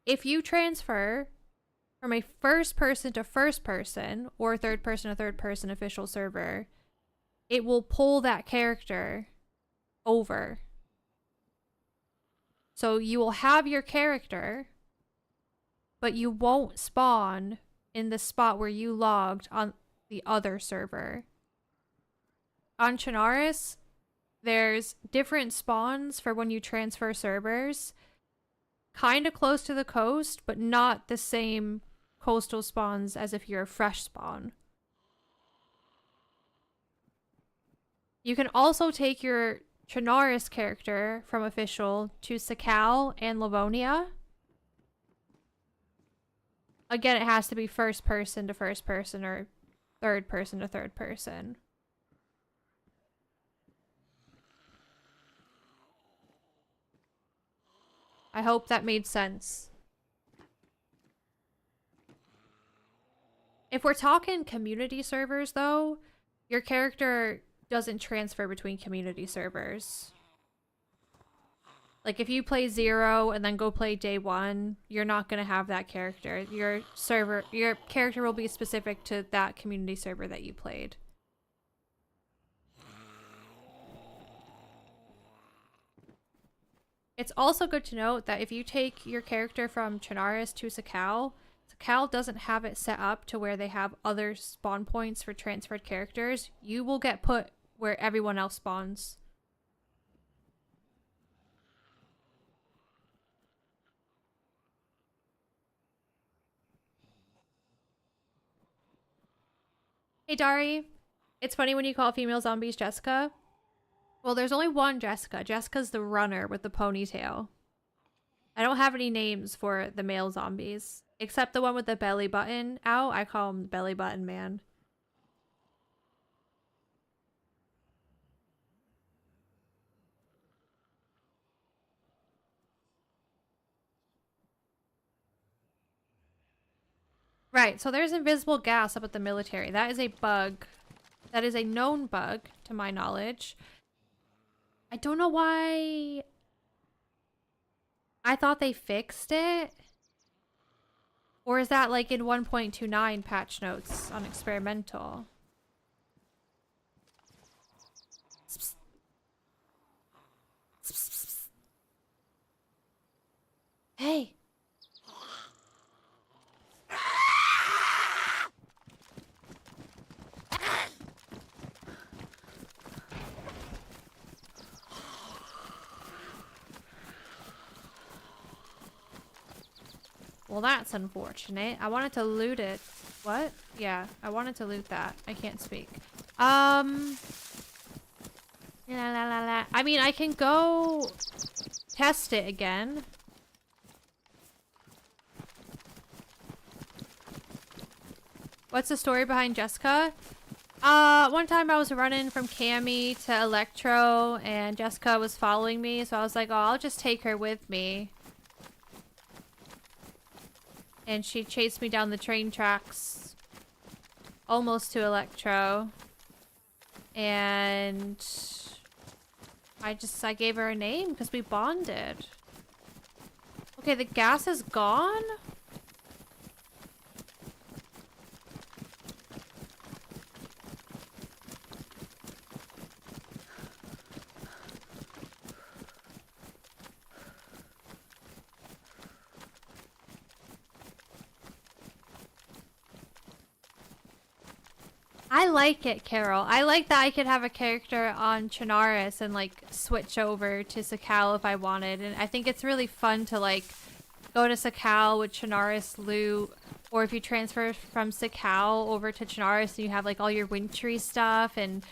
If you transfer from a first person to first person or third person to third person official server, it will pull that character over. So you will have your character, but you won't spawn in the spot where you logged on the other server. on Chernarus, there's different spawns for when you transfer servers. Kind of close to the coast, but not the same coastal spawns as if you're a fresh spawn. You can also take your Chernarus character from official to Sakal and Livonia. Again, it has to be first person to first person or third person to third person. I hope that made sense. If we're talking community servers, though, your character doesn't transfer between community servers. Like, if you play 0 and then go play day 1, you're not going to have that character. Your character will be specific to that community server that you played. It's also good to note that if you take your character from Chernarus to Sakal, Sakal doesn't have it set up to where they have other spawn points for transferred characters. You will get put where everyone else spawns. Hey Dari, it's funny when you call female zombies Jessica. Well, there's only one Jessica. Jessica's the runner with the ponytail. I don't have any names for the male zombies. Except the one with the belly button out. I call him the belly button man. Right, so there's invisible gas up at the military. That is a bug. That is a known bug, to my knowledge. I don't know why... I thought they fixed it. Or is that like in 1.29 patch notes on experimental? Hey! Well, that's unfortunate. I wanted to loot it. What? Yeah, I wanted to loot that. I can't speak. La la la la. I mean, I can go test it again. What's the story behind Jessica? One time I was running from Cammy to Electro and Jessica was following me, so I was like, oh, I'll just take her with me. And she chased me down the train tracks almost to Electro. And I gave her a name because we bonded. Okay, the gas is gone? I like it, Carol. I like that I could have a character on Chernarus and like switch over to Sakal if I wanted. And I think it's really fun to like go to Sakal with Chernarus loot. Or if you transfer from Sakal over to Chernarus and you have like all your wintry stuff. And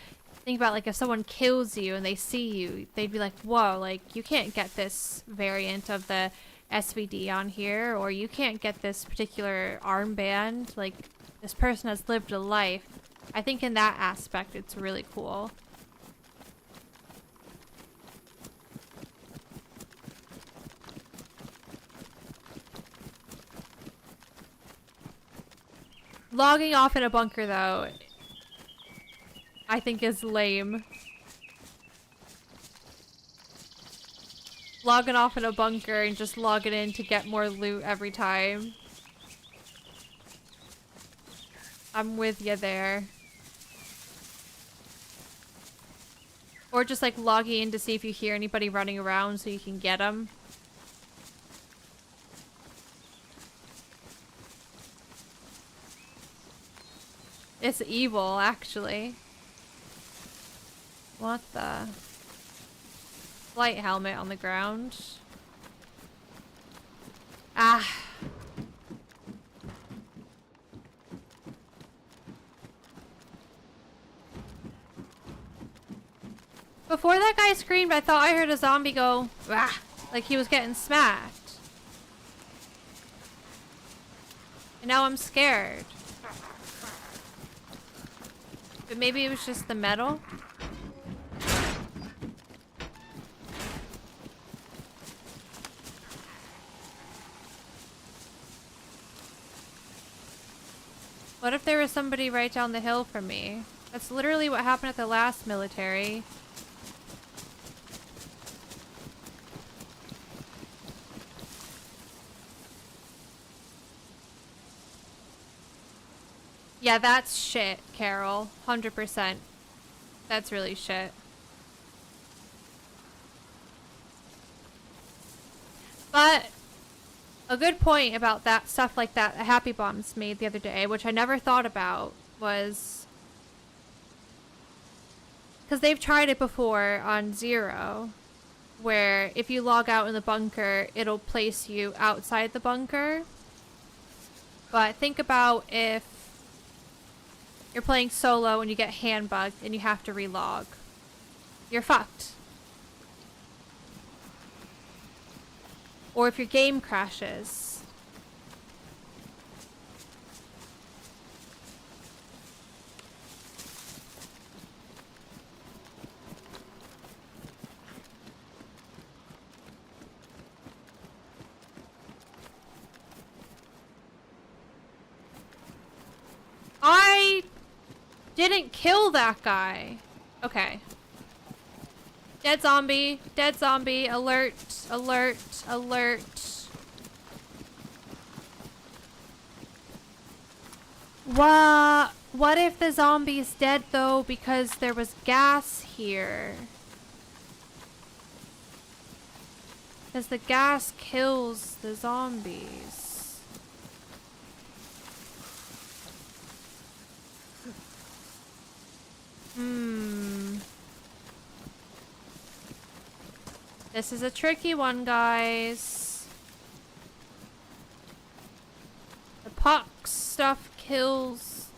think about like if someone kills you and they see you, they'd be like, whoa, like you can't get this variant of the SVD on here. Or you can't get this particular armband. Like this person has lived a life. I think in that aspect, it's really cool. Logging off in a bunker, though, I think is lame. Logging off in a bunker and just logging in to get more loot every time. I'm with you there. Or just like logging in to see if you hear anybody running around so you can get them. It's evil, actually. What the? Flight helmet on the ground. Ah. Before that guy screamed, I thought I heard a zombie go, ah, like he was getting smacked. And now I'm scared. But maybe it was just the metal? What if there was somebody right down the hill from me? That's literally what happened at the last military. Yeah, that's shit, Carol. 100%. That's really shit. But a good point about that stuff like that Happy Bombs made the other day, which I never thought about, was because they've tried it before on Zero, where if you log out in the bunker, it'll place you outside the bunker. But think about if you're playing solo and you get handbugged and you have to relog. You're fucked. Or if your game crashes. I didn't kill that guy. Okay. Dead zombie. Dead zombie. Alert. Alert. Alert. What if the zombie's dead though because there was gas here? Because the gas kills the zombies. This is a tricky one, guys. The pox stuff kills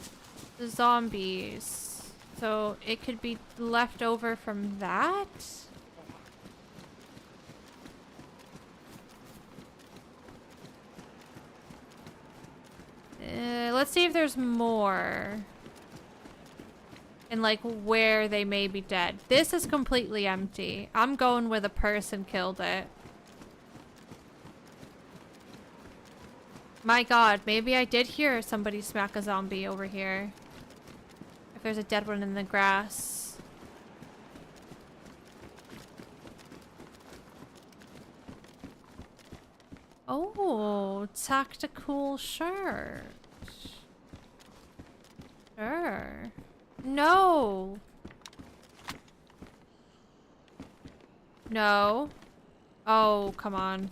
the zombies. So it could be left over from that? Let's see if there's more. And like where they may be dead. This is completely empty. I'm going where the person killed it. My god, maybe I did hear somebody smack a zombie over here. If there's a dead one in the grass. Oh, tactical shirt. Sure. No. No. Oh, come on.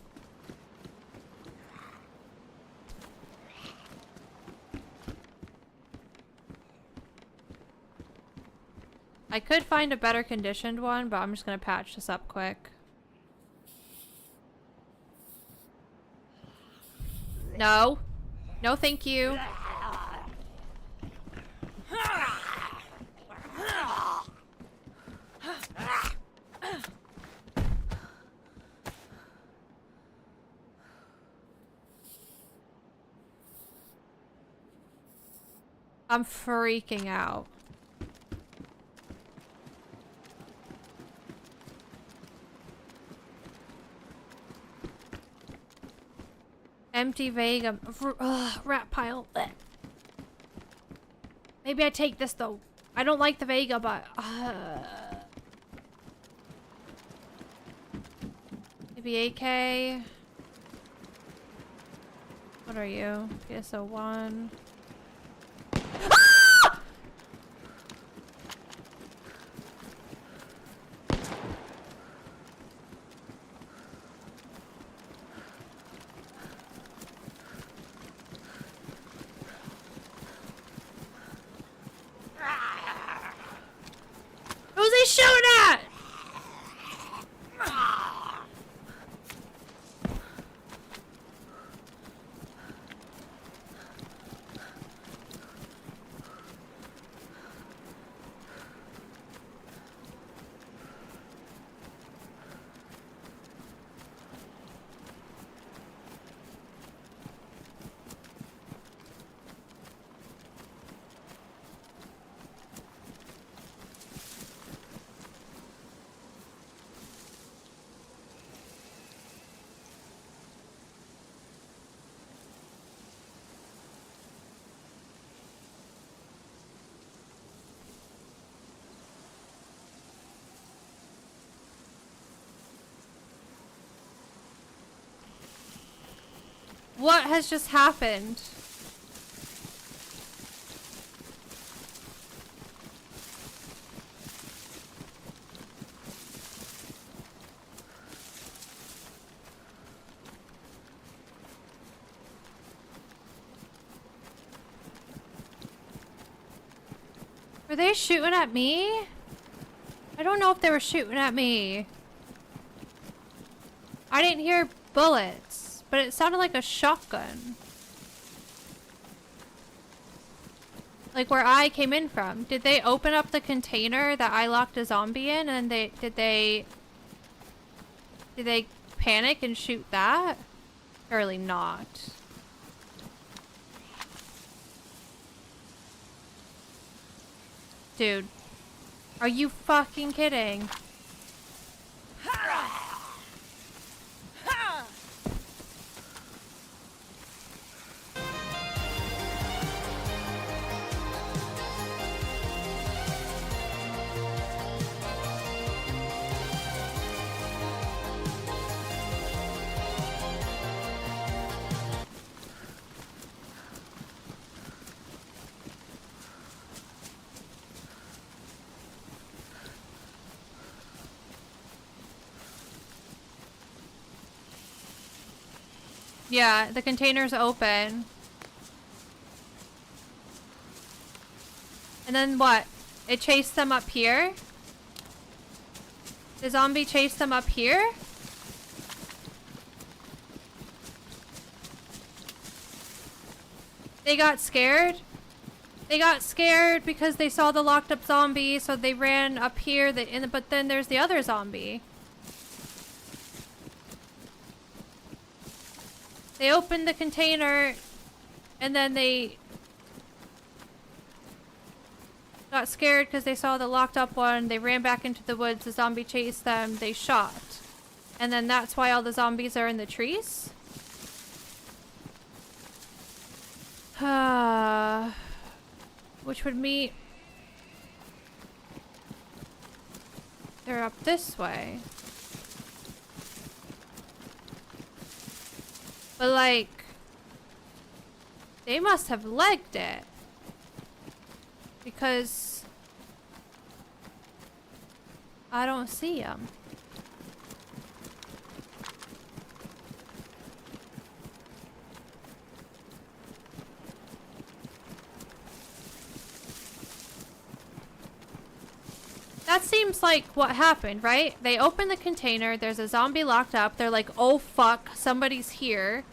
I could find a better conditioned one, but I'm just gonna patch this up quick. No. No, thank you. I'm freaking out. Empty Vega. Rat pile. Blech. Maybe I take this though. I don't like the Vega, but maybe AK. What are you? PSO1. Who's he shooting What has just happened? Were they shooting at me? I don't know if they were shooting at me. I didn't hear bullets, but it sounded like a shotgun. Like where I came in from. Did they open up the container that I locked a zombie in and did they panic and shoot that? Surely not. Dude, are you fucking kidding? Yeah, the container's open. And then what? It chased them up here? The zombie chased them up here? They got scared? They got scared because they saw the locked up zombie, so they ran up here, but then there's the other zombie. They opened the container, and then they got scared because they saw the locked up one. They ran back into the woods. The zombie chased them. They shot. And then that's why all the zombies are in the trees? Which would mean they're up this way. But like, they must have legged it. Because I don't see them. That seems like what happened, right? They open the container, there's a zombie locked up, they're like, oh fuck, somebody's here.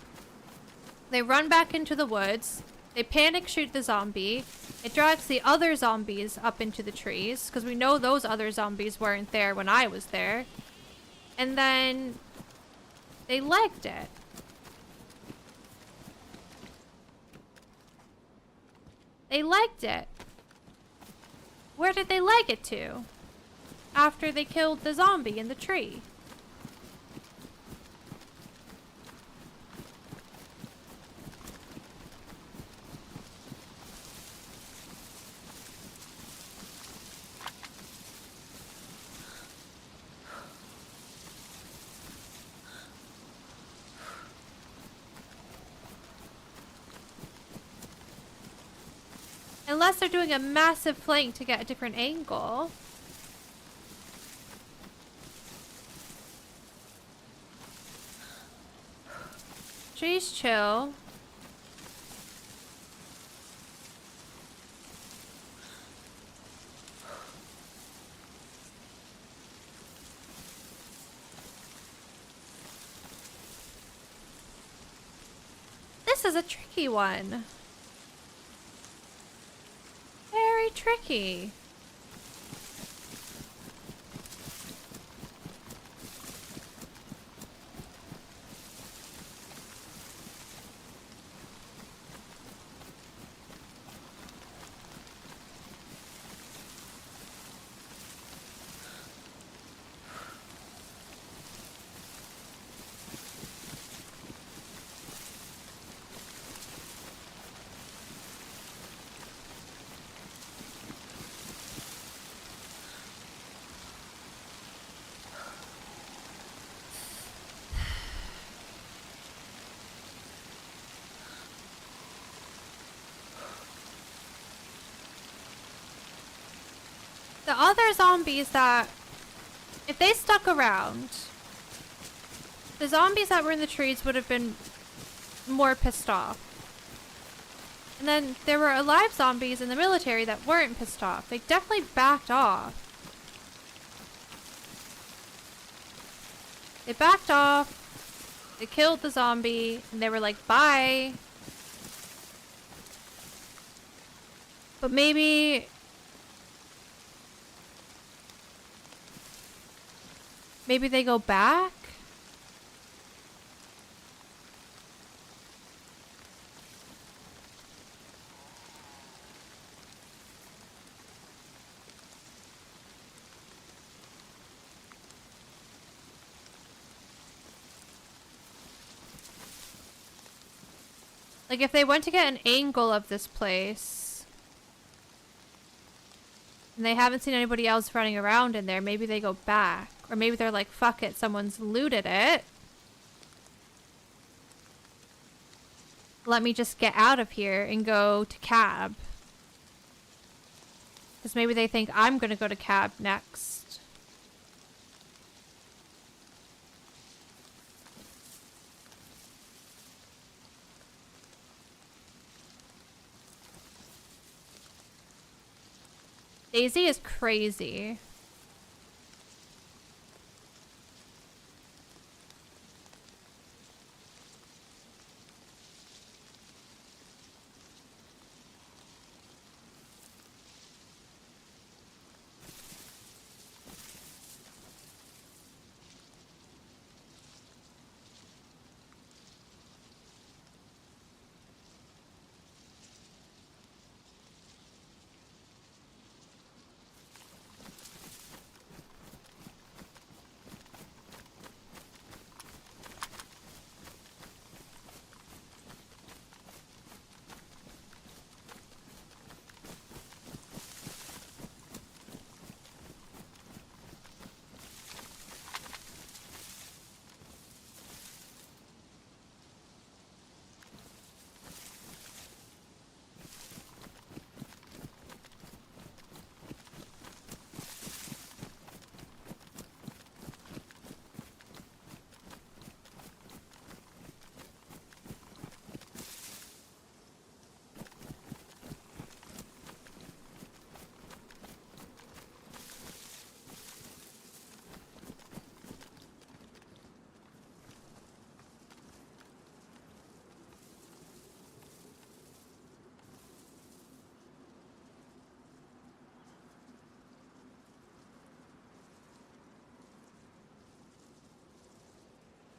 They run back into the woods, they panic shoot the zombie, it drags the other zombies up into the trees, because we know those other zombies weren't there when I was there. And then they legged it. They legged it. Where did they leg it to? After they killed the zombie in the tree. Unless they're doing a massive flank to get a different angle. Jeez, chill. This is a tricky one. Very tricky. The other zombies that, if they stuck around, the zombies that were in the trees would have been more pissed off. And then there were alive zombies in the military that weren't pissed off. They definitely backed off. They backed off, they killed the zombie, and they were like, bye. But maybe they go back? Like, if they went to get an angle of this place, and they haven't seen anybody else running around in there, maybe they go back. Or maybe they're like, fuck it, someone's looted it. Let me just get out of here and go to cab. Because maybe they think I'm gonna go to cab next. DayZ is crazy.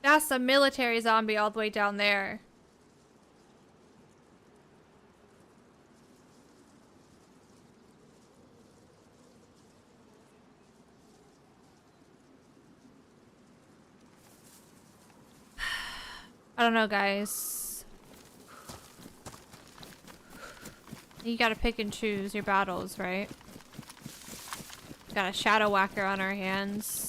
That's a military zombie all the way down there. I don't know, guys. You gotta pick and choose your battles, right? Got a shadow whacker on our hands.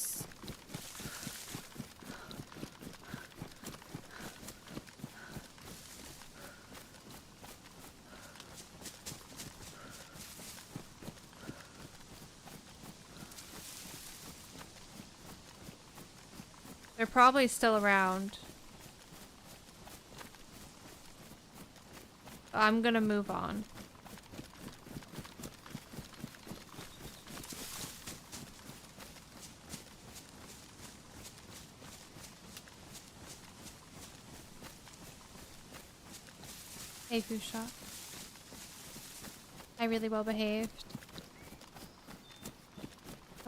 They're probably still around. I'm gonna move on. Hey, Fusha. I really well behaved.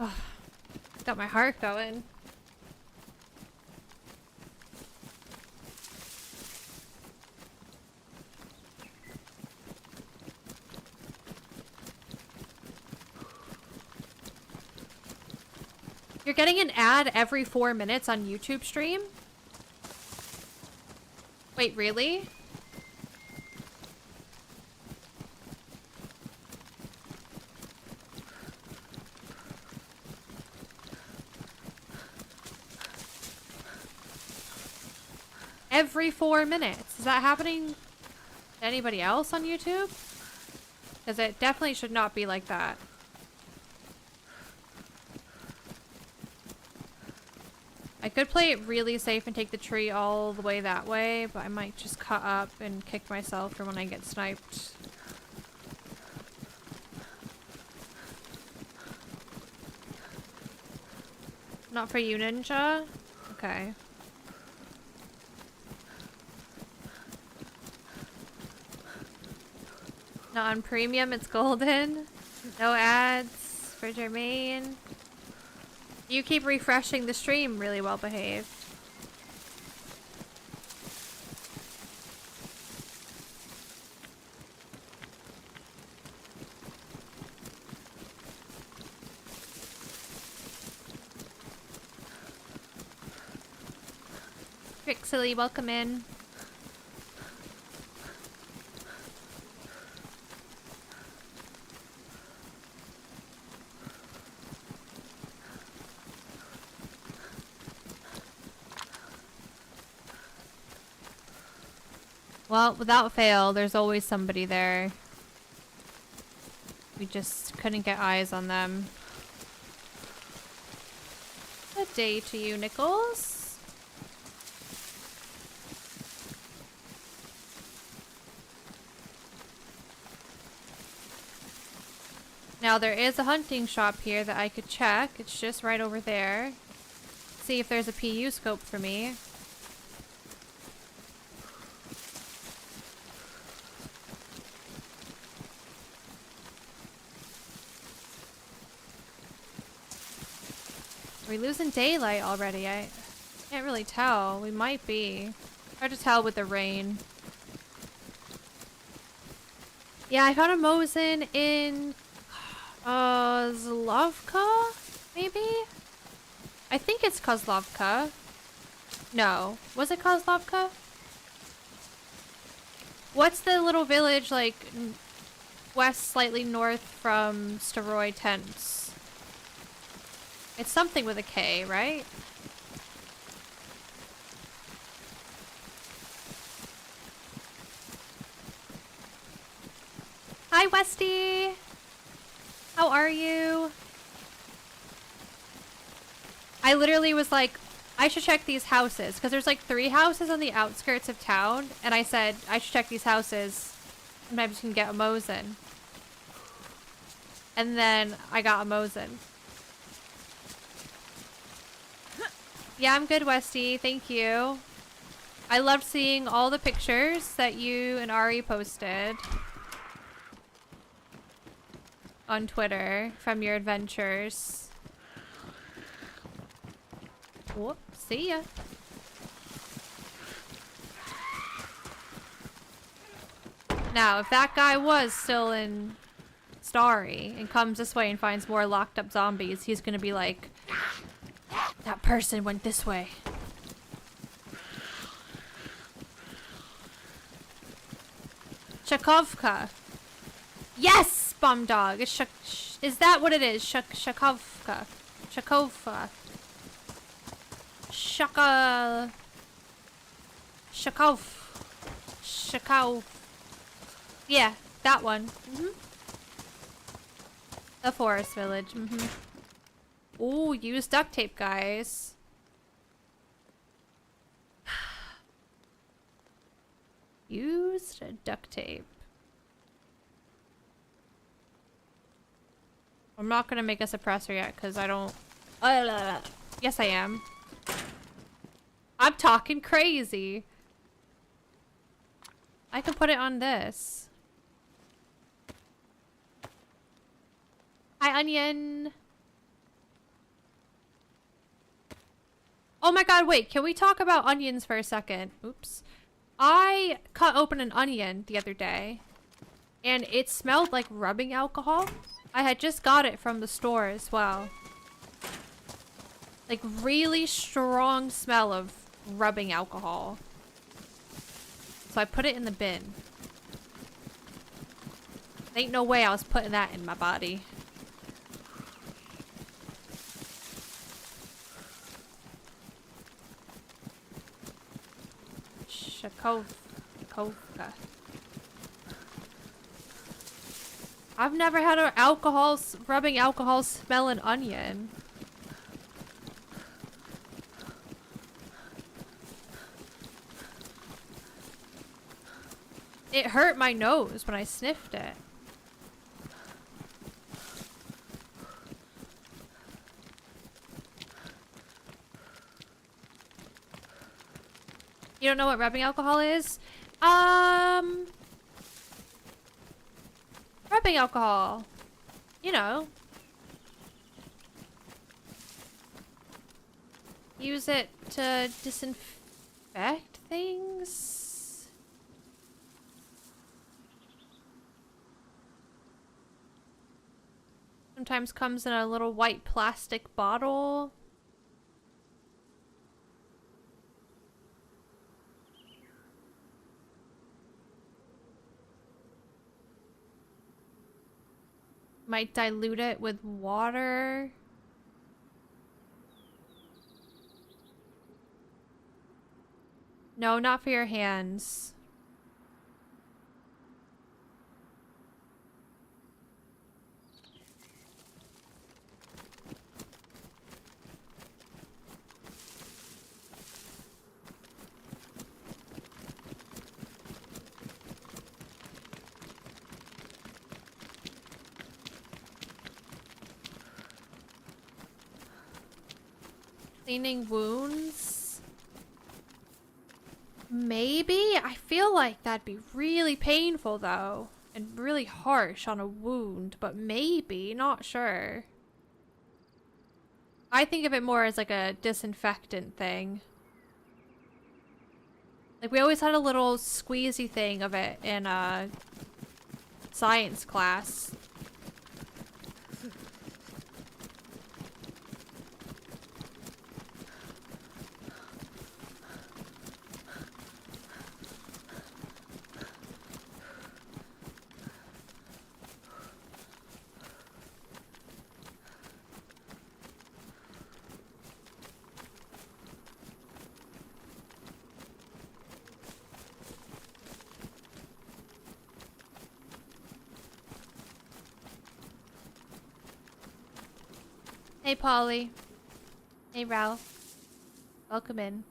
Oh, got my heart going. You're getting an ad every 4 minutes on YouTube stream? Wait, really? Every 4 minutes. Is that happening to anybody else on YouTube? Because it definitely should not be like that. I could play it really safe and take the tree all the way that way, but I might just cut up and kick myself for when I get sniped. Not for you, Ninja? Okay. Not on premium, it's golden. No ads for Jermaine. You keep refreshing the stream, really well behaved. Rixily, welcome in. Well, without fail, there's always somebody there. We just couldn't get eyes on them. Good day to you, Nichols. Now, there is a hunting shop here that I could check. It's just right over there. See if there's a PU scope for me. Are we losing daylight already? I can't really tell. We might be. Hard to tell with the rain. Yeah, I found a Mosin in Zlovka, maybe? I think it's Kozlovka. No. Was it Kozlovka? What's the little village, like, west, slightly north from Steroid Tents? It's something with a K, right? Hi, Westy! How are you? I literally was like, I should check these houses, because there's like 3 houses on the outskirts of town, and I said, I should check these houses. Sometimes you can get a Mosin. And then I got a Mosin. Yeah, I'm good, Westy. Thank you. I loved seeing all the pictures that you and Ari posted on Twitter from your adventures. Whoop, see ya. Now, if that guy was still in Starry and comes this way and finds more locked up zombies, he's gonna be like, that person went this way. Shakovka. Yes, bomb dog. Is that what it is? Shakovka. Shakovka. Shaka. Shakov. Shakov. Yeah, that one. The forest village. Ooh, use duct tape, guys. Used duct tape. I'm not gonna make a suppressor yet because I don't. Yes, I am. I'm talking crazy. I can put it on this. Hi, Onion. Oh my god, wait, can we talk about onions for a second? Oops. I cut open an onion the other day, and it smelled like rubbing alcohol. I had just got it from the store as well. Like, really strong smell of rubbing alcohol. So I put it in the bin. Ain't no way I was putting that in my body. Shakovka. I've never had an rubbing alcohol smell an onion. It hurt my nose when I sniffed it. You don't know what rubbing alcohol is? Rubbing alcohol. You know. Use it to disinfect things? Sometimes comes in a little white plastic bottle. Might dilute it with water. No, not for your hands. Cleaning wounds? Maybe? I feel like that'd be really painful though. And really harsh on a wound, but maybe, not sure. I think of it more as like a disinfectant thing. Like we always had a little squeezy thing of it in science class. Hey, Polly. Hey, Ralph. Welcome in.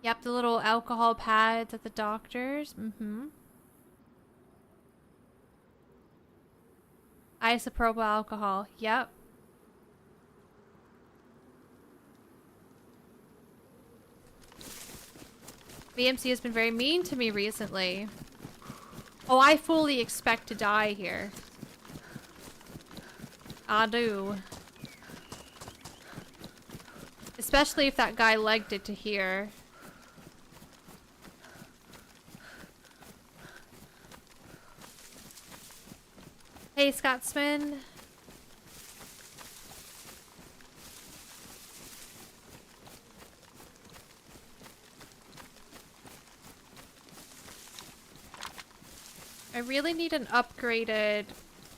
Yep, the little alcohol pads at the doctor's. Mm-hmm. Isopropyl alcohol. Yep. BMC has been very mean to me recently. Oh, I fully expect to die here. I do. Especially if that guy legged it to here. Hey, Scotsman. I really need an upgraded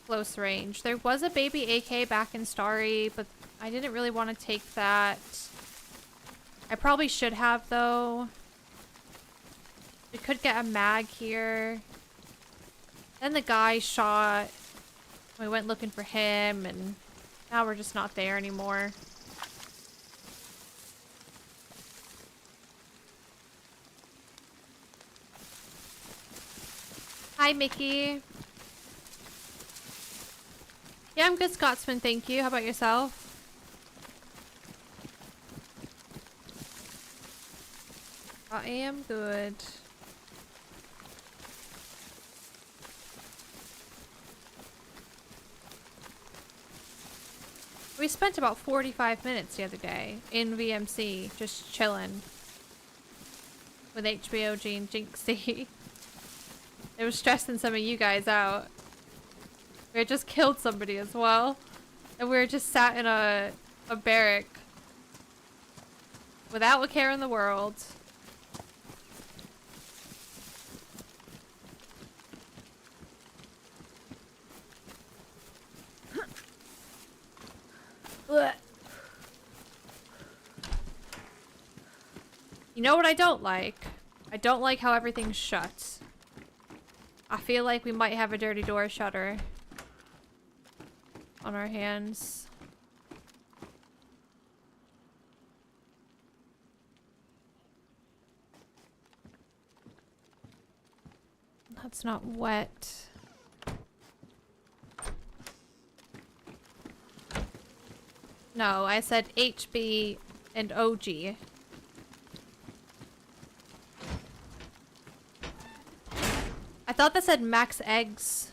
close range. There was a baby AK back in Starry, but I didn't really want to take that. I probably should have, though. We could get a mag here. Then the guy shot. We went looking for him, and now we're just not there anymore. Hi, Mickey. Yeah, I'm good, Scotsman, thank you. How about yourself? I am good. We spent about 45 minutes the other day in VMC, just chilling. With HBOG and Jinxie. It was stressing some of you guys out. We had just killed somebody as well. And we were just sat in a barrack. Without a care in the world. Ugh. You know what I don't like? I don't like how everything's shut. I feel like we might have a dirty door shutter on our hands. That's not wet. No, I said HB and OG. I thought that said max eggs.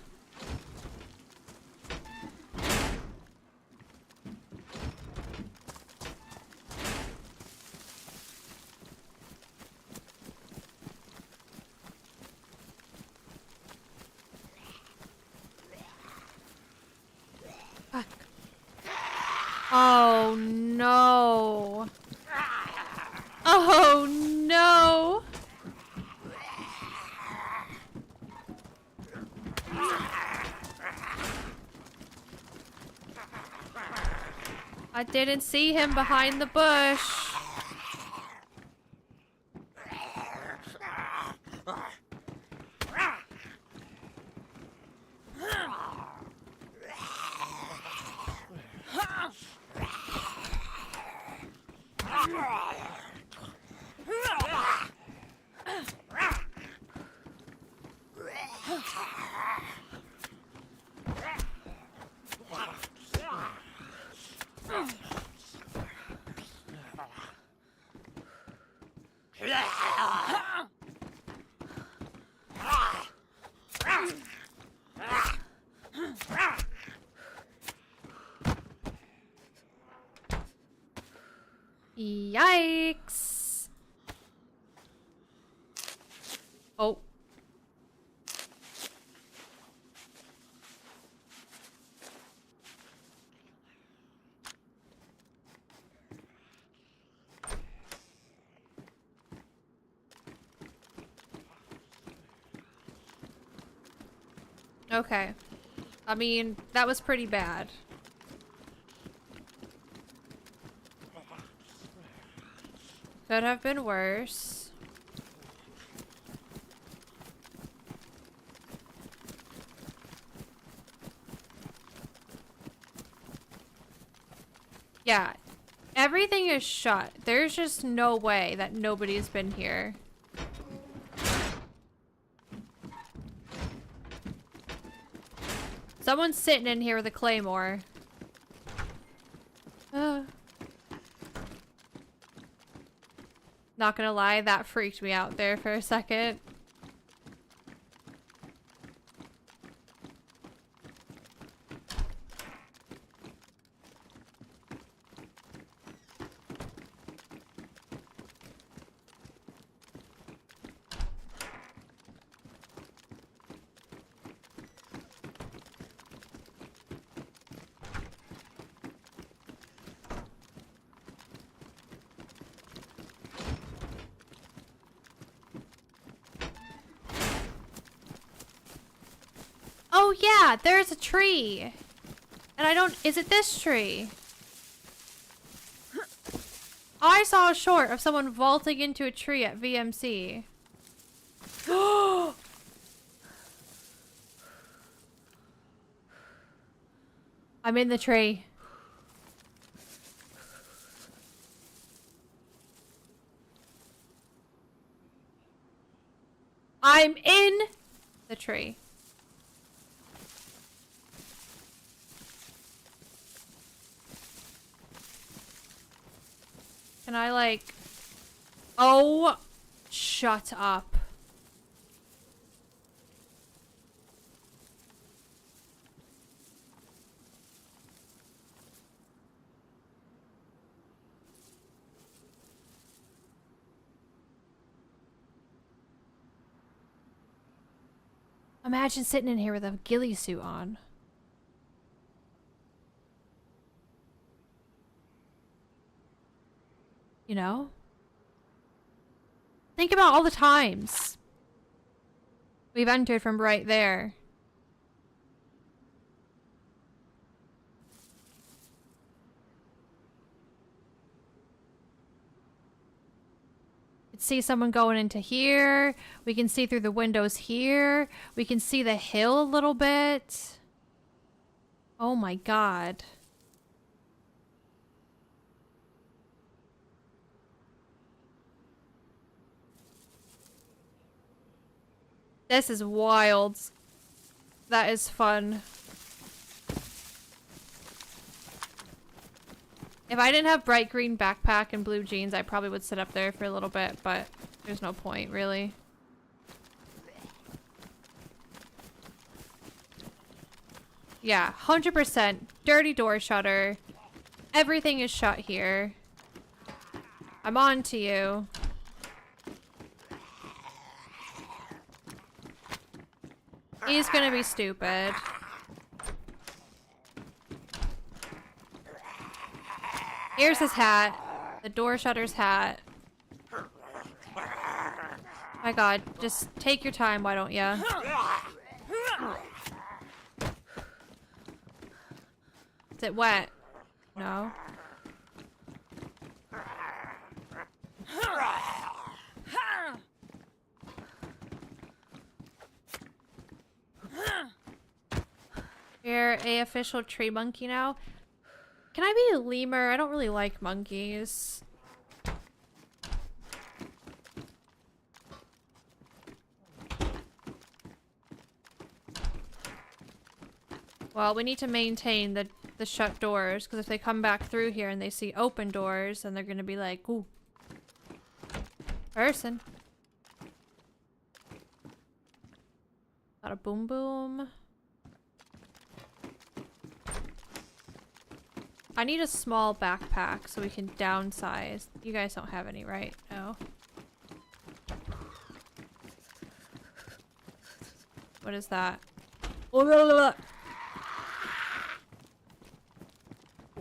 Fuck. Oh no. Oh no. I didn't see him behind the bush. Yikes. Oh. Okay. I mean, that was pretty bad. Could have been worse. Yeah. Everything is shut. There's just no way that nobody's been here. Someone's sitting in here with a claymore. Not gonna lie, that freaked me out there for a second. Oh yeah, there's a tree. And I don't, is it this tree? I saw a short of someone vaulting into a tree at VMC. I'm in the tree. I'm in the tree. Can I like... Oh, shut up. Imagine sitting in here with a ghillie suit on. You know? Think about all the times we've entered from right there. See someone going into here. We can see through the windows here. We can see the hill a little bit. Oh my god. This is wild. That is fun. If I didn't have bright green backpack and blue jeans, I probably would sit up there for a little bit, but there's no point, really. Yeah, 100%. Dirty door shutter. Everything is shut here. I'm on to you. He's gonna be stupid. Here's his hat. The door shutter's hat. My god, just take your time, why don't ya? Is it wet? No. You're a official tree monkey now? Can I be a lemur? I don't really like monkeys. Well, we need to maintain the shut doors, because if they come back through here and they see open doors, then they're gonna be like, ooh. Person. Got a boom boom. I need a small backpack so we can downsize. You guys don't have any, right? No. What is that? Oh, blah, blah, blah.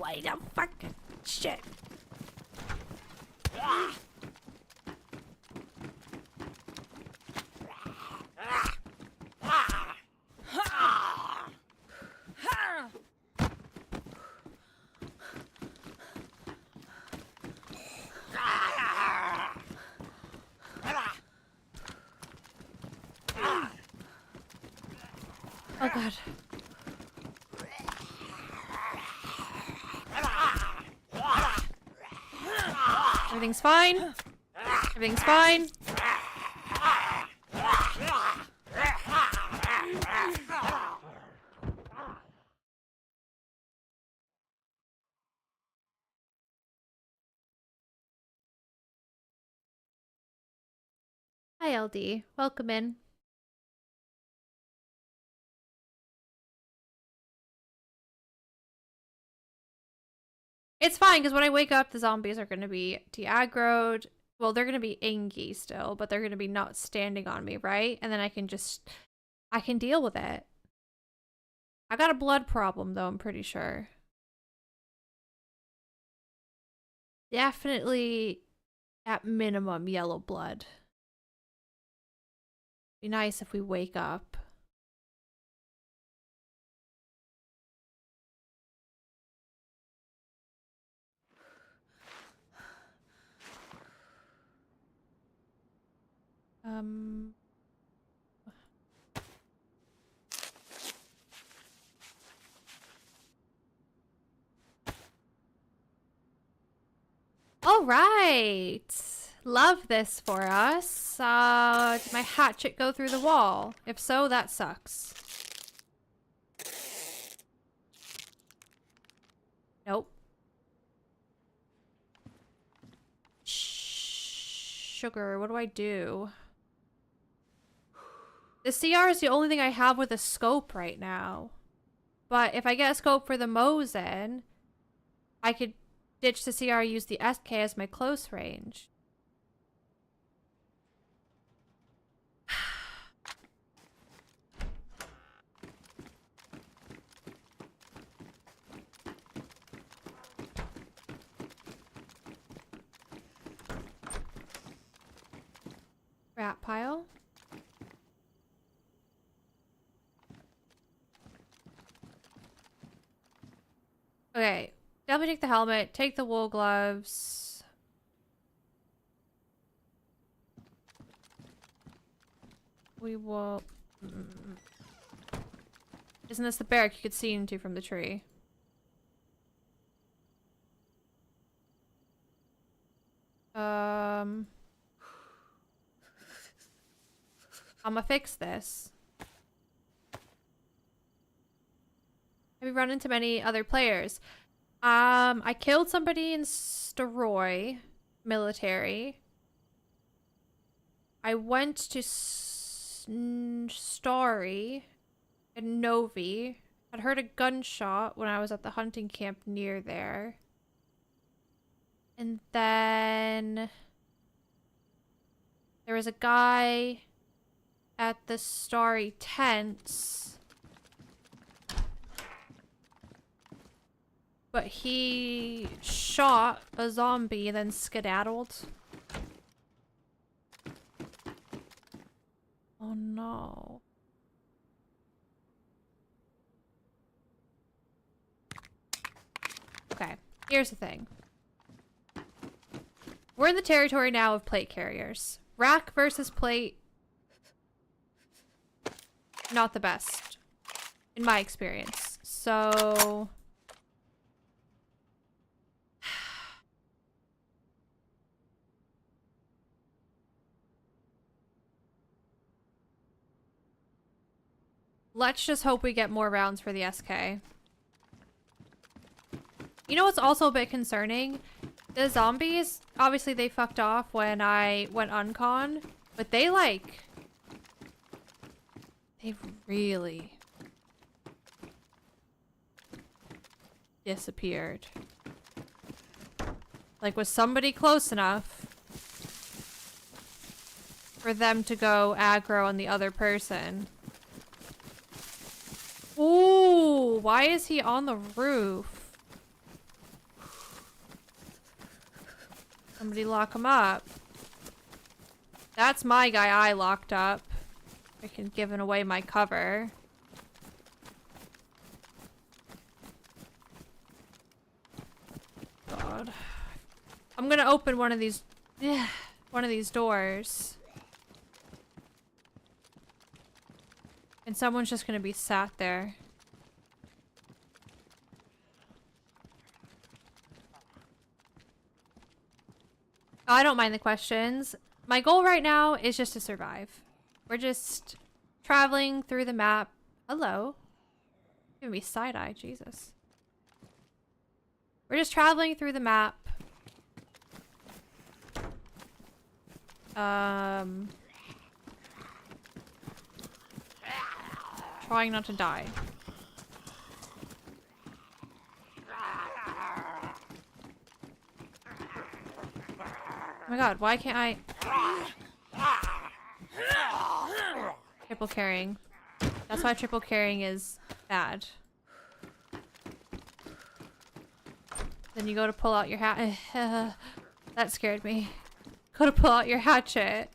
Wait a fucking shit. Oh god. Everything's fine. Everything's fine. Hi LD, welcome in. It's fine, because when I wake up, the zombies are going to be de-aggroed. Well, they're going to be ingy still, but they're going to be not standing on me, right? And then I can deal with it. I got a blood problem, though, I'm pretty sure. Definitely, at minimum, yellow blood. Be nice if we wake up. All right. Love this for us. Did my hatchet go through the wall? If so, that sucks. Nope. Sugar, what do I do? The CR is the only thing I have with a scope right now. But if I get a scope for the Mosin, I could ditch the CR, use the SK as my close range. Rat pile. Okay, definitely take the helmet, take the wool gloves. We will... Isn't this the barrack you could see into from the tree? I'ma fix this. Have you run into many other players? I killed somebody in Steroy military. I went to Starry and Novi. I'd heard a gunshot when I was at the hunting camp near there. And then there was a guy at the Starry tents. But he shot a zombie and then skedaddled. Oh no. Okay, here's the thing. We're in the territory now of plate carriers. Rack versus plate. Not the best. In my experience. So... let's just hope we get more rounds for the SK. You know what's also a bit concerning? The zombies, obviously they fucked off when I went uncon, but they really disappeared. Like, was somebody close enough for them to go aggro on the other person? Ooh, why is he on the roof? Somebody lock him up. That's my guy I locked up. I can give away my cover. God. I'm gonna open one of these doors. And someone's just gonna be sat there. Oh, I don't mind the questions. My goal right now is just to survive. We're just traveling through the map. Hello. Giving me side-eye, Jesus. We're just traveling through the map. Trying not to die. Oh my god, why can't I... Triple carrying. That's why triple carrying is bad. Then you go to pull out your hat. That scared me. Go to pull out your hatchet.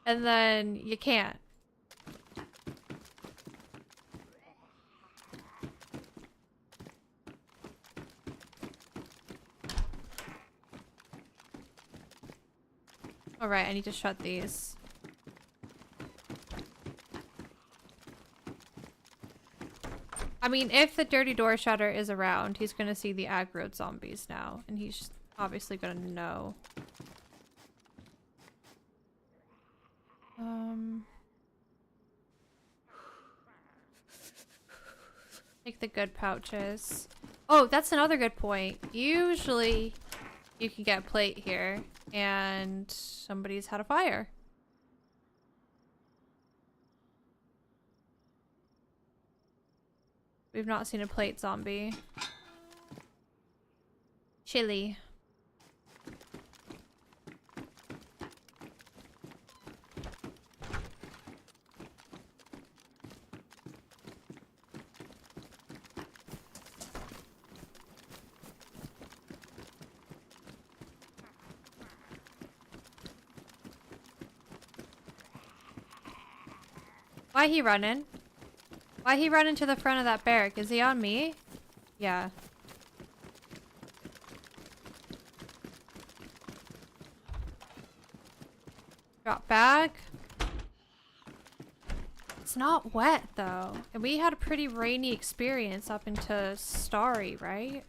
And then you can't. Alright, I need to shut these. I mean, if the dirty door shutter is around, he's gonna see the aggroed zombies now. And he's obviously gonna know. Take the good pouches. Oh, that's another good point. Usually, you can get plate here. And somebody's had a fire. We've not seen a plate zombie. Chili. Why he running? Why he running to the front of that barrack? Is he on me? Yeah. Drop back. It's not wet though. And we had a pretty rainy experience up into Starry, right?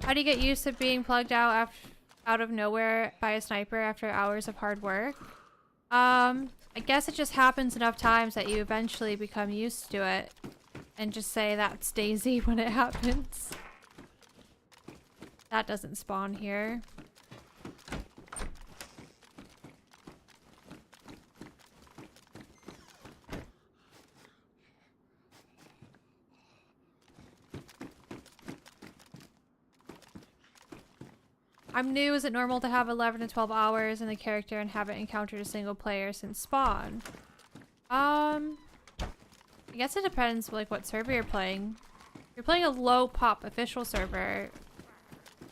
How do you get used to being plugged out out of nowhere by a sniper after hours of hard work. I guess it just happens enough times that you eventually become used to it and just say that's DayZ when it happens. That doesn't spawn here. I'm new. Is it normal to have 11 to 12 hours in the character and haven't encountered a single player since spawn? I guess it depends like what server you're playing. If you're playing a low pop official server,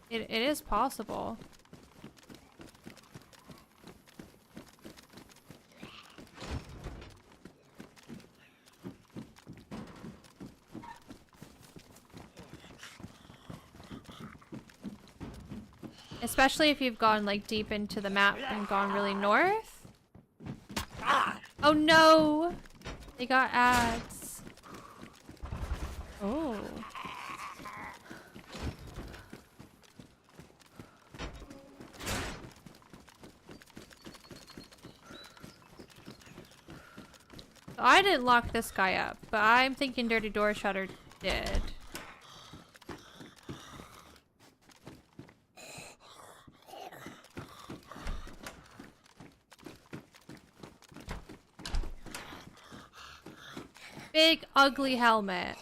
it is possible. Especially if you've gone like deep into the map and gone really north. Oh no! They got ads. Oh. So I didn't lock this guy up, but I'm thinking Dirty Door Shutter did. Big ugly helmet.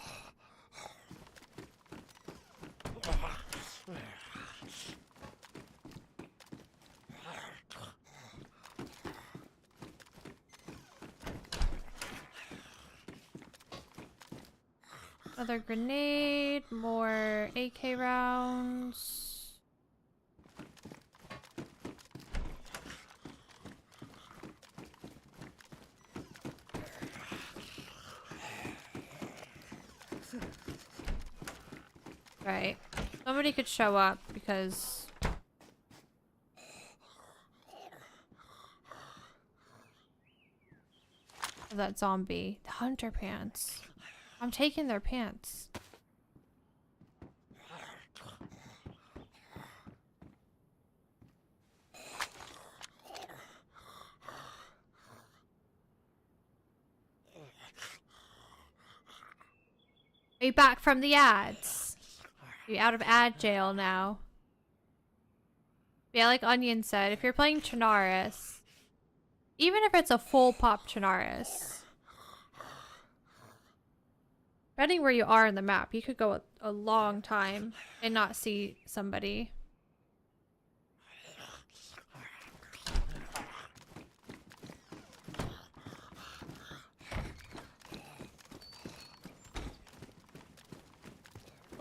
Another grenade, more AK rounds. Right. Somebody could show up because of that zombie. The hunter pants. I'm taking their pants. Are you back from the ads? You're out of ad jail now. Yeah, like Onion said, if you're playing Chernarus, even if it's a full pop Chernarus, depending where you are in the map, you could go a long time and not see somebody.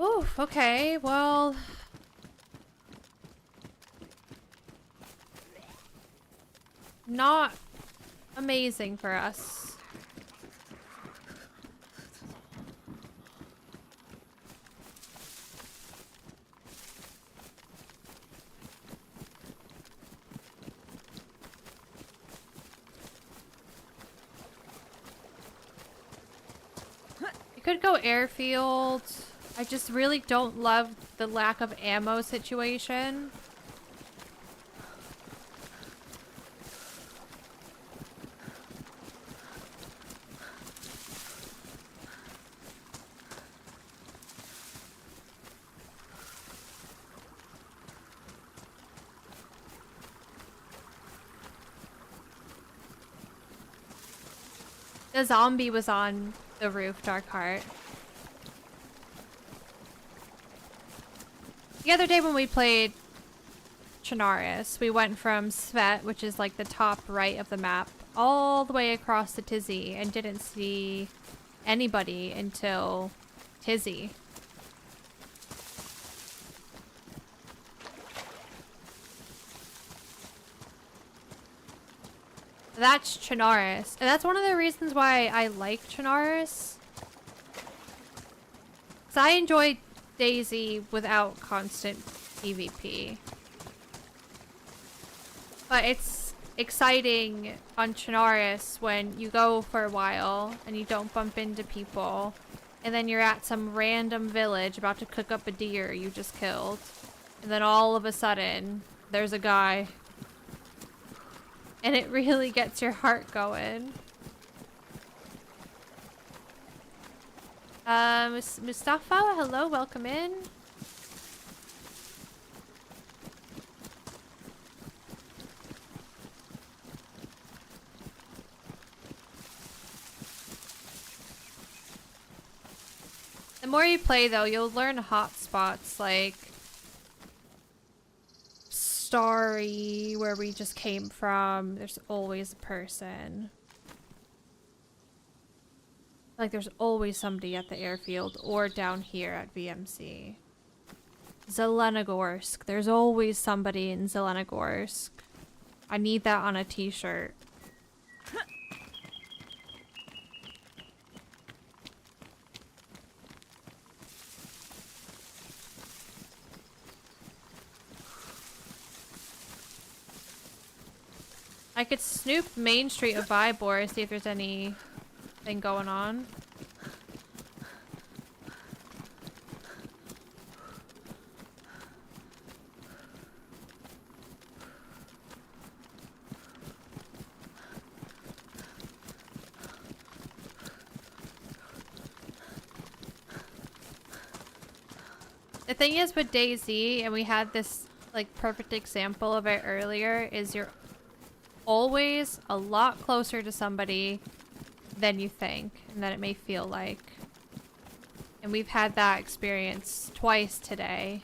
Oof, okay, well... not amazing for us. You could go Airfield. I just really don't love the lack of ammo situation. The zombie was on the roof, Darkheart. The other day when we played Chernarus, we went from Svet, which is like the top right of the map, all the way across to Tizzy and didn't see anybody until Tizzy. That's Chernarus. And that's one of the reasons why I like Chernarus. Because I enjoy DayZ without constant PvP. But it's exciting on Chernarus when you go for a while and you don't bump into people. And then you're at some random village about to cook up a deer you just killed. And then all of a sudden, There's a guy. And it really gets your heart going. Mustafa, hello, welcome in. The more you play, though, you'll learn hotspots like Starry, where we just came from. There's always a person. Like, there's always somebody at the airfield or down here at VMC. Zelenogorsk. There's always somebody in Zelenogorsk. I need that on a t-shirt. I could snoop Main Street of Vybor, see if there's anything going on. The thing is with DayZ, and we had this like perfect example of it earlier, is you're always a lot closer to somebody than you think and that it may feel like. And we've had that experience twice today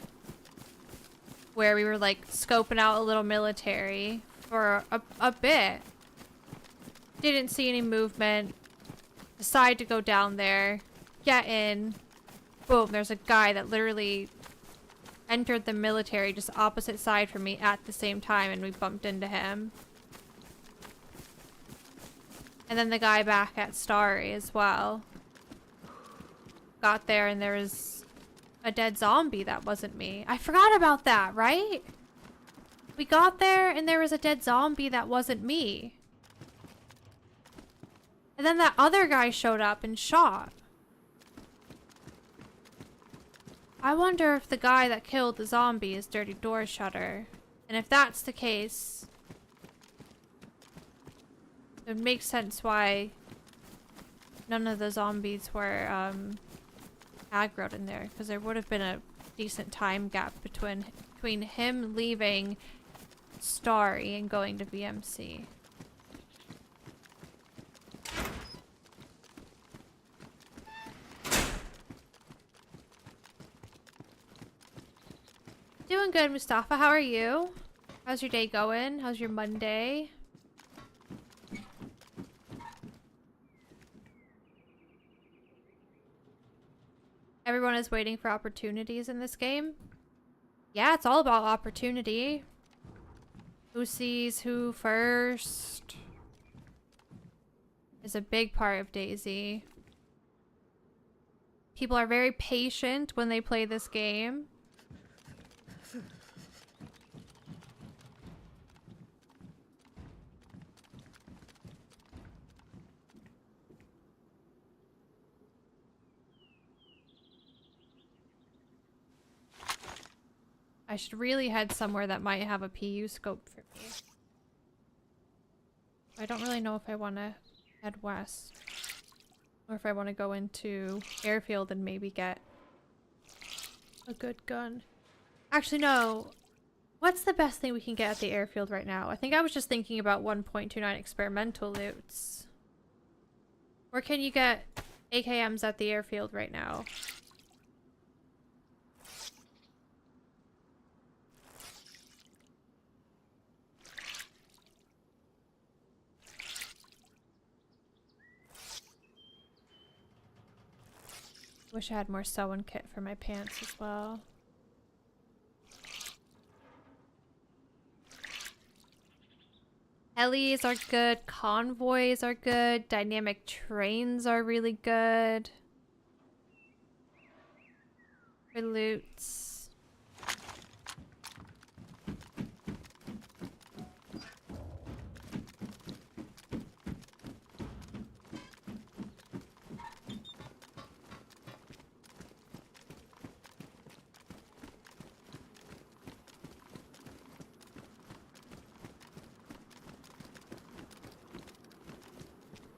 where we were like scoping out a little military for a bit. Didn't see any movement. Decide to go down there. Get in. Boom, there's a guy that literally entered the military just opposite side from me at the same time, and we bumped into him. And then the guy back at Starry as well. Got there and there was a dead zombie that wasn't me. I forgot about that, right? We got there and there was a dead zombie that wasn't me. And then that other guy showed up and shot. I wonder if the guy that killed the zombie is Dirty Door Shutter. And if that's the case, it makes sense why none of the zombies were aggroed in there, because there would have been a decent time gap between him leaving Starry and going to VMC. Doing good, Mustafa. How are you? How's your day going? How's your Monday? Everyone is waiting for opportunities in this game. Yeah, it's all about opportunity. Who sees who first is a big part of DayZ. People are very patient when they play this game. I should really head somewhere that might have a PU scope for me. I don't really know if I want to head west. Or if I want to go into Airfield and maybe get a good gun. Actually, no. What's the best thing we can get at the Airfield right now? I think I was just thinking about 1.29 experimental loots. Where can you get AKMs at the Airfield right now? Wish I had more sewing kit for my pants as well. Helis are good, convoys are good, dynamic trains are really good. For loots.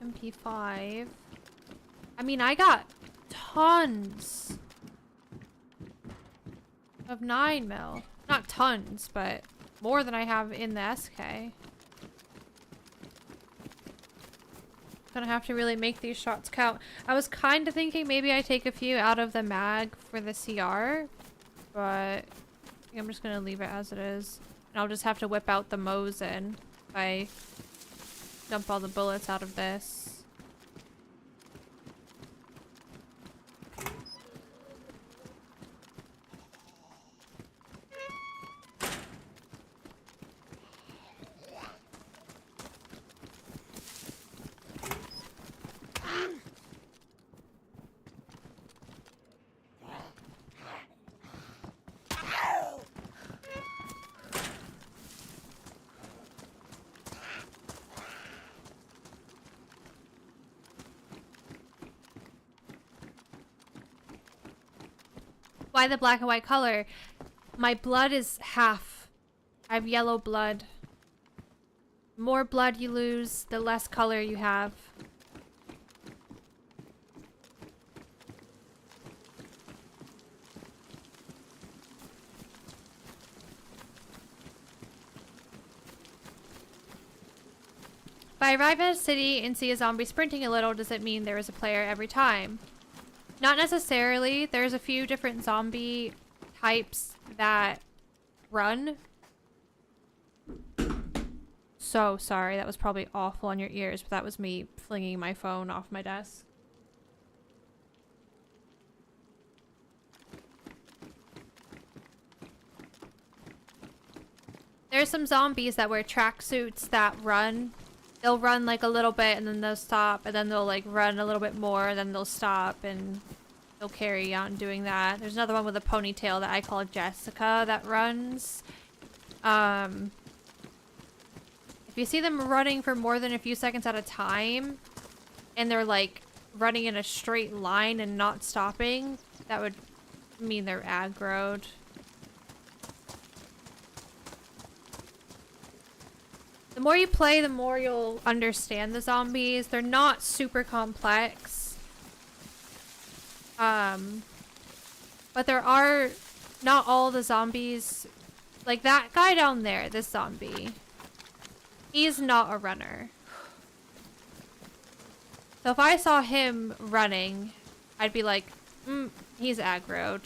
MP5. I mean, I got tons of 9mm. Not tons, but more than I have in the SK. Gonna have to really make these shots count. I was kind of thinking maybe I take a few out of the mag for the CR, but I think I'm just gonna leave it as it is. And I'll just have to whip out the Mosin if I dump all the bullets out of this. Why the black and white color? My blood is half. I have yellow blood. The more blood you lose, the less color you have. If I arrive at a city and see a zombie sprinting a little, does it mean there is a player every time? Not necessarily. There's a few different zombie types that run. So sorry, that was probably awful on your ears, but that was me flinging my phone off my desk. There's some zombies that wear tracksuits that run. They'll run like a little bit and then they'll stop, and then they'll like run a little bit more and then they'll stop, and they'll carry on doing that. There's another one with a ponytail that I call Jessica that runs. If you see them running for more than a few seconds at a time and they're like running in a straight line and not stopping, that would mean they're aggroed. The more you play, the more you'll understand the zombies. They're not super complex. But there are not all the zombies. Like that guy down there, this zombie. He's not a runner. So if I saw him running, I'd be like, he's aggroed.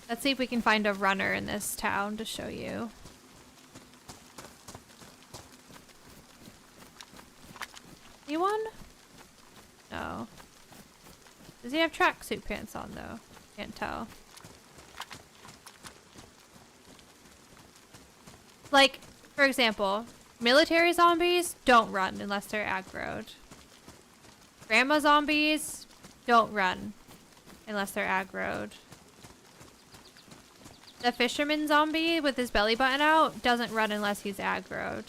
Let's see if we can find a runner in this town to show you. Anyone? No. Does he have tracksuit pants on though? Can't tell. Like, for example, military zombies don't run unless they're aggroed. Grandma zombies don't run unless they're aggroed. The fisherman zombie with his belly button out doesn't run unless he's aggroed.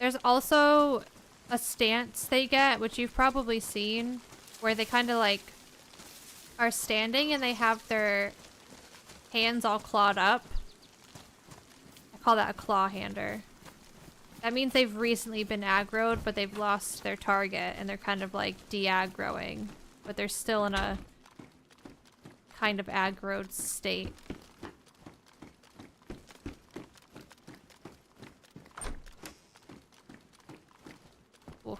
There's also a stance they get, which you've probably seen, where they kind of like are standing and they have their hands all clawed up. I call that a claw hander. That means they've recently been aggroed, but they've lost their target and they're kind of like de-aggroing. But they're still in a kind of aggroed state. Ooh.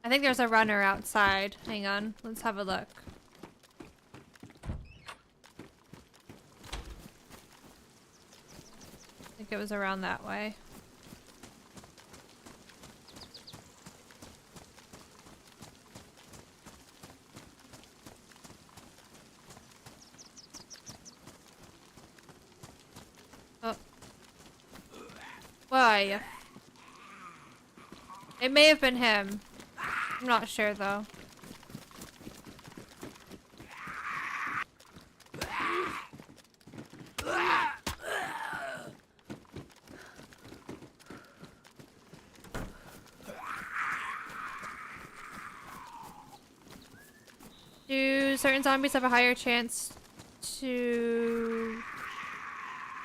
I think there's a runner outside. Hang on, let's have a look. I think it was around that way. Oh. Why? It may have been him. I'm not sure though. certain zombies have a higher chance to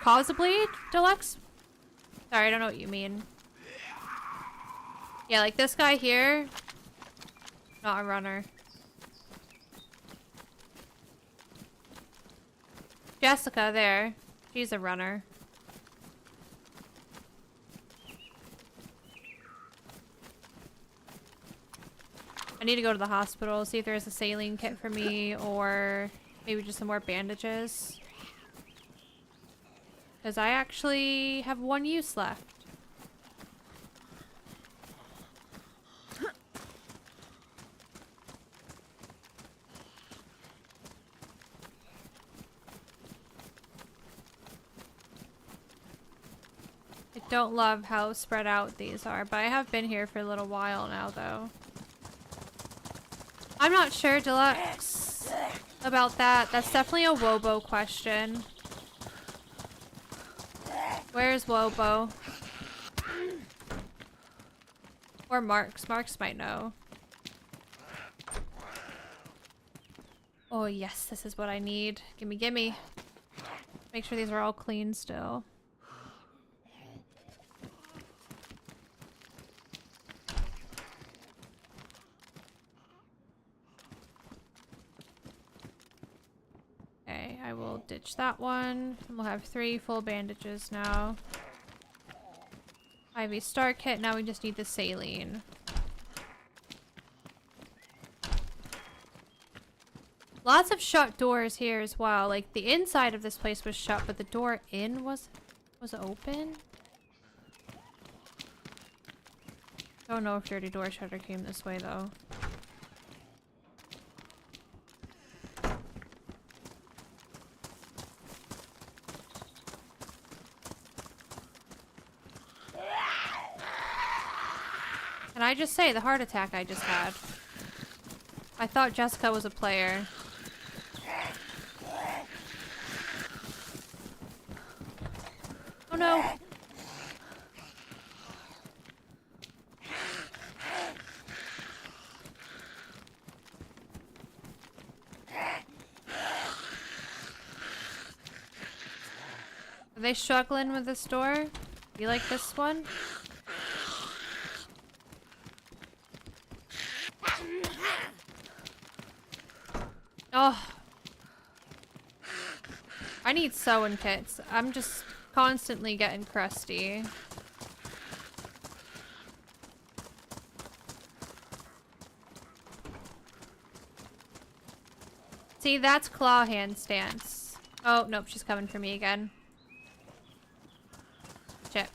cause a bleed, Deluxe? Sorry, I don't know what you mean. Yeah, like this guy here, not a runner. Jessica there, she's a runner. I need to go to the hospital, see if there's a saline kit for me, or maybe just some more bandages. Because I actually have one use left. I don't love how spread out these are, but I have been here for a little while now, though. I'm not sure, Deluxe, about that. That's definitely a Wobo question. Where's Wobo? Or Marks. Marks might know. Oh yes, this is what I need. Gimme, gimme. Make sure these are all clean still. Okay, I will ditch that one. And we'll have 3 full bandages now. IV star kit, now we just need the saline. Lots of shut doors here as well. Like the inside of this place was shut, but the door in was open. Don't know if dirty door shutter came this way though. Can I just say the heart attack I just had? I thought Jessica was a player. Oh no! Are they struggling with this door? You like this one? Oh. I need sewing kits. I'm just constantly getting crusty. See, that's claw hand stance. Oh, nope, she's coming for me again. Shit.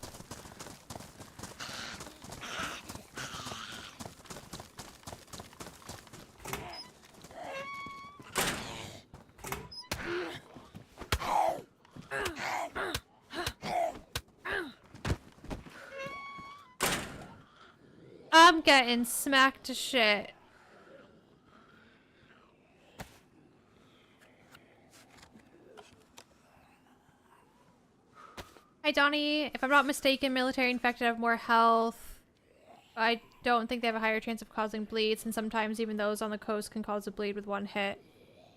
I'm getting smacked to shit. Hi Donnie, if I'm not mistaken, military infected have more health. I don't think they have a higher chance of causing bleeds, and sometimes even those on the coast can cause a bleed with one hit.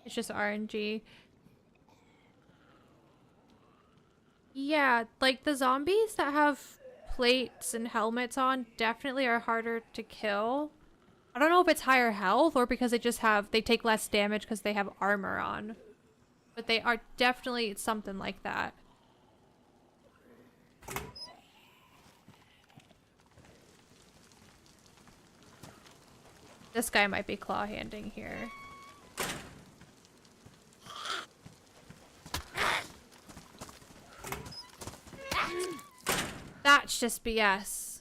It's just RNG. Yeah, like the zombies that have plates and helmets on definitely are harder to kill. I don't know if it's higher health or because they take less damage because they have armor on. But they are definitely something like that. This guy might be claw handing here. That's just BS.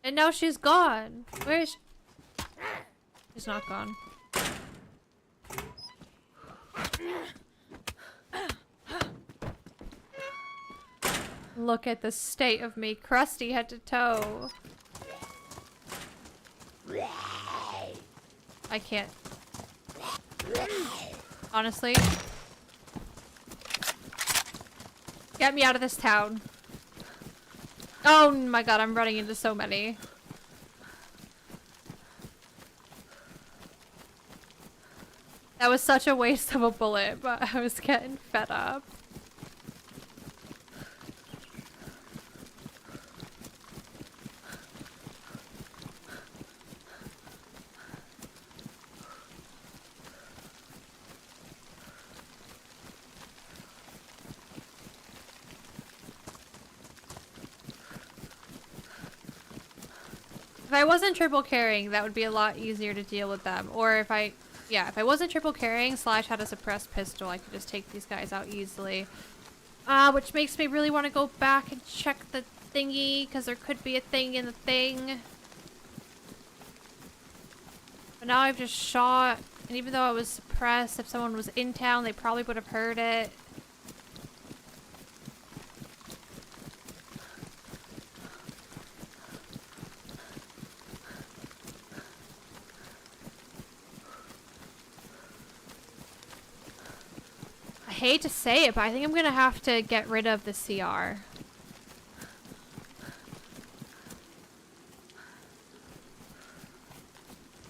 And now she's gone. Where is she? She's not gone. Look at the state of me, crusty head to toe. I can't. Honestly, Get me out of this town. Oh my god, I'm running into so many. That was such a waste of a bullet, but I was getting fed up. If I wasn't triple carrying, that would be a lot easier to deal with them. Or if I wasn't triple carrying / had a suppressed pistol, I could just take these guys out easily. Which makes me really want to go back and check the thingy, because there could be a thing in the thing. But now I've just shot, and even though I was suppressed, if someone was in town, they probably would have heard it. I hate to say it, but I think I'm gonna have to get rid of the CR.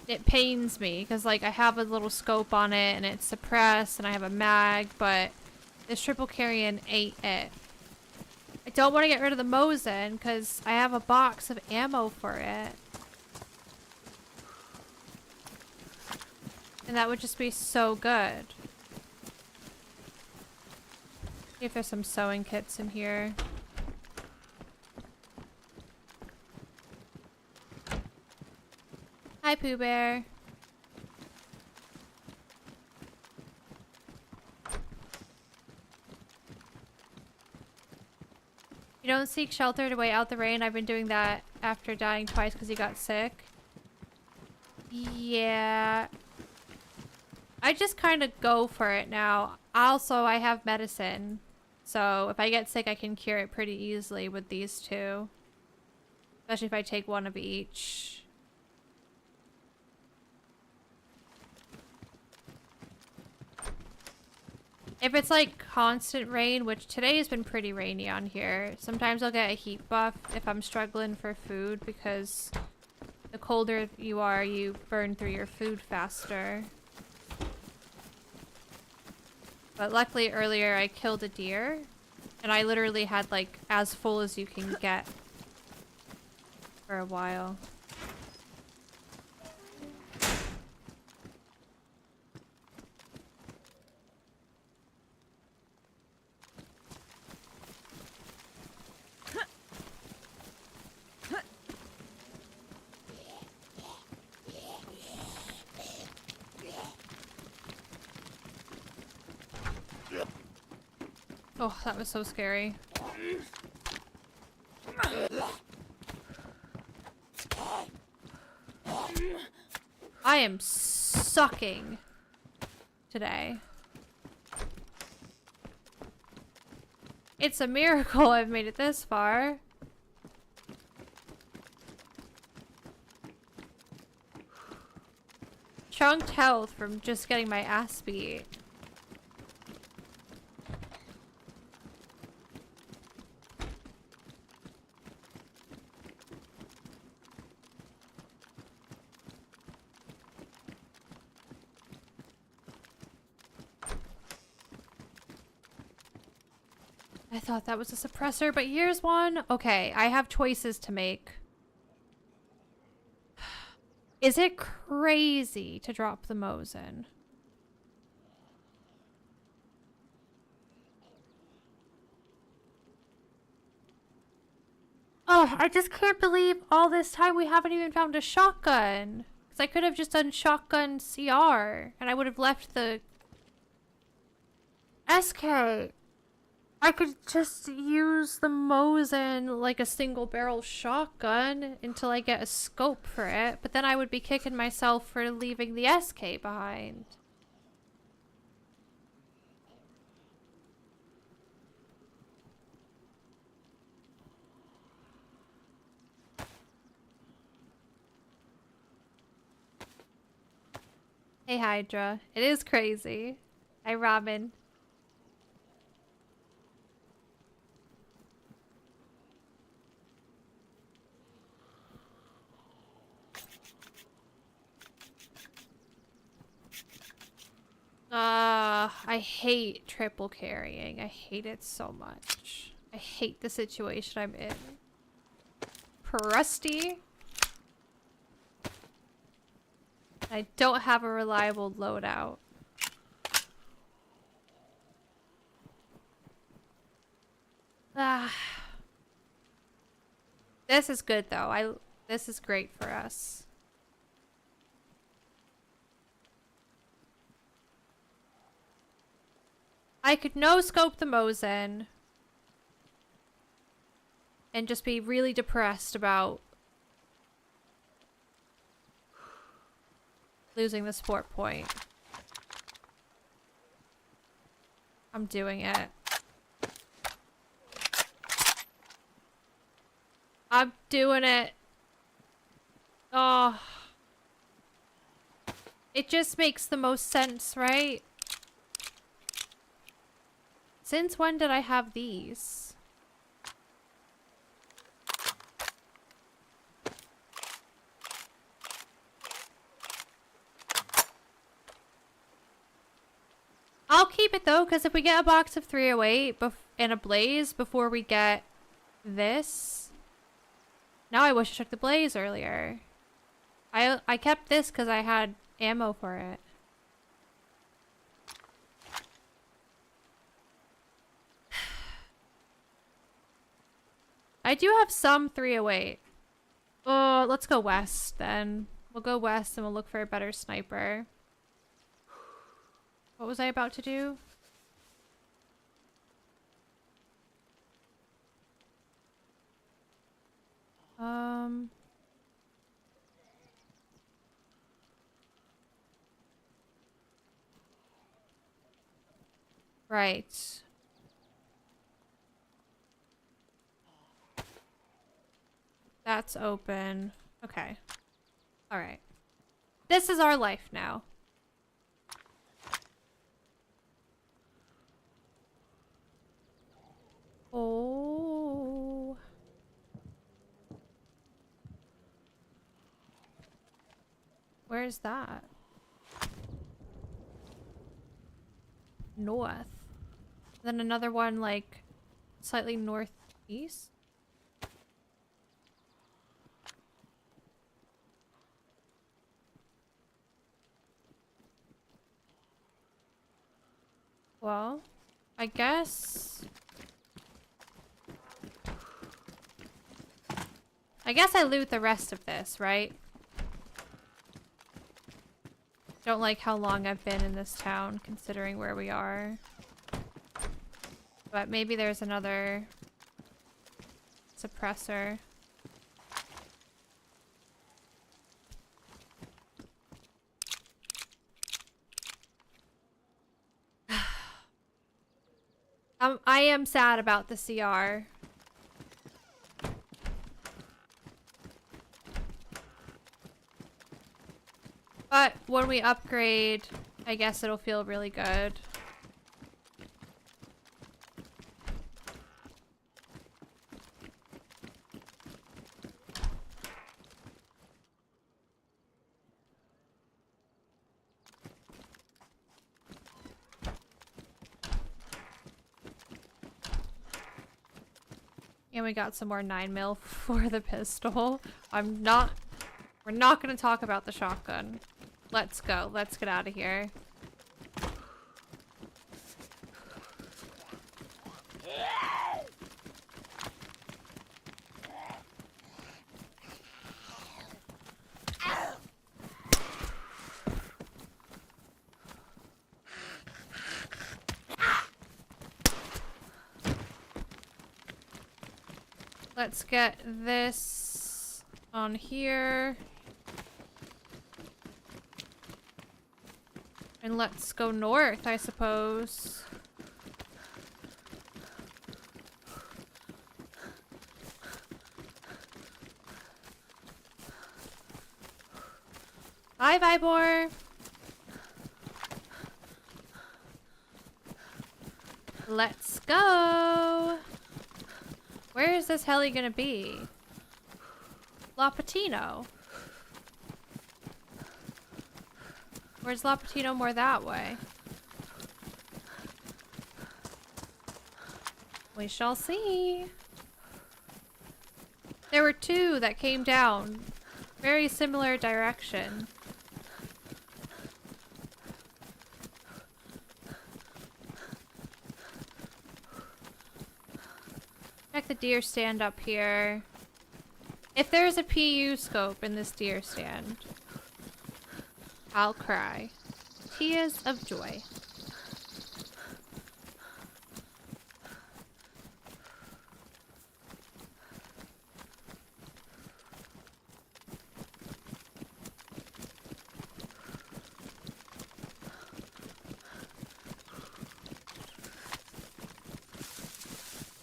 It pains me, because like I have a little scope on it and it's suppressed and I have a mag, but this triple carrying ain't it. I don't want to get rid of the Mosin because I have a box of ammo for it. And that would just be so good. See if there's some sewing kits in here. Hi, Pooh Bear. You don't seek shelter to wait out the rain. I've been doing that after dying twice because he got sick. Yeah. I just kind of go for it now. Also, I have medicine. So if I get sick, I can cure it pretty easily with these two. Especially if I take one of each. If it's like constant rain, which today has been pretty rainy on here, sometimes I'll get a heat buff if I'm struggling for food because the colder you are, you burn through your food faster. But luckily earlier I killed a deer and I literally had like as full as you can get for a while. Oh, that was so scary. I am sucking today. It's a miracle I've made it this far. Chunked health from just getting my ass beat. I thought that was a suppressor, but here's one. Okay, I have choices to make. Is it crazy to drop the Mosin? Oh, I just can't believe all this time we haven't even found a shotgun. Because I could have just done shotgun CR, and I would have left the SK. I could just use the Mosin like a single barrel shotgun until I get a scope for it, but then I would be kicking myself for leaving the SK behind. Hey Hydra, it is crazy. Hi Robin. I hate triple carrying. I hate it so much. I hate the situation I'm in. Crusty. I don't have a reliable loadout. Ah. This is good though. This is great for us. I could no-scope the Mosin and just be really depressed about losing the sport point. I'm doing it. I'm doing it. Oh. It just makes the most sense, right? Since when did I have these? I'll keep it though, because if we get a box of 308 and a blaze before we get this. Now I wish I took the blaze earlier. I kept this because I had ammo for it. I do have some 308. Oh, let's go west then. We'll go west and we'll look for a better sniper. What was I about to do? Right. That's open. Okay. All right. This is our life now. Oh. Where's that? North. Then another one like slightly northeast. Well, I guess I loot the rest of this, right? Don't like how long I've been in this town, considering where we are. But maybe there's another suppressor. I am sad about the CR. But when we upgrade, I guess it'll feel really good. And we got some more 9mm for the pistol. We're not gonna talk about the shotgun. Let's go. Let's get out of here. Let's get this on here. And let's go north, I suppose. Bye, Vibor. Let's go. Where is this heli gonna be? La Patino. Where's La Patino more that way? We shall see. There were two that came down. Very similar direction. Check the deer stand up here. If there's a PU scope in this deer stand, I'll cry. Tears of joy.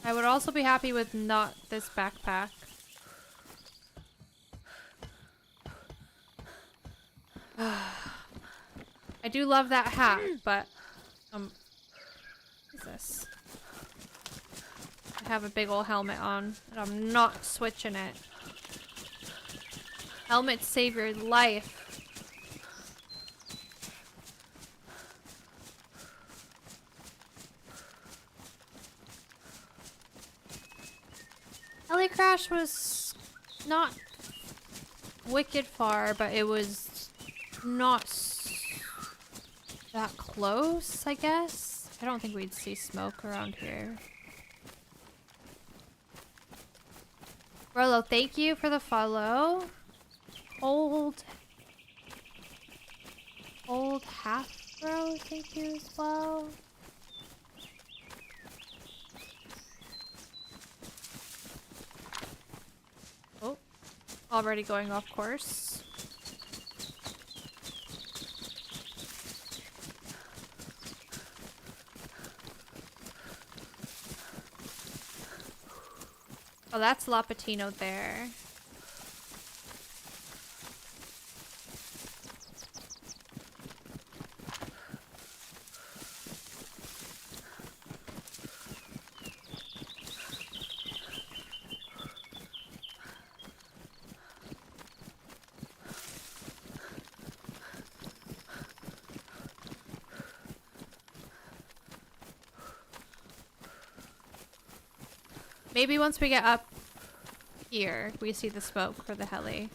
I would also be happy with not this backpack. I do love that hat, but what is this? I have a big old helmet on, and I'm not switching it. Helmets save your life. Heli crash was not wicked far, but it was not that close, I guess. I don't think we'd see smoke around here. Rolo, thank you for the follow. Old half bro, thank you as well. Oh, already going off course. Oh, that's Lapatino there. Maybe once we get up here, we see the smoke for the heli.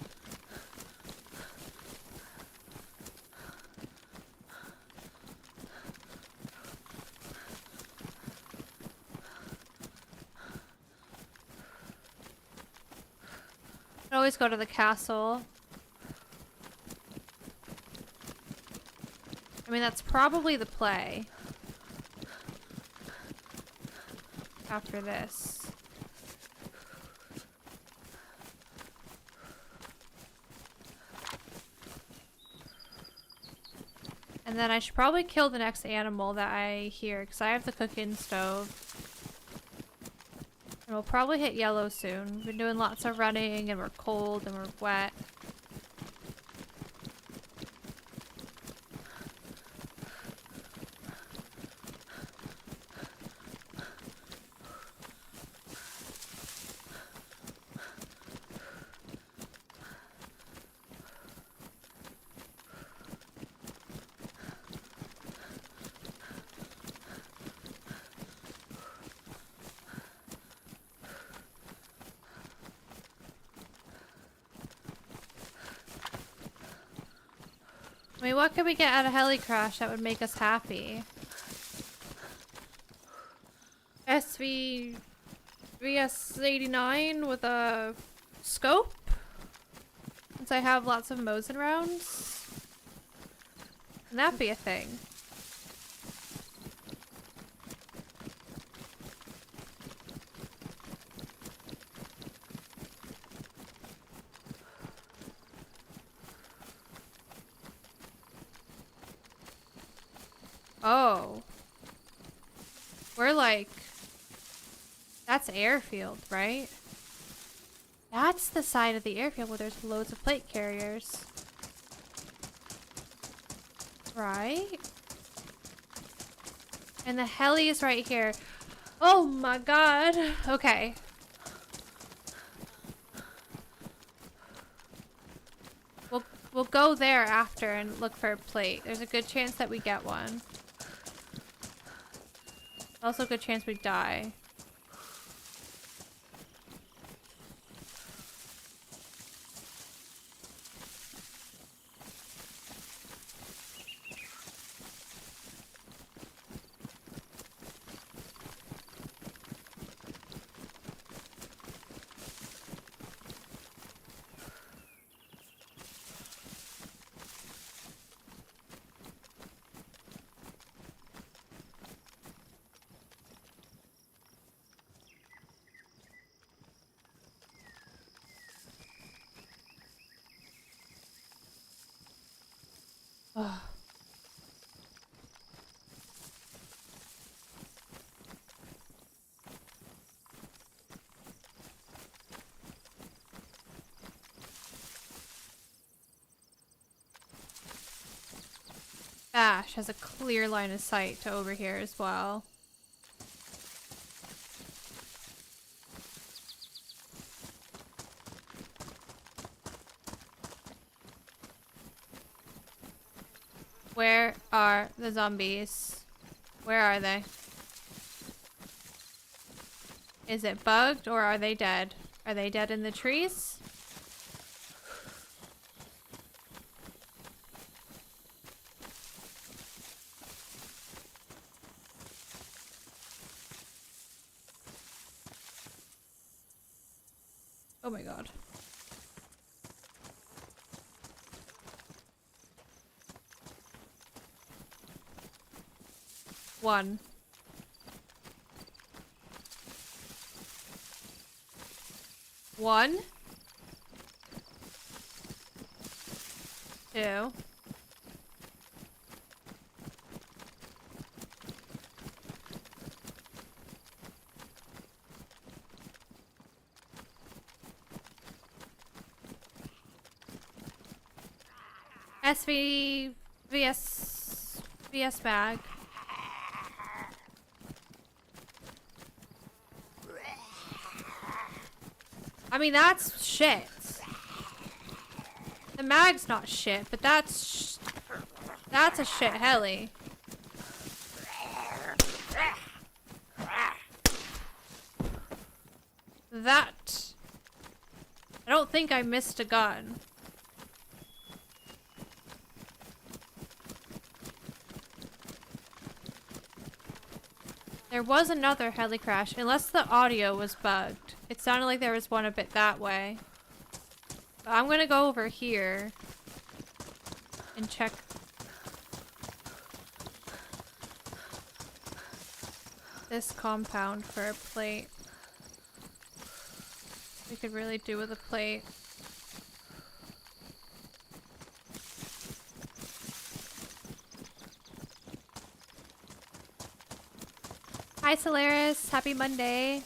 I always go to the castle. I mean, that's probably the play. After this. And then I should probably kill the next animal that I hear, because I have the cooking stove. And we'll probably hit yellow soon. We've been doing lots of running, and we're cold, and we're wet. I mean, what could we get out of heli crash that would make us happy? VS89 with a scope? Since I have lots of Mosin rounds? Can that be a thing? Oh. We're like... That's Airfield, right? That's the side of the airfield where there's loads of plate carriers. Right? And the heli is right here. Oh my god. Okay. We'll go there after and look for a plate. There's a good chance that we get one. Also a good chance we die. Ugh. Ash has a clear line of sight to over here as well. Where are the zombies? Where are they? Is it bugged or are they dead? Are they dead in the trees? Oh my god. One. One. Two. VS bag. I mean, that's shit. The mag's not shit, but that's a shit heli. That. I don't think I missed a gun. There was another heli crash, unless the audio was bugged. It sounded like there was one a bit that way. But I'm gonna go over here and check. This compound for a plate. We could really do with a plate. Hi Solaris, happy Monday.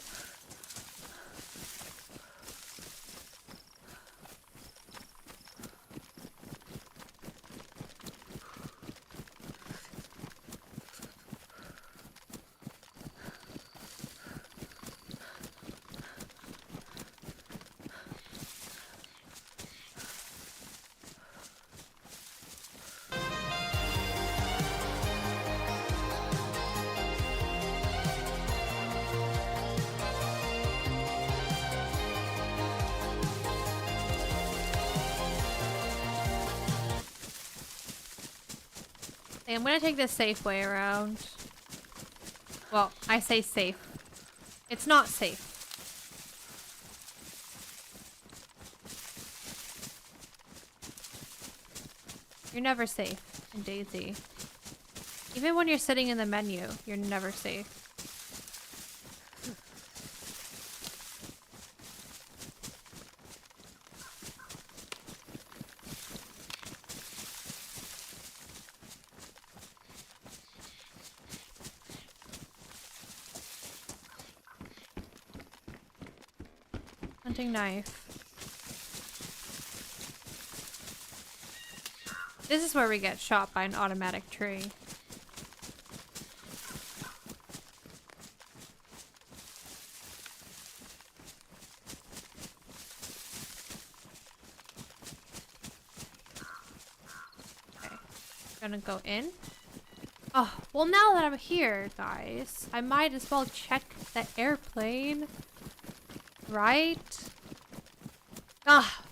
I'm gonna take the safe way around. Well, I say safe. It's not safe. You're never safe in DayZ. Even when you're sitting in the menu, you're never safe. Hunting knife. This is where we get shot by an automatic tree. Okay, gonna go in. Oh, well now that I'm here, guys, I might as well check the airplane. Right? Ah.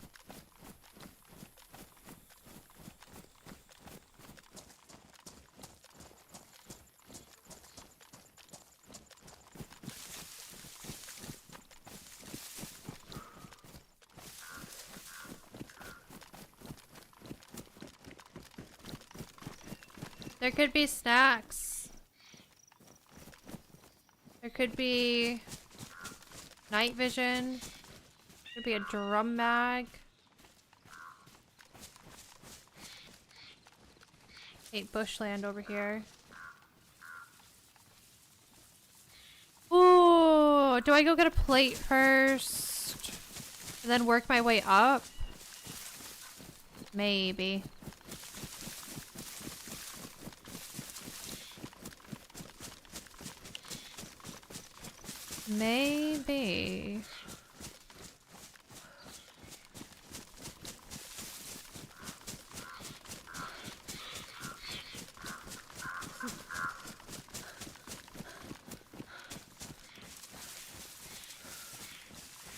There could be snacks. There could be night vision. Could be a drum mag. Hate bushland over here. Ooh, do I go get a plate first? And then work my way up? Maybe. Maybe.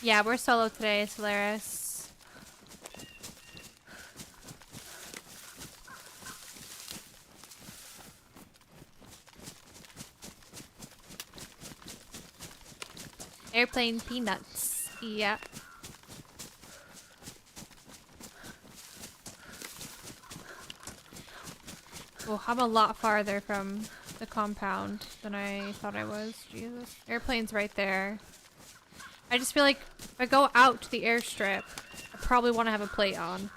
Yeah, we're solo today, Chernarus. Airplane peanuts. Yeah. Oh, I'm a lot farther from the compound than I thought I was. Jesus. Airplane's right there. I just feel like if I go out to the airstrip, I probably want to have a plate on.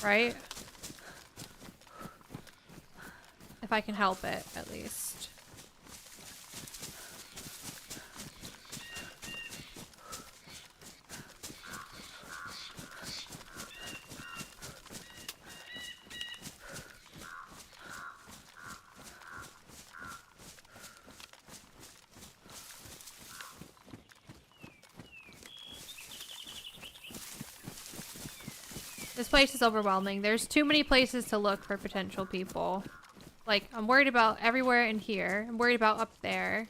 Right? If I can help it, at least. This place is overwhelming. There's too many places to look for potential people. Like, I'm worried about everywhere in here. I'm worried about up there.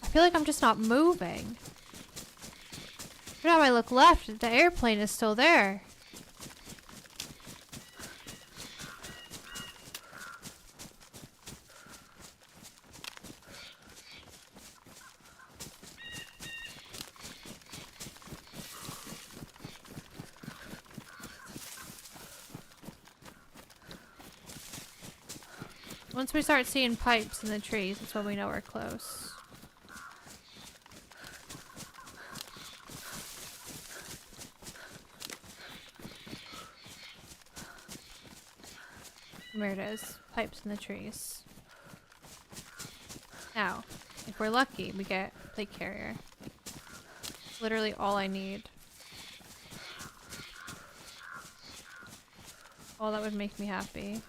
I feel like I'm just not moving. Every time I look left, the airplane is still there. Once we start seeing pipes in the trees, that's when we know we're close. There it is. Pipes in the trees. Now, if we're lucky, we get a plate carrier. Literally all I need. Oh, that would make me happy.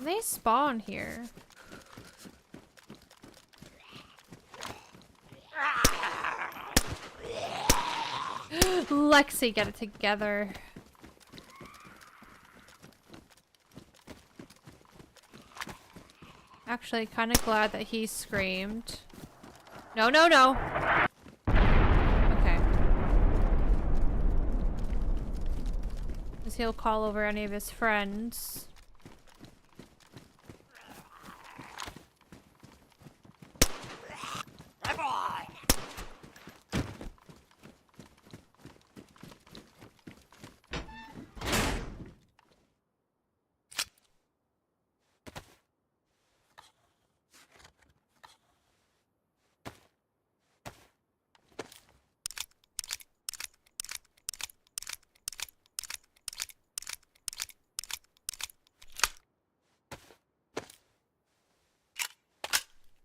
They spawn here. Lexi, get it together. Actually, kind of glad that he screamed. No, no, no. Okay. Because he'll call over any of his friends.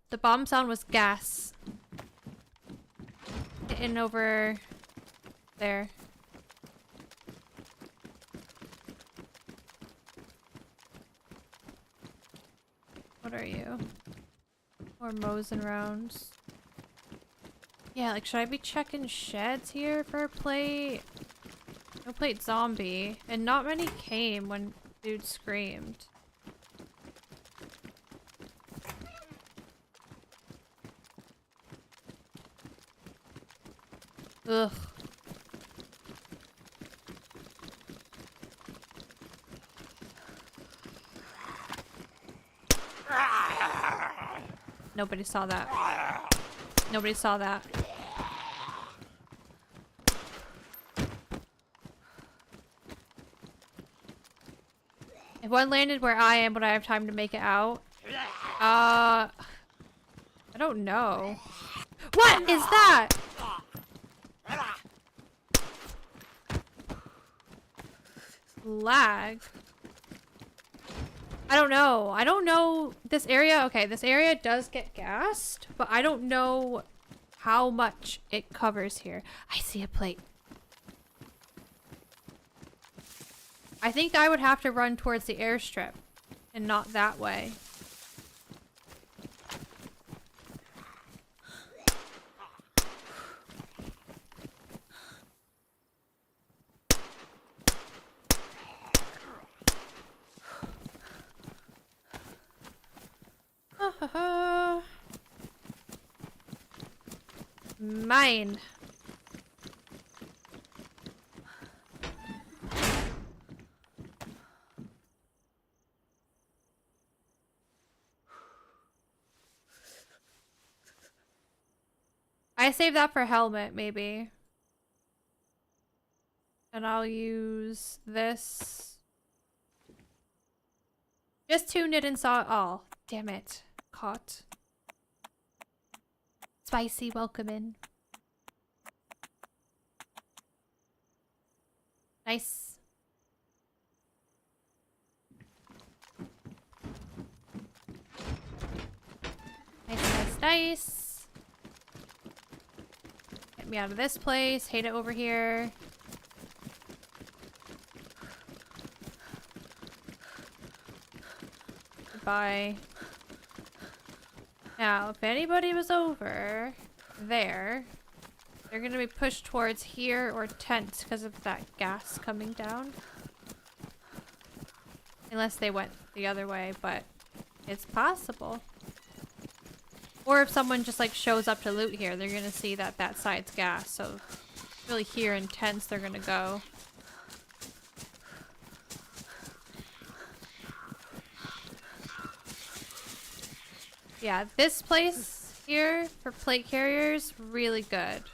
The bomb sound was gas. Hitting over there. What are you? More mows and rounds. Yeah, like, should I be checking sheds here for a plate? No plate zombie. And not many came when dude screamed. Ugh. Nobody saw that. Nobody saw that. If one landed where I am, would I have time to make it out? I don't know. What is that? Lag. I don't know. I don't know this area. Okay, this area does get gassed, but I don't know how much it covers here. I see a plate. I think I would have to run towards the airstrip and not that way. Mine. I saved that for helmet, maybe. And I'll use this. Just tuned it and saw it all. Damn it. Caught. Spicy, welcome in. Nice. Nice. Get me out of this place. Hate it over here. Goodbye. Now, if anybody was over there, they're gonna be pushed towards here or tents because of that gas coming down. Unless they went the other way, but it's possible. Or if someone just like shows up to loot here, they're gonna see that that side's gas. So really here in tents they're gonna go. Yeah, this place here for plate carriers, really good.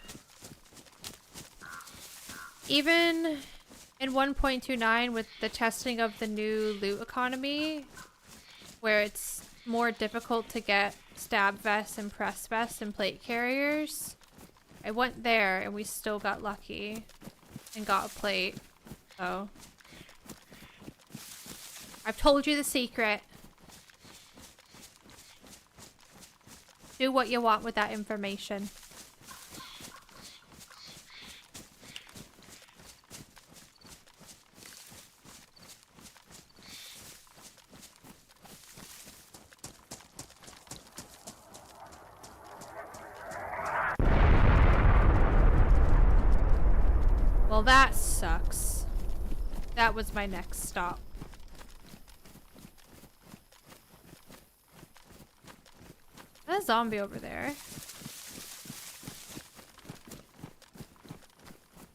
Even in 1.29 with the testing of the new loot economy, where it's more difficult to get stab vests and press vests and plate carriers, I went there and we still got lucky and got a plate. So I've told you the secret. Do what you want with that information. Well, that sucks. That was my next stop. There's a zombie over there.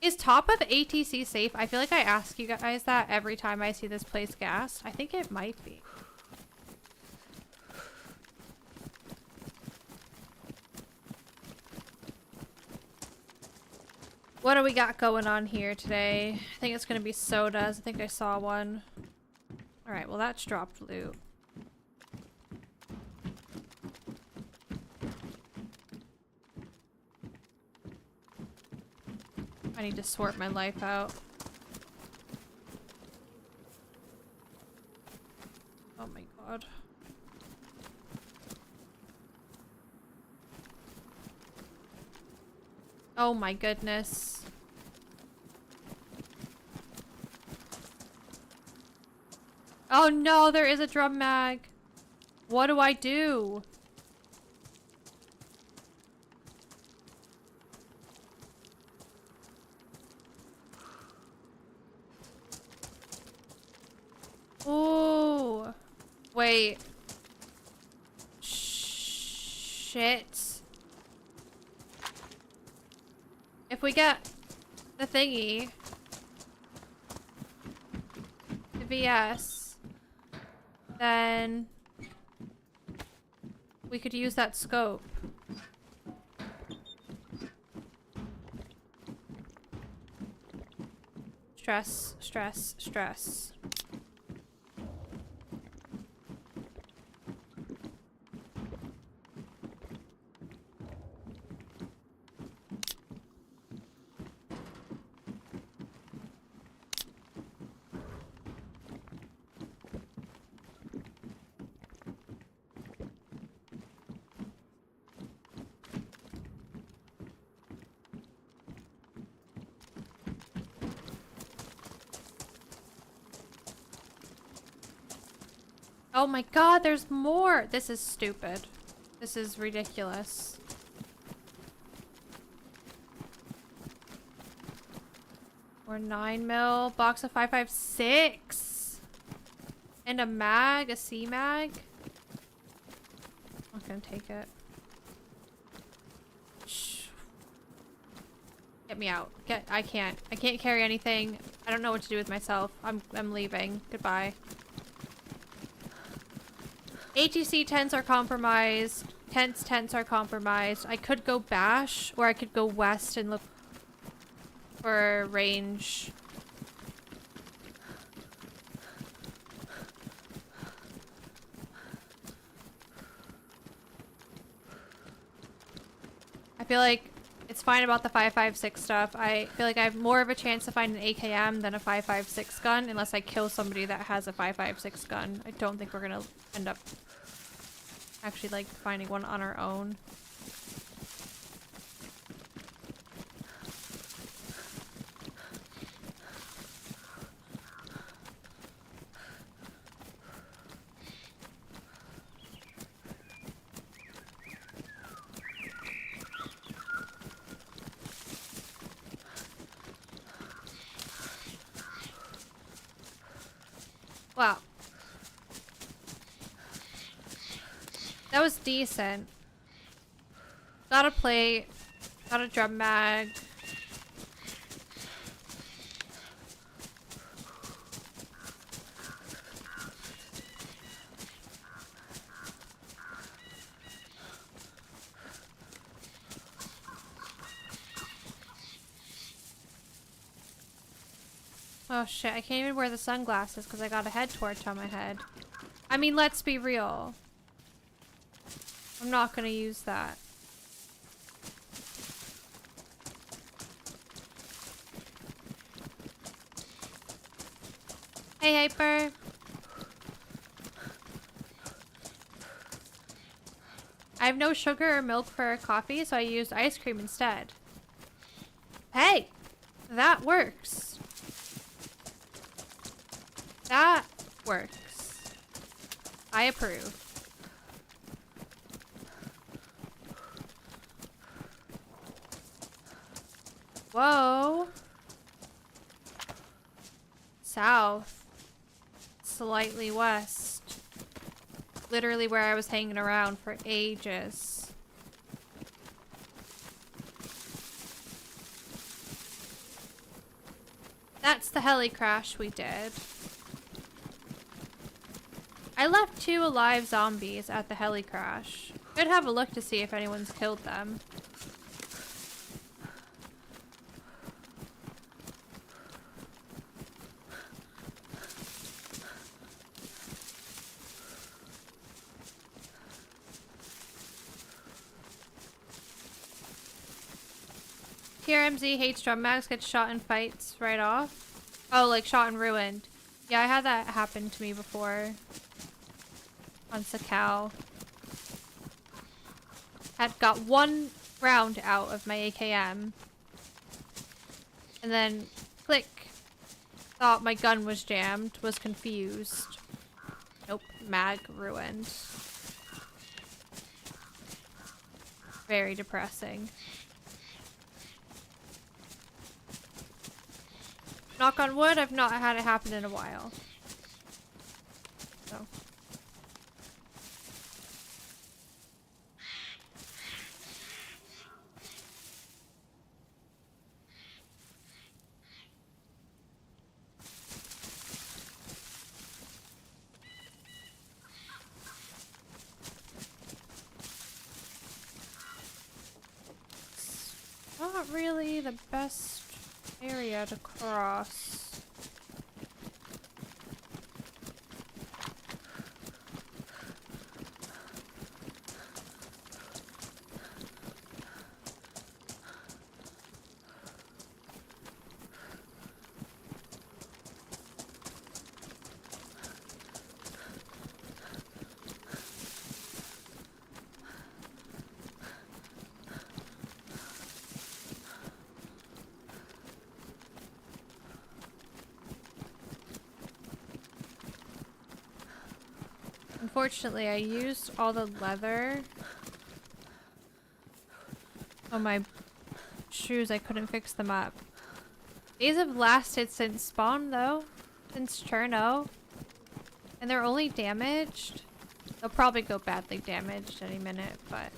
Is top of ATC safe? I feel like I ask you guys that every time I see this place gassed. I think it might be. What do we got going on here today? I think it's gonna be sodas. I think I saw one. Alright, well that's dropped loot. I need to sort my life out. Oh my god. Oh my goodness. Oh no, there is a drum mag. What do I do? Wait. Shit. If we get the thingy, the VS, then we could use that scope. Stress, stress, stress. Oh my god, there's more! This is stupid. This is ridiculous. Or 9mm, box of 5.56. And a mag, a C mag. I'm not gonna take it. Shh. Get me out. I can't carry anything. I don't know what to do with myself. I'm leaving. Goodbye. ATC tents are compromised. Tents are compromised. I could go bash, or I could go west and look for range. I feel like it's fine about the 5.56 stuff. I feel like I have more of a chance to find an AKM than a 5.56 gun, unless I kill somebody that has a 5.56 gun. I don't think we're gonna end up actually like finding one on our own. Wow. That was decent. Got a plate. Got a drum mag. Oh shit, I can't even wear the sunglasses because I got a head torch on my head. I mean, let's be real. I'm not gonna use that. Hey, Hyper. I have no sugar or milk for coffee, so I used ice cream instead. Hey! That works. That works. I approve. Whoa. South. Slightly west. Literally where I was hanging around for ages. That's the heli crash we did. I left 2 alive zombies at the heli crash. Could have a look to see if anyone's killed them. TRMZ hates drum mags, gets shot in fights right off. Oh, like shot and ruined. Yeah, I had that happen to me before. On Sakal. Had got 1 round out of my AKM. And then, click. Thought my gun was jammed, was confused. Nope, mag ruined. Very depressing. Knock on wood, I've not had it happen in a while. So. Not really the best area to cross. Unfortunately, I used all the leather on my shoes. I couldn't fix them up. These have lasted since spawn, though. Since Cherno. And they're only damaged. They'll probably go badly damaged any minute, but...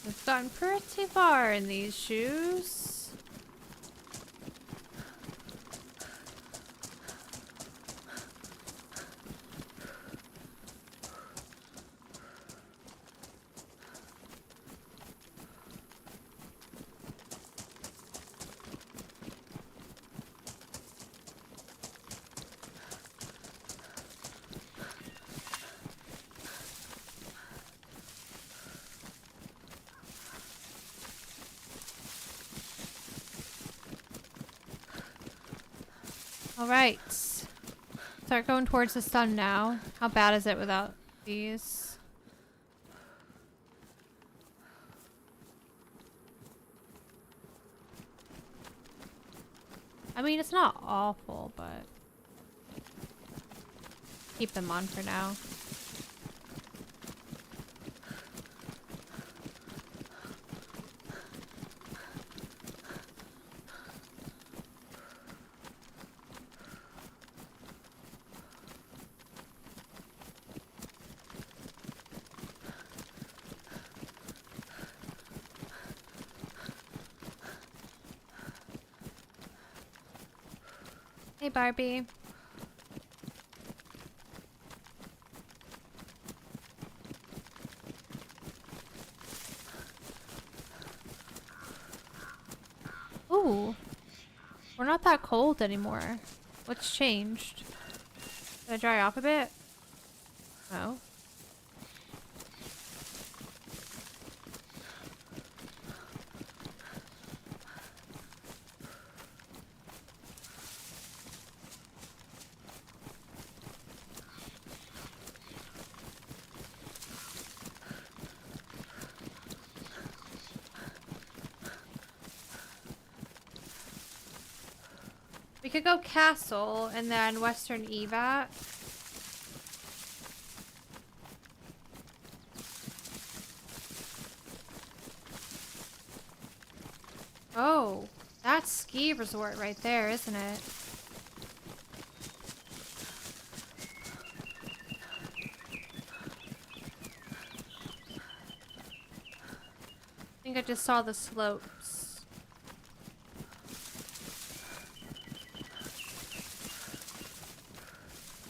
I've gotten pretty far in these shoes. Alright. Start going towards the sun now. How bad is it without these? I mean, it's not awful, but... keep them on for now. Hey, Barbie. Ooh. We're not that cold anymore. What's changed? Did I dry off a bit? No. We could go castle and then western evat. Oh, that's ski resort right there, isn't it? I think I just saw the slopes.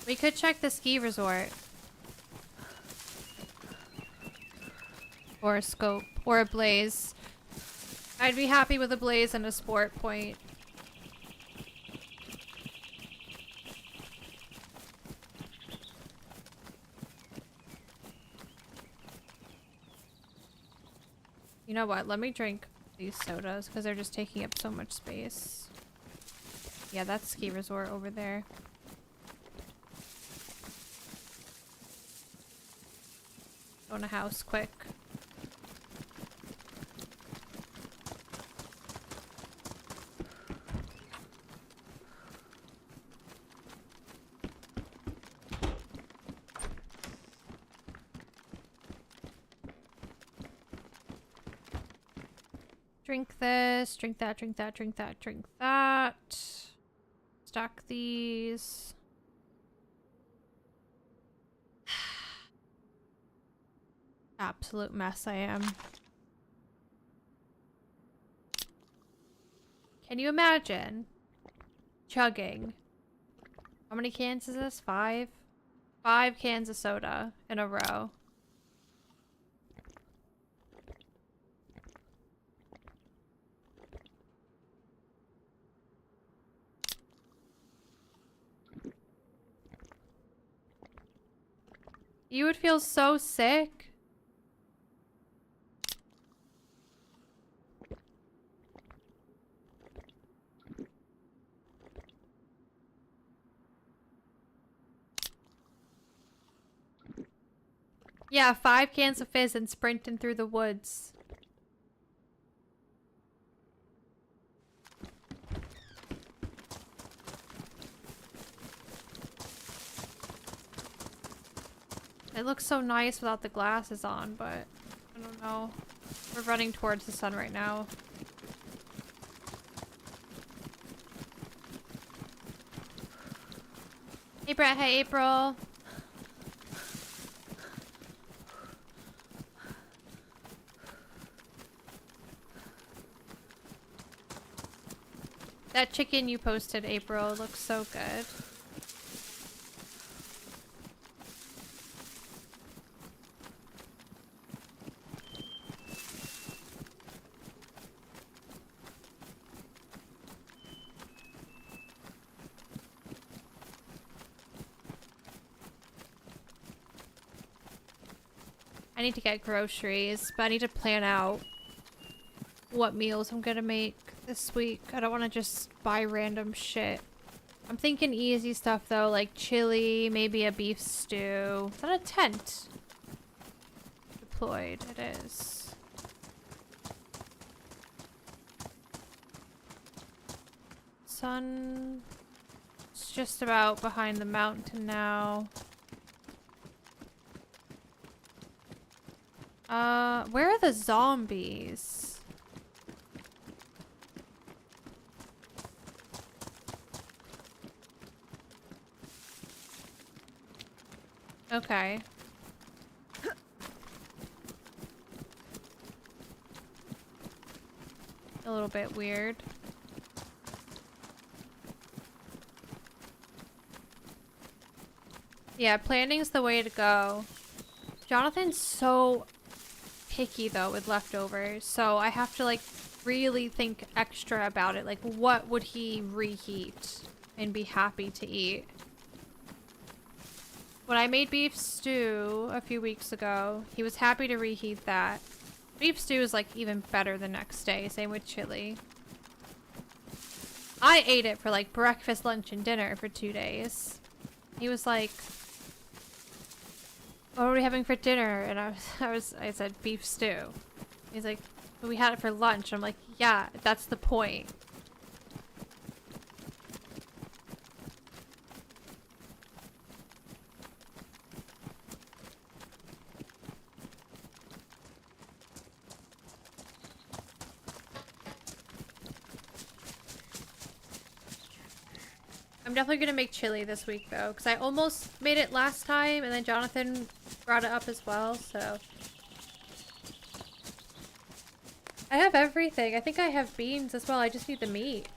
We could check the ski resort. Or a scope. Or a blaze. I'd be happy with a blaze and a sport point. You know what? Let me drink these sodas because they're just taking up so much space. Yeah, that's ski resort over there. Go in a house quick. Drink this, drink that, drink that, drink that, drink that. Stack these. Absolute mess I am. Can you imagine chugging? How many cans is this? 5? 5 cans of soda in a row. You would feel so sick. Yeah, 5 cans of fizz and sprinting through the woods. It looks so nice without the glasses on, but I don't know. We're running towards the sun right now. Hey Brett, hey April. That chicken you posted, April, looks so good. I need to get groceries, but I need to plan out what meals I'm gonna make this week. I don't want to just buy random shit. I'm thinking easy stuff though, like chili, maybe a beef stew. Is that a tent? Deployed, it is. Sun... It's just about behind the mountain now. Where are the zombies? Okay. A little bit weird. Yeah, planning's the way to go. Jonathan's so picky though with leftovers, so I have to like really think extra about it. Like, what would he reheat and be happy to eat? When I made beef stew a few weeks ago, he was happy to reheat that. Beef stew is like even better the next day. Same with chili. I ate it for like breakfast, lunch, and dinner for 2 days. He was like, "What are we having for dinner?" And I said beef stew. He's like, "But we had it for lunch." I'm like, "Yeah, that's the point." I'm definitely gonna make chili this week though, because I almost made it last time and then Jonathan brought it up as well, so. I have everything. I think I have beans as well. I just need the meat.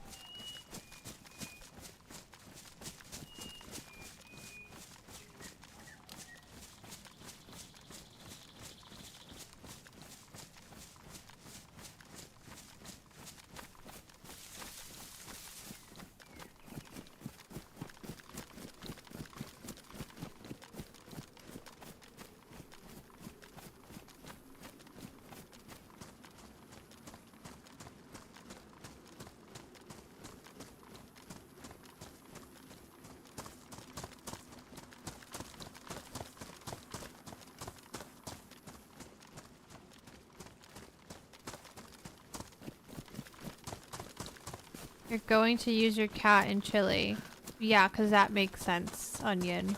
You're going to use your cat in chili. Yeah, because that makes sense, Onion.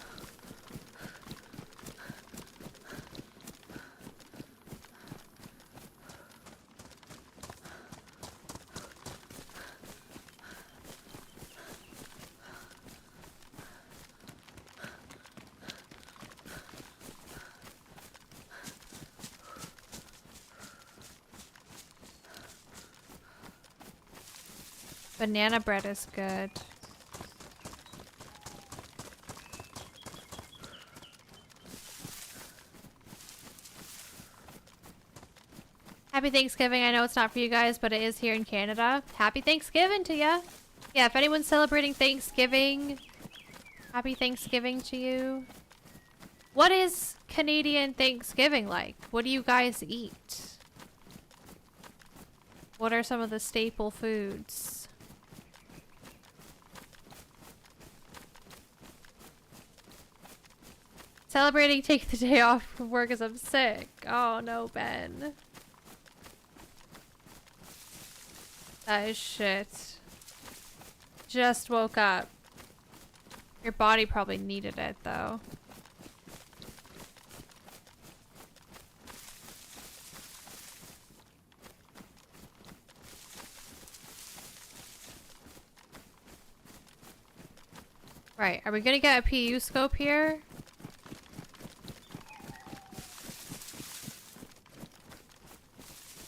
Banana bread is good. Happy Thanksgiving. I know it's not for you guys, but it is here in Canada. Happy Thanksgiving to ya. Yeah, if anyone's celebrating Thanksgiving, happy Thanksgiving to you. What is Canadian Thanksgiving like? What do you guys eat? What are some of the staple foods? Celebrating taking the day off from work because I'm sick. Oh no, Ben. That is shit. Just woke up. Your body probably needed it though. Right, are we gonna get a PU scope here?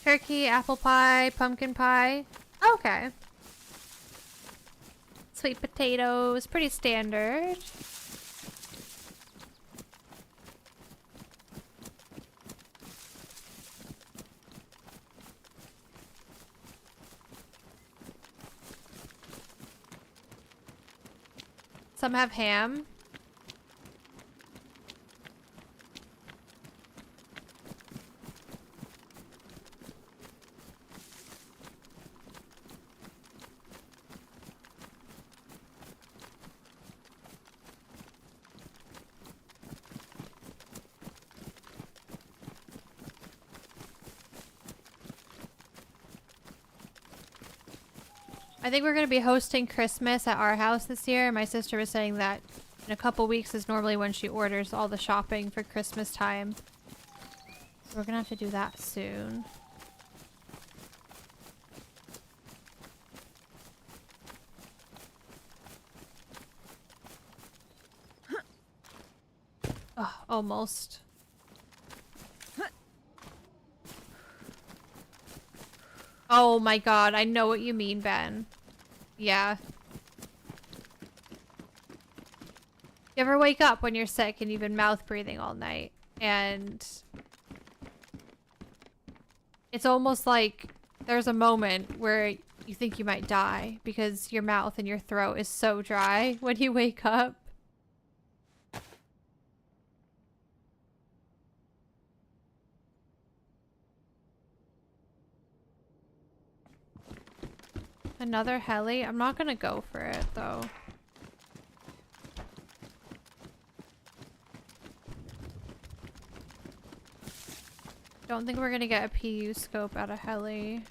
Turkey, apple pie, pumpkin pie. Okay. Sweet potatoes, pretty standard. Some have ham. I think we're going to be hosting Christmas at our house this year. My sister was saying that in a couple weeks is normally when she orders all the shopping for Christmas time. So we're going to have to do that soon. Oh, almost. Oh my god, I know what you mean, Ben. Yeah. You ever wake up when you're sick and you've been mouth breathing all night and it's almost like there's a moment where you think you might die because your mouth and your throat is so dry when you wake up. Another heli? I'm not gonna go for it though. Don't think we're gonna get a PU scope out of heli.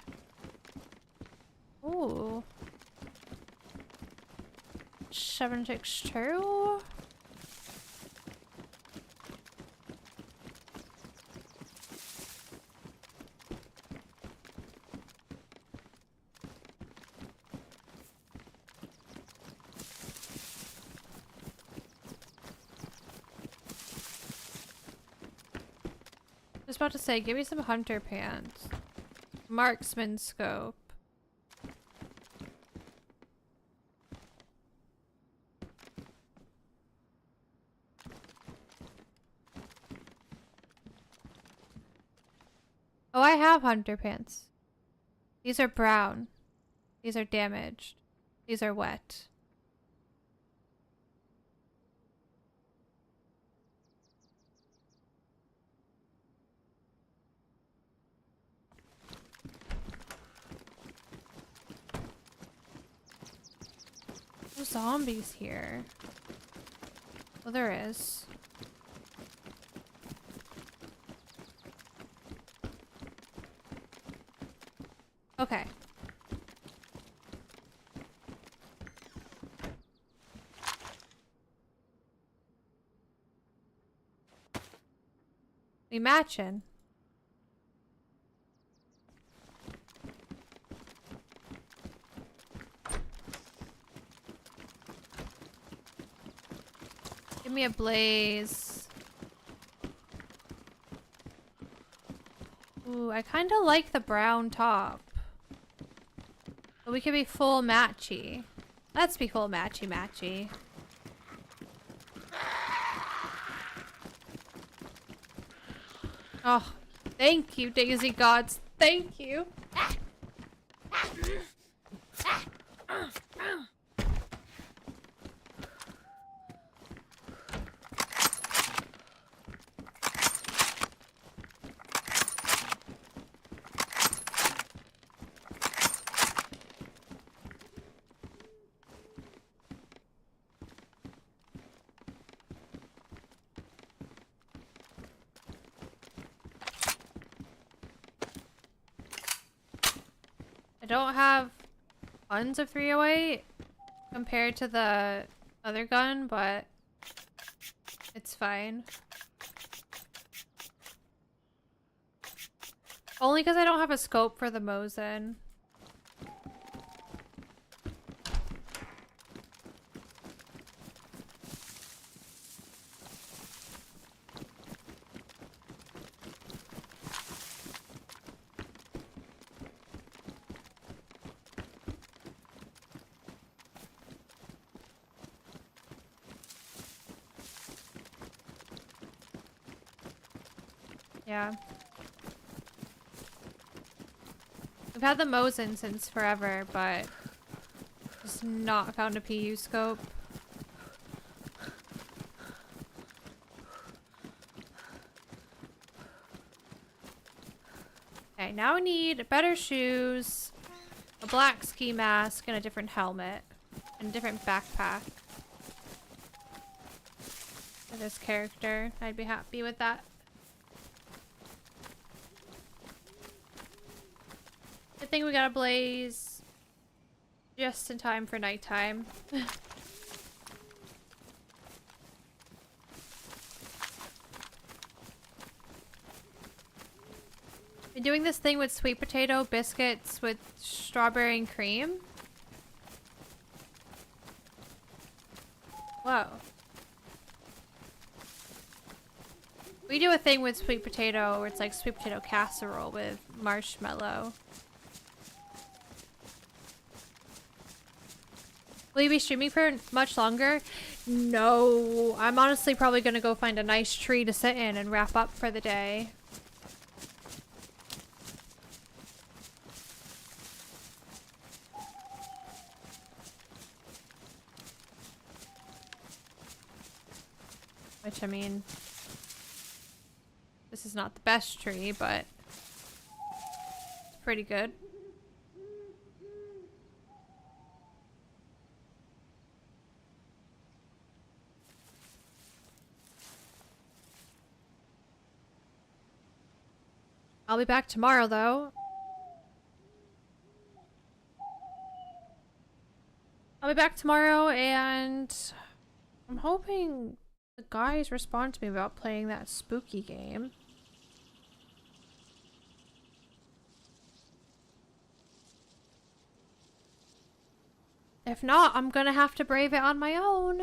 Ooh. 762? I was about to say, give me some hunter pants. Marksman scope. Oh, I have hunter pants. These are brown. These are damaged. These are wet. No zombies here. Well, there is. Okay. We matchin'. Give me a blaze. Ooh, I kind of like the brown top. But we could be full matchy. Let's be full matchy. Oh, thank you, DayZ gods. Thank you. I don't have tons of 308 compared to the other gun, but it's fine. Only because I don't have a scope for the Mosin. Yeah. We've had the Mosin since forever, but just not found a PU scope. Okay, now we need better shoes, a black ski mask, and a different helmet, and a different backpack for this character. I'd be happy with that. I think we got a blaze just in time for nighttime. Been doing this thing with sweet potato biscuits with strawberry and cream. Whoa. We do a thing with sweet potato where it's like sweet potato casserole with marshmallow. Will you be streaming for much longer? No, I'm honestly probably gonna go find a nice tree to sit in and wrap up for the day. Which, I mean, this is not the best tree, but it's pretty good. I'll be back tomorrow, though. I'll be back tomorrow, and I'm hoping the guys respond to me about playing that spooky game. If not, I'm gonna have to brave it on my own.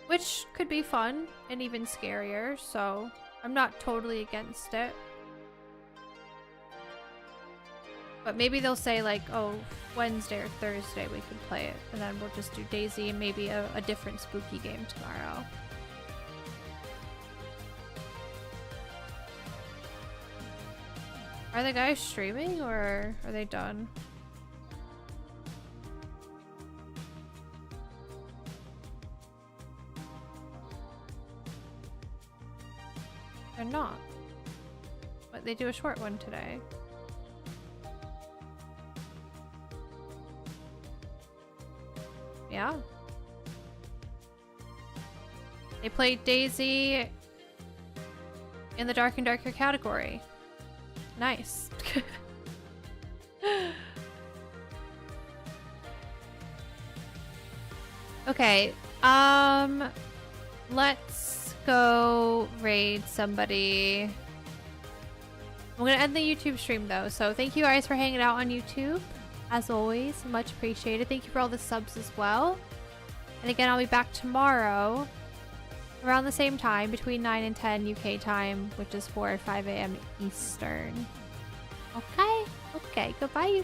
Which could be fun and even scarier, so I'm not totally against it. But maybe they'll say like, oh, Wednesday or Thursday we can play it, and then we'll just do DayZ and maybe a different spooky game tomorrow. Are the guys streaming or are they done? They're not. But they do a short one today. Yeah. They played DayZ in the Dark and Darker category. Nice. Okay, let's go raid somebody. I'm gonna end the YouTube stream though, so thank you guys for hanging out on YouTube. As always, much appreciated. Thank you for all the subs as well. And again, I'll be back tomorrow around the same time, between 9 and 10 UK time, which is 4 or 5 a.m. Eastern. Okay? Okay, goodbye,